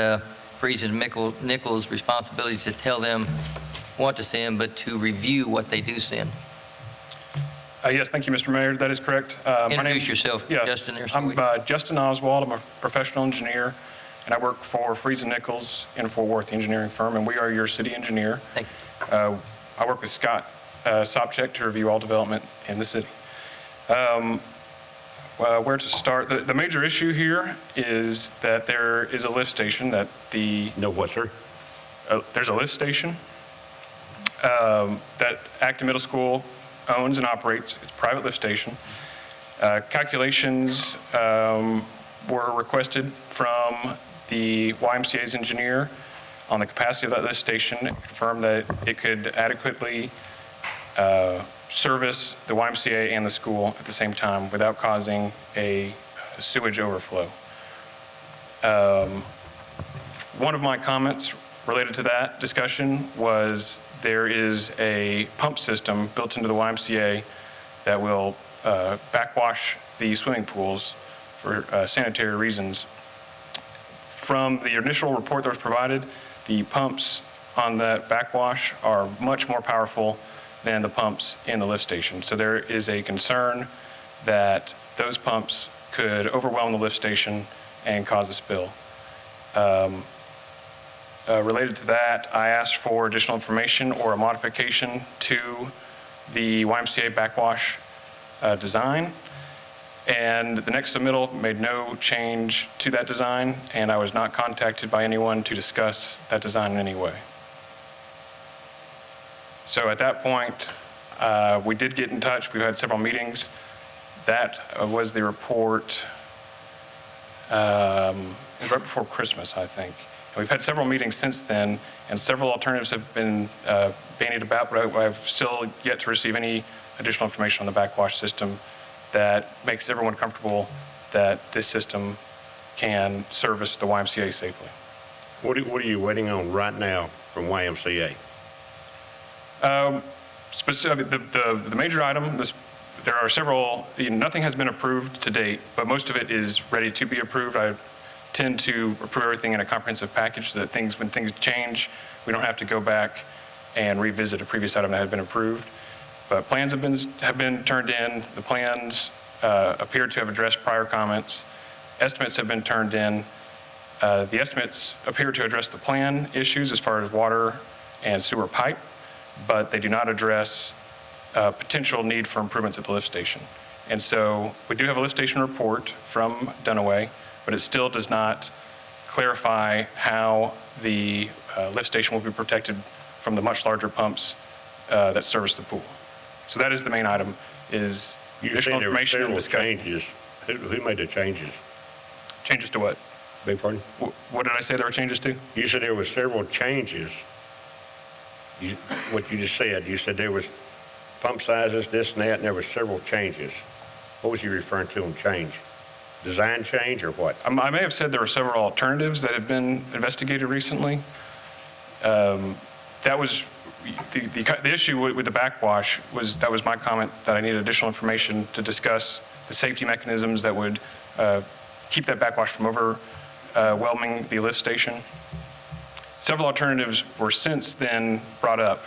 freezing Nichols' responsibility to tell them what to send, but to review what they do send. Yes, thank you, Mr. Mayor. That is correct. Introduce yourself, Yes, Justin. I'm Justin Oswald. I'm a professional engineer, and I work for Freeze and Nichols in Fort Worth, the engineering firm, and we are your city engineer. Thank you. I work with Scott Sopchak to review all development in the city. Where to start? The major issue here is that there is a lift station that No, what, sir? there's a lift station that Acton Middle School owns and operates. It's a private lift station. Calculations were requested from the YMCA's engineer on the capacity of that lift station, confirmed that it could adequately service the YMCA and the school at the same time without causing a sewage overflow. One of my comments related to that discussion was there is a pump system built into the YMCA that will backwash the swimming pools for sanitary reasons. From the initial report that was provided, the pumps on that backwash are much more powerful than the pumps in the lift station. So there is a concern that those pumps could overwhelm the lift station and cause a spill. Related to that, I asked for additional information or a modification to the YMCA backwash design. And the next submittal made no change to that design, and I was not contacted by anyone to discuss that design in any way. So at that point, we did get in touch. We've had several meetings. That was the report. It was right before Christmas, I think. And we've had several meetings since then, and several alternatives have been bandied about, but I've still yet to receive any additional information on the backwash system that makes everyone comfortable that this system can service the YMCA safely. What are you waiting on right now from YMCA? Specific, the major item, there are several, nothing has been approved to date, but most of it is ready to be approved. I tend to approve everything in a comprehensive package so that when things change, we don't have to go back and revisit a previous item that had been approved. But plans have been turned in. The plans appear to have addressed prior comments. Estimates have been turned in. The estimates appear to address the plan issues as far as water and sewer pipe, but they do not address potential need for improvements at the lift station. And so we do have a lift station report from Dunaway, but it still does not clarify how the lift station will be protected from the much larger pumps that service the pool. So that is the main item, is additional information and discussion. Changes. Who made the changes? Changes to what? Beg pardon? What did I say there were changes to? You said there were several changes. What you just said, you said there was pump sizes, this and that, and there were several changes. What was you referring to on change? Design change or what? I may have said there were several alternatives that have been investigated recently. That was the issue with the backwash that was my comment, that I needed additional information to discuss the safety mechanisms that would keep that backwash from overwhelming the lift station. Several alternatives were since then brought up.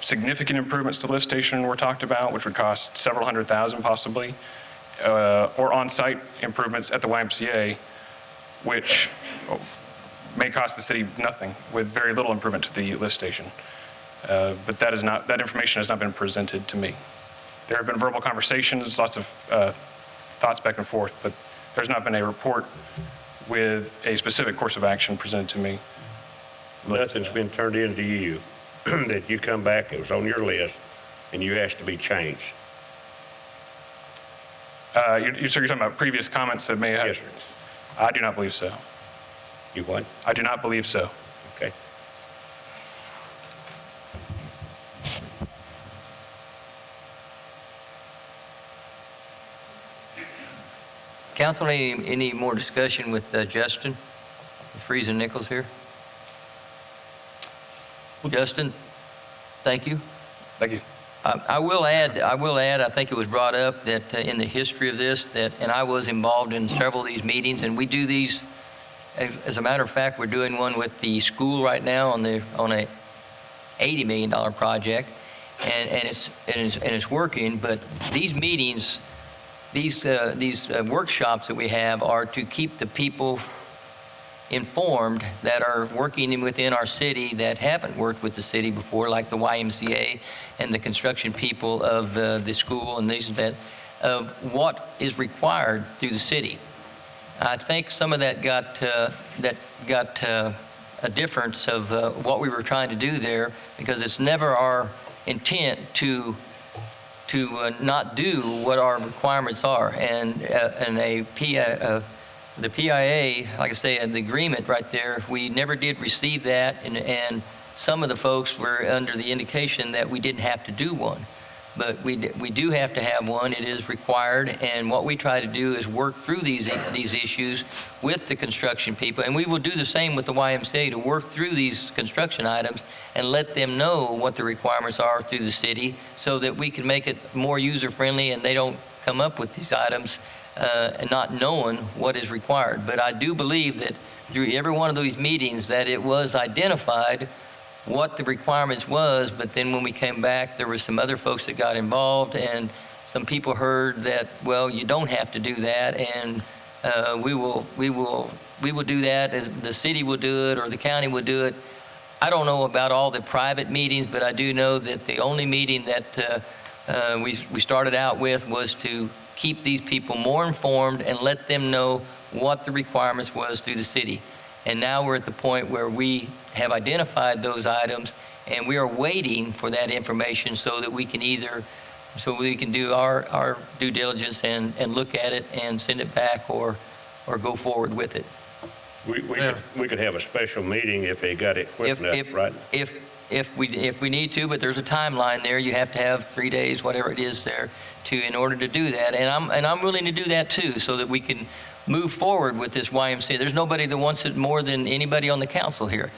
Significant improvements to lift station were talked about, which would cost several $100,000 possibly, or on-site improvements at the YMCA, which may cost the city nothing with very little improvement to the lift station. But that information has not been presented to me. There have been verbal conversations, lots of thoughts back and forth, but there's not been a report with a specific course of action presented to me. Nothing's been turned into you that you come back, it was on your list, and you asked to be changed. So you're talking about previous comments that may have? Yes, sir. I do not believe so. You what? I do not believe so. Okay. Council, any more discussion with Justin, with Freeze and Nichols here? Justin, thank you. Thank you. I will add, I think it was brought up that in the history of this, and I was involved in several of these meetings, and we do these, as a matter of fact, we're doing one with the school right now on a $80 million project, and it's working, but these meetings, these workshops that we have are to keep the people informed that are working within our city that haven't worked with the city before, like the YMCA and the construction people of the school and these that of what is required through the city. I think some of that got a difference of what we were trying to do there, because it's never our intent to not do what our requirements are, and the PIA, like I say, the agreement right there, we never did receive that, and some of the folks were under the indication that we didn't have to do one. But we do have to have one. It is required, and what we try to do is work through these issues with the construction people, and we will do the same with the YMCA, to work through these construction items and let them know what the requirements are through the city, so that we can make it more user-friendly and they don't come up with these items and not knowing what is required. But I do believe that through every one of these meetings that it was identified what the requirements was, but then when we came back, there were some other folks that got involved, and some people heard that, well, you don't have to do that, and we will do that, as the city will do it, or the county will do it. I don't know about all the private meetings, but I do know that the only meeting that we started out with was to keep these people more informed and let them know what the requirements was through the city. And now we're at the point where we have identified those items, and we are waiting for that information so that we can do our due diligence and look at it and send it back or go forward with it. We could have a special meeting if they got it quick enough, right? If we need to, but there's a timeline there. You have to have 3 days, whatever it is there, in order to do that. And I'm willing to do that too, so that we can move forward with this YMCA. There's nobody that wants it more than anybody on the council here.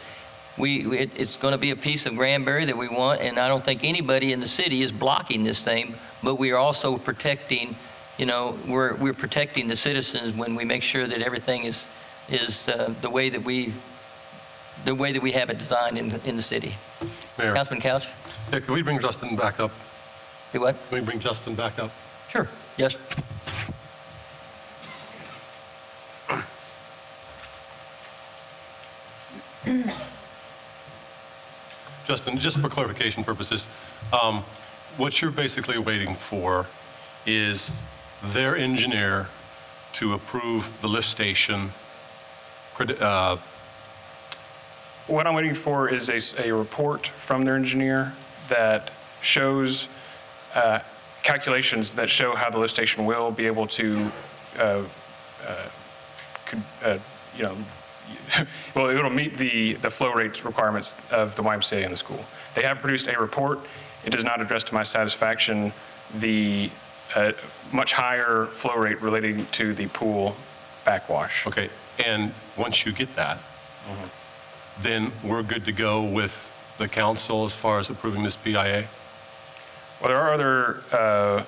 It's going to be a piece of Granbury that we want, and I don't think anybody in the city is blocking this thing, but we are also protecting, we're protecting the citizens when we make sure that everything is the way that we have it designed in the city. Mayor. Councilman Couch? Yeah, can we bring Justin back up? Do what? Can we bring Justin back up? Sure, yes. Justin, just for clarification purposes, what you're basically waiting for is their engineer to approve the lift station. What I'm waiting for is a report from their engineer that shows calculations that show how the lift station will be able to, well, it'll meet the flow rate requirements of the YMCA in the school. They have produced a report. It does not address to my satisfaction the much higher flow rate relating to the pool backwash. Okay, and once you get that, then we're good to go with the council as far as approving this PIA? Well, there are other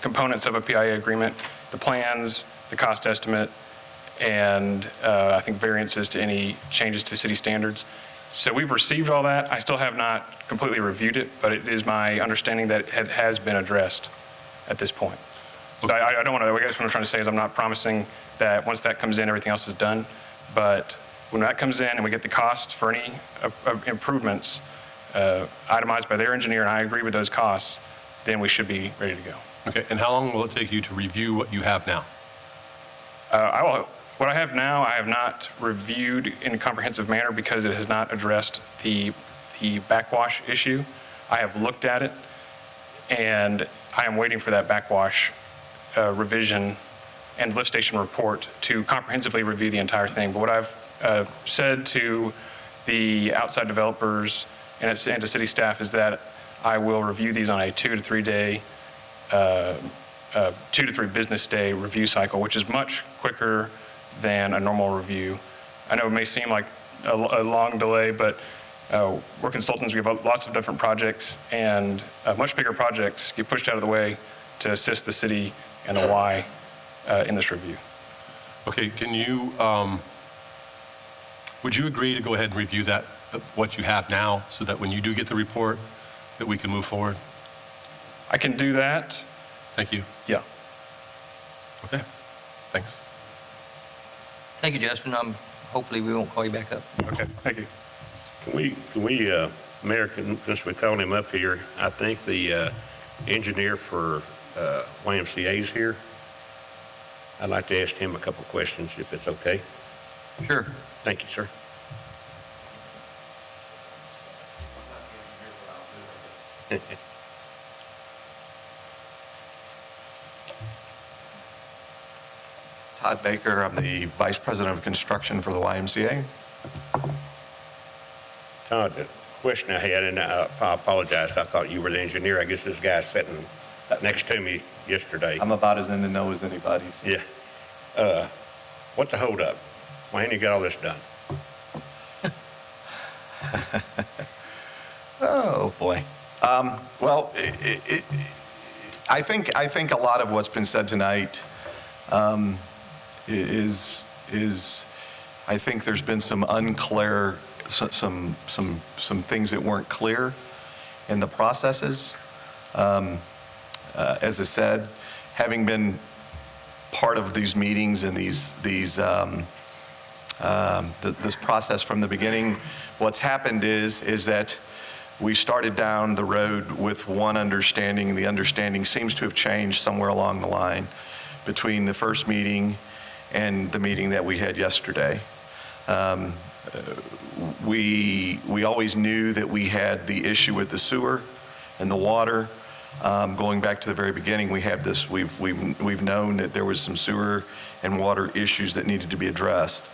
components of a PIA agreement: the plans, the cost estimate, and I think variances to any changes to city standards. So we've received all that. I still have not completely reviewed it, but it is my understanding that it has been addressed at this point. So I don't want to, I guess what I'm trying to say is I'm not promising that once that comes in, everything else is done. But when that comes in and we get the cost for any improvements itemized by their engineer, and I agree with those costs, then we should be ready to go. Okay, and how long will it take you to review what you have now? What I have now, I have not reviewed in a comprehensive manner because it has not addressed the backwash issue. I have looked at it, and I am waiting for that backwash revision and lift station report to comprehensively review the entire thing. But what I've said to the outside developers and to city staff is that I will review these on a 2 to 3 day 2 to 3 business day review cycle, which is much quicker than a normal review. I know it may seem like a long delay, but we're consultants. We have lots of different projects, and much bigger projects get pushed out of the way to assist the city and the Y in this review. Okay, can you, would you agree to go ahead and review that, what you have now, so that when you do get the report, that we can move forward? I can do that. Thank you. Yeah. Okay, thanks. Thank you, Justin. Hopefully we won't call you back up. Okay, thank you. Can we, Mayor, since we called him up here, I think the engineer for YMCA is here. I'd like to ask him a couple questions, if it's okay. Sure. Thank you, sir. Todd Baker, I'm the Vice President of Construction for the YMCA. Todd, the question I had, and I apologize, I thought you were the engineer. I guess this guy's sitting next to me yesterday. I'm about as in the know as anybody. So. Yeah. What's the holdup? Why ain't you got all this done? Oh, boy. Well, I think a lot of what's been said tonight is I think there's been some unclear, some things that weren't clear in the processes. As I said, having been part of these meetings and this process from the beginning, what's happened is that we started down the road with one understanding. The understanding seems to have changed somewhere along the line between the first meeting and the meeting that we had yesterday. We always knew that we had the issue with the sewer and the water. Going back to the very beginning, we have this. We've known that there was some sewer and water issues that needed to be addressed.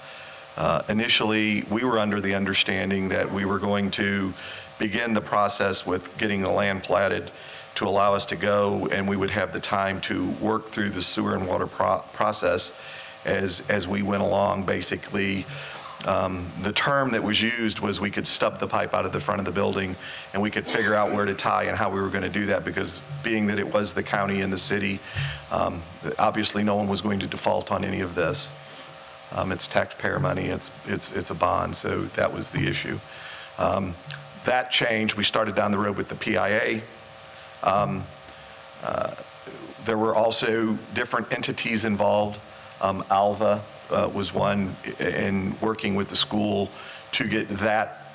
Initially, we were under the understanding that we were going to begin the process with getting the land platted to allow us to go, and we would have the time to work through the sewer and water process as we went along. Basically, the term that was used was we could stub the pipe out of the front of the building, and we could figure out where to tie and how we were going to do that, because being that it was the county and the city, obviously no one was going to default on any of this. It's taxpayer money, it's a bond, so that was the issue. That changed. We started down the road with the PIA. There were also different entities involved. Alva was one in working with the school to get that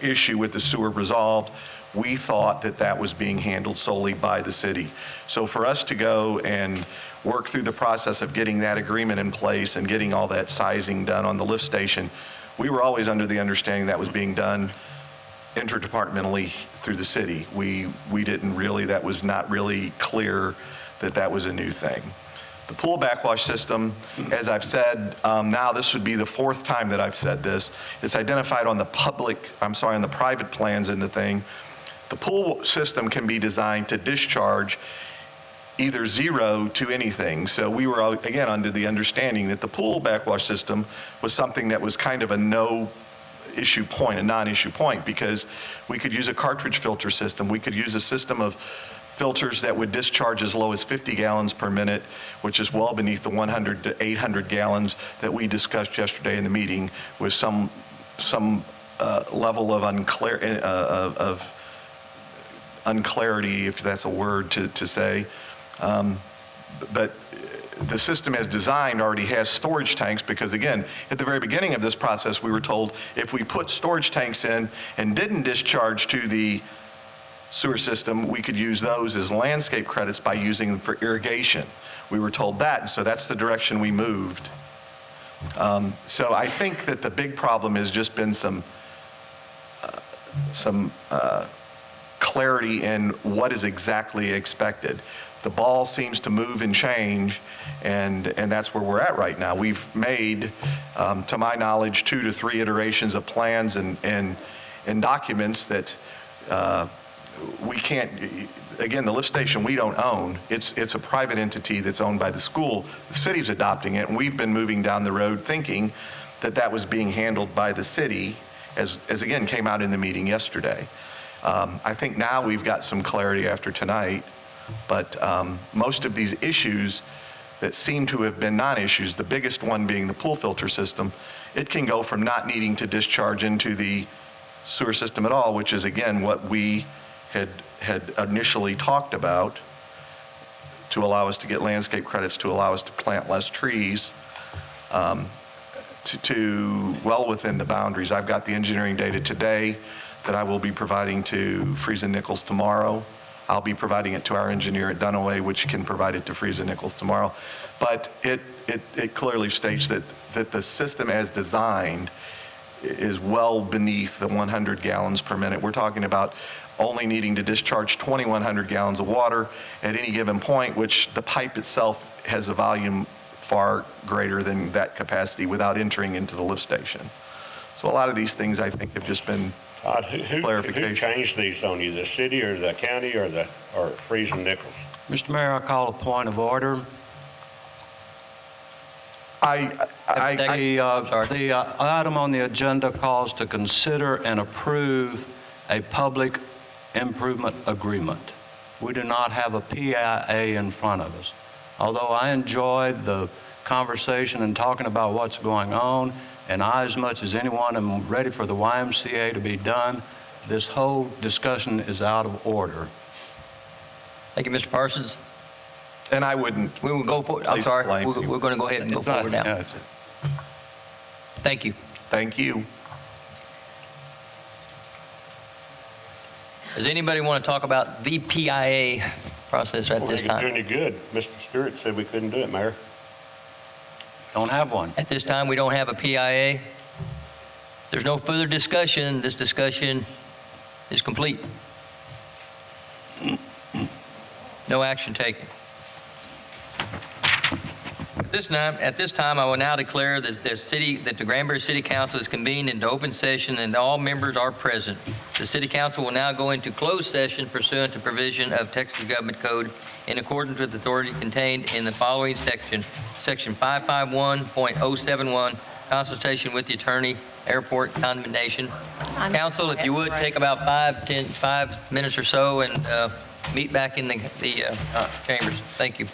issue with the sewer resolved. We thought that that was being handled solely by the city. So for us to go and work through the process of getting that agreement in place and getting all that sizing done on the lift station, we were always under the understanding that was being done interdepartmentally through the city. We didn't really, that was not really clear that that was a new thing. The pool backwash system, as I've said, now this would be the fourth time that I've said this. It's identified on the on the private plans in the thing. The pool system can be designed to discharge either zero to anything. So we were, again, under the understanding that the pool backwash system was something that was kind of a no-issue point, a non-issue point, because we could use a cartridge filter system. We could use a system of filters that would discharge as low as 50 gallons per minute, which is well beneath the 100 to 800 gallons that we discussed yesterday in the meeting, with some level of unclarity, if that's a word to say. But the system as designed already has storage tanks, because again, at the very beginning of this process, we were told if we put storage tanks in and didn't discharge to the sewer system, we could use those as landscape credits by using them for irrigation. We were told that, and so that's the direction we moved. So I think that the big problem has just been some clarity in what is exactly expected. The ball seems to move and change, and that's where we're at right now. We've made, to my knowledge, 2 to 3 iterations of plans and documents that we can't, again, the lift station we don't own. It's a private entity that's owned by the school. The city's adopting it, and we've been moving down the road thinking that that was being handled by the city, as again came out in the meeting yesterday. I think now we've got some clarity after tonight, but most of these issues that seem to have been non-issues, the biggest one being the pool filter system, it can go from not needing to discharge into the sewer system at all, which is again what we had initially talked about, to allow us to get landscape credits, to allow us to plant less trees, to well within the boundaries. I've got the engineering data today that I will be providing to Friesen Nichols tomorrow. I'll be providing it to our engineer at Dunaway, which can provide it to Friesen Nichols tomorrow. But it clearly states that the system as designed is well beneath the 100 gallons per minute. We're talking about only needing to discharge 2,100 gallons of water at any given point, which the pipe itself has a volume far greater than that capacity without entering into the lift station. So a lot of these things, I think, have just been clarification. Who changed these on you, the city or the county or Friesen Nichols? Mr. Mayor, I call a point of order. The item on the agenda calls to consider and approve a public improvement agreement. We do not have a PIA in front of us. Although I enjoyed the conversation and talking about what's going on, and I, as much as anyone, am ready for the YMCA to be done, this whole discussion is out of order. Thank you, Mr. Parsons. And I wouldn't. We will go for, I'm sorry, we're going to go ahead and go forward now. Thank you. Thank you. Does anybody want to talk about the PIA process at this time? Doing it good. Mr. Stewart said we couldn't do it, Mayor. Don't have one. At this time, we don't have a PIA. If there's no further discussion, this discussion is complete. No action taken. At this time, I will now declare that the Granbury City Council is convened into open session and all members are present. The City Council will now go into closed session pursuant to provision of Texas Government Code in accordance with authority contained in the following section, Section 551.071, consultation with the attorney, airport condemnation. Council, if you would, take about 5 minutes or so and meet back in the chambers. Thank you.